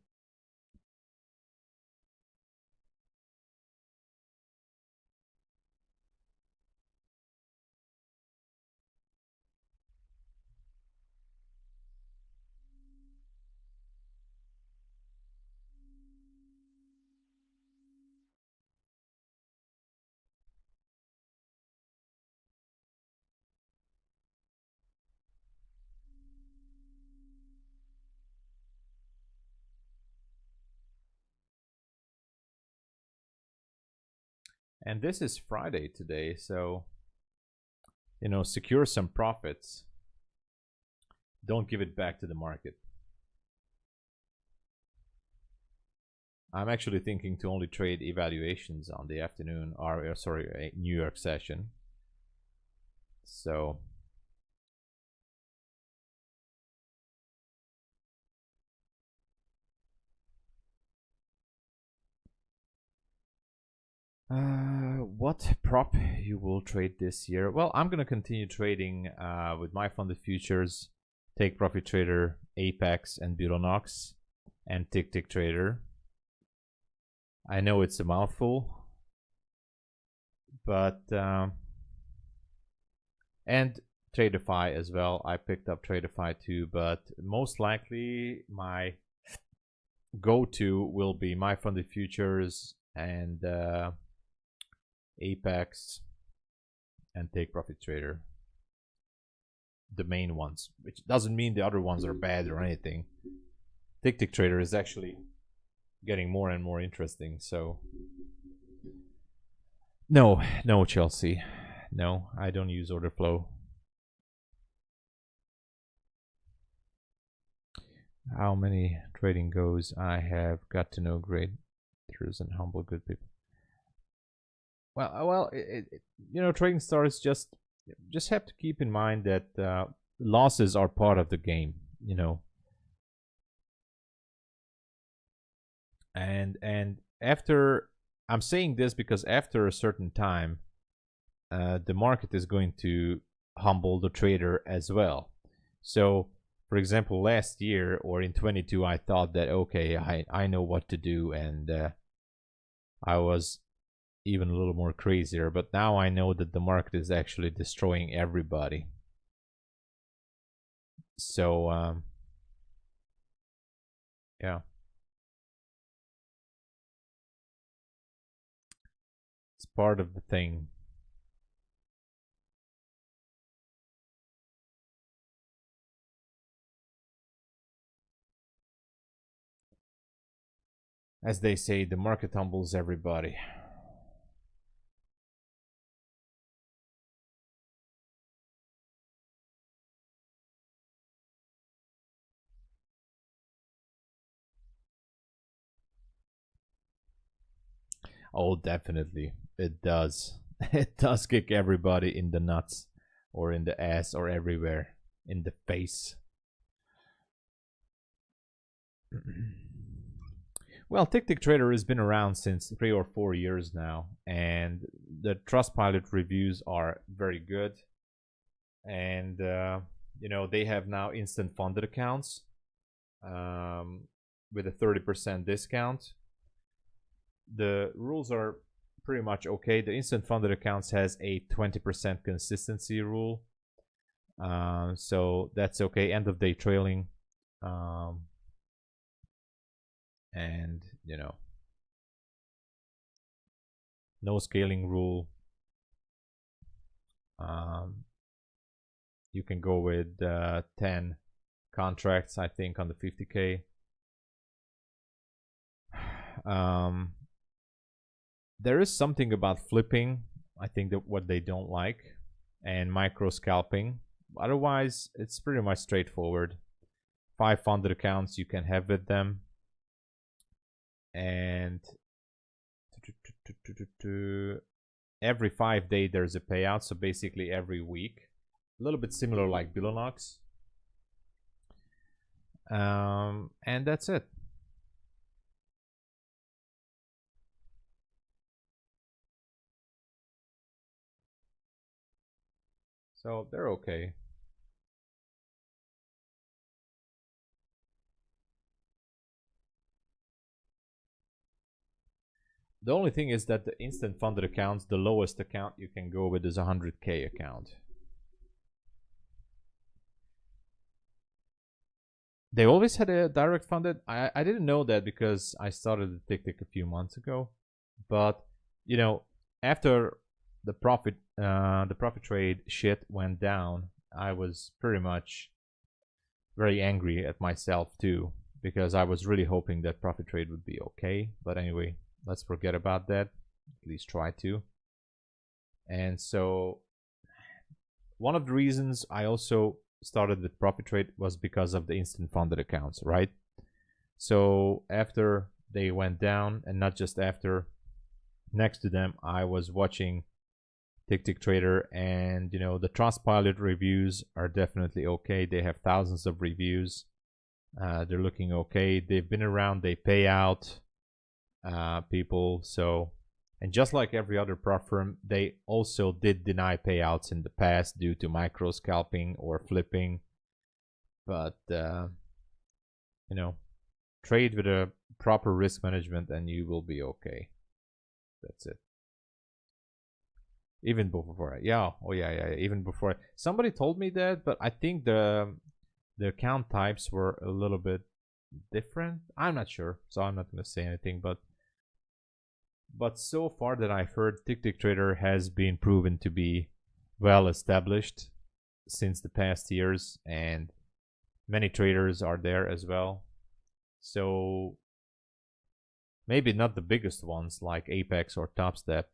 And this is Friday today, so, you know, secure some profits. Don't give it back to the market. I'm actually thinking to only trade evaluations on the afternoon, or sorry, a New York session. So what prop you will trade this year? Well, I'm gonna continue trading with MyFundedFutures, Take Profit Trader, Apex, and Bulenox, and Tick Trader. I know it's a mouthful, but and Traderify as well. I picked up Traderify too, but most likely my go-to will be MyFundedFutures and Apex and Take Profit Trader, the main ones, which doesn't mean the other ones are bad or anything. Tick Trader is actually getting more and more interesting. So no, Chelsea, no, I don't use order flow. How many trading goes I have got to know great traders and humble good people. Well, you know, trading stars just have to keep in mind that losses are part of the game, you know. And after, I'm saying this because after a certain time, the market is going to humble the trader as well. So, for example, last year or in 22, I thought that okay, I know what to do, and I was even a little more crazier. But now I know that the market is actually destroying everybody. So yeah. It's part of the thing. As they say, the market humbles everybody. Oh, definitely. It does. It does kick everybody in the nuts or in the ass or everywhere in the face. Well, TickTickTrader has been around since 3 or 4 years now, and the Trustpilot reviews are very good. And they have now instant funded accounts with a 30% discount. The rules are pretty much okay. The instant funded accounts has a 20% consistency rule, so that's okay. End of day trailing, and no scaling rule. You can go with 10 contracts, I think, on the 50K. There is something about flipping, I think, that what they don't like, and micro scalping. Otherwise, it's pretty much straightforward. 5 funded accounts you can have with them, and every 5 days there's a payout, so basically every week. A little bit similar like Bulenox. And that's it. So they're okay. The only thing is that the instant funded accounts, the lowest account you can go with is a 100K account. They always had a direct funded. I didn't know that because I started the TickTick a few months ago. But after the profit trade shit went down, I was pretty much very angry at myself too, because I was really hoping that profit trade would be okay. But anyway, let's forget about that. At least try to. And so one of the reasons I also started with profit trade was because of the instant funded accounts, right? So after they went down, and not just after, next to them I was watching TickTickTrader, and the Trustpilot reviews are definitely okay. They have thousands of reviews. They're looking okay. They've been around. They pay out people. So, and just like every other prop firm, they also did deny payouts in the past due to micro scalping or flipping. But trade with a proper risk management and you will be okay. That's it. Even before, yeah, oh yeah, even before. Somebody told me that, but I think the account types were a little bit different. I'm not sure, so I'm not gonna say anything. But so far that I've heard, TickTickTrader has been proven to be well established since the past years, and many traders are there as well. So maybe not the biggest ones like Apex or Topstep,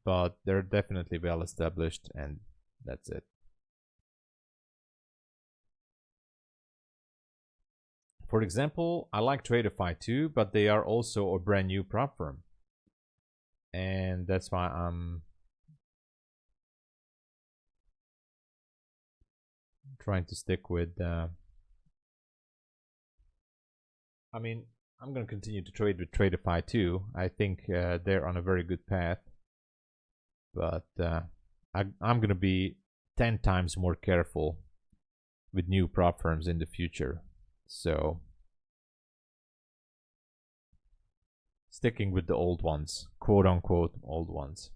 but they're definitely well established, and that's it. For example, I like Tradeify too, but they are also a brand new prop firm, and that's why I'm trying to stick with I mean, I'm going to continue to trade with Tradeify too. I think they're on a very good path, but I'm going to be 10 times more careful with new prop firms in the future. So sticking with the old ones, quote unquote old ones.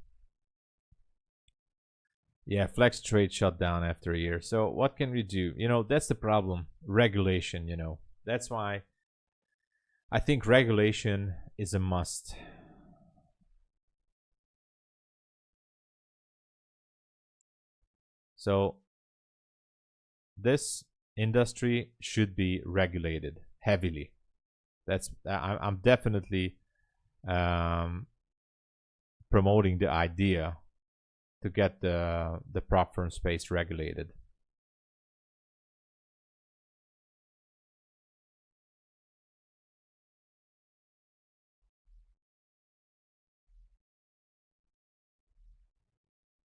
Yeah, Flex Trade shut down after a year. So what can we do? That's the problem. Regulation, That's why I think regulation is a must. So this industry should be regulated heavily. I'm definitely promoting the idea to get the prop firm space regulated.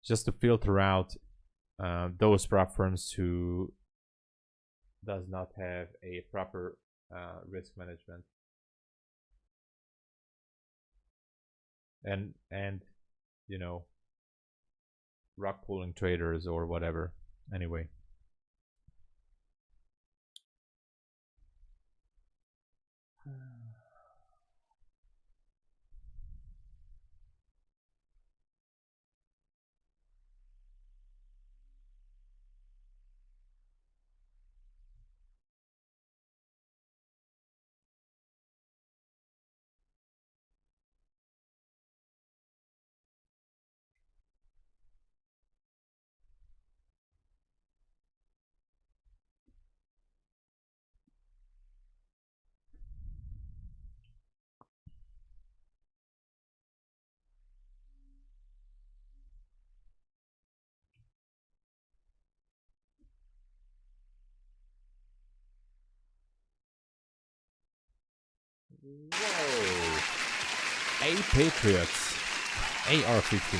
just to filter out those prop firms who does not have a proper risk management and you know, rug pulling traders or whatever. Anyway, whoa, A Patriots, AR-15.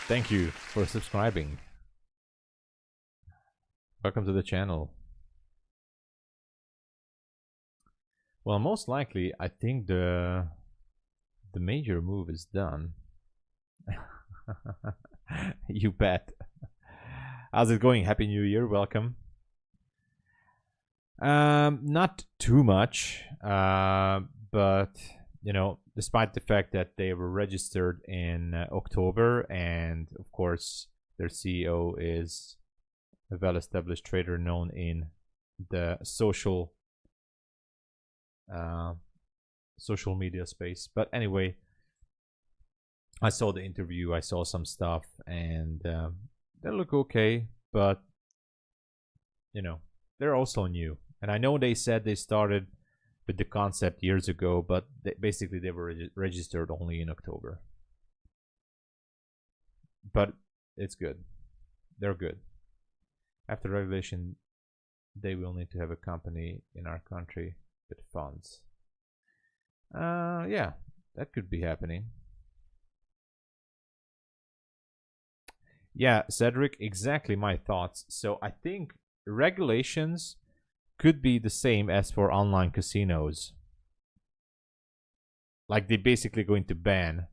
Thank you for subscribing. Welcome to the channel. Well, most likely, I think the major move is done. You bet. How's it going? Happy New Year. Welcome. Not too much, but you know, despite the fact that they were registered in October, and of course their CEO is a well-established trader known in the social media space. But anyway, I saw the interview, I saw some stuff, and they look okay, but you know, they're also new. And I know they said they started with the concept years ago, but basically they were registered only in October. But it's good. They're good. After regulation, they will need to have a company in our country with funds. Yeah, that could be happening. Yeah, Cedric, exactly my thoughts. So I think regulations could be the same as for online casinos. Like they're basically going to ban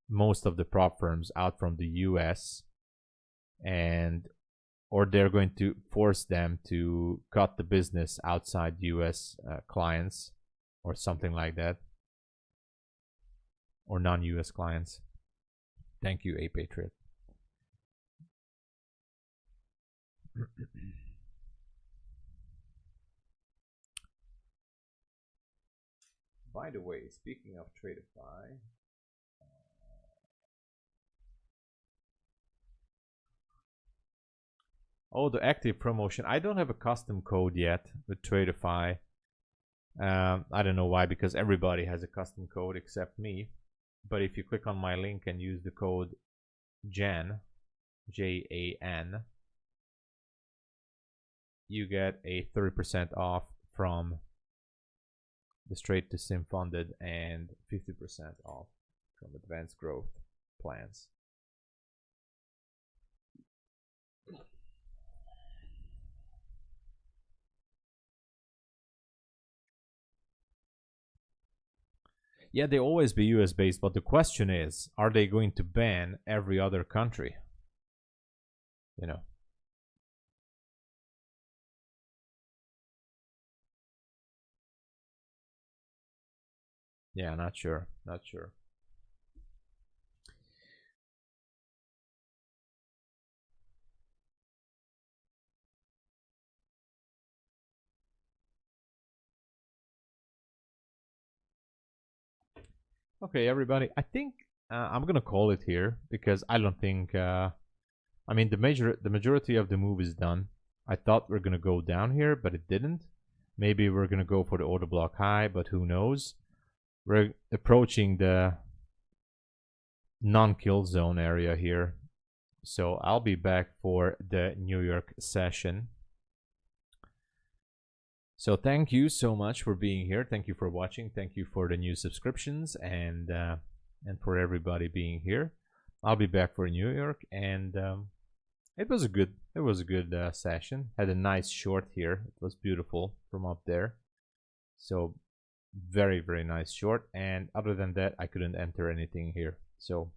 most of the prop firms out from the US, and or they're going to force them to cut the business outside US clients or something like that, or non-US clients. Thank you, A Patriot. By the way, speaking of Tradeify, oh, the active promotion. I don't have a custom code yet with Tradeify. I don't know why, because everybody has a custom code except me. But if you click on my link and use the code JAN, J-A-N, you get a 30% off from the straight to sim funded and 50% off from advanced growth plans. Yeah, they always be US based, but the question is, are they going to ban every other country? You know. Yeah, not sure. Not sure. Okay, everybody. I think I'm gonna call it here because I don't think. I mean, the majority of the move is done. I thought we're gonna go down here, but it didn't. Maybe we're gonna go for the order block high, but who knows? We're approaching the non-kill zone area here, so I'll be back for the New York session. So thank you so much for being here. Thank you for watching. Thank you for the new subscriptions and for everybody being here. I'll be back for New York, and it was a good session. Had a nice short here. It was beautiful from up there. So very, very nice short. And other than that, I couldn't enter anything here. So,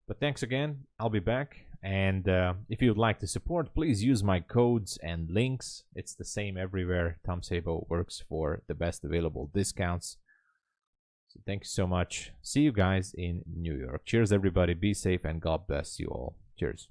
but thanks again. I'll be back. And if you'd like to support, please use my codes and links. It's the same everywhere. Tomsabo works for the best available discounts. So thank you so much. See you guys in New York. Cheers, everybody. Be safe and God bless you all. Cheers.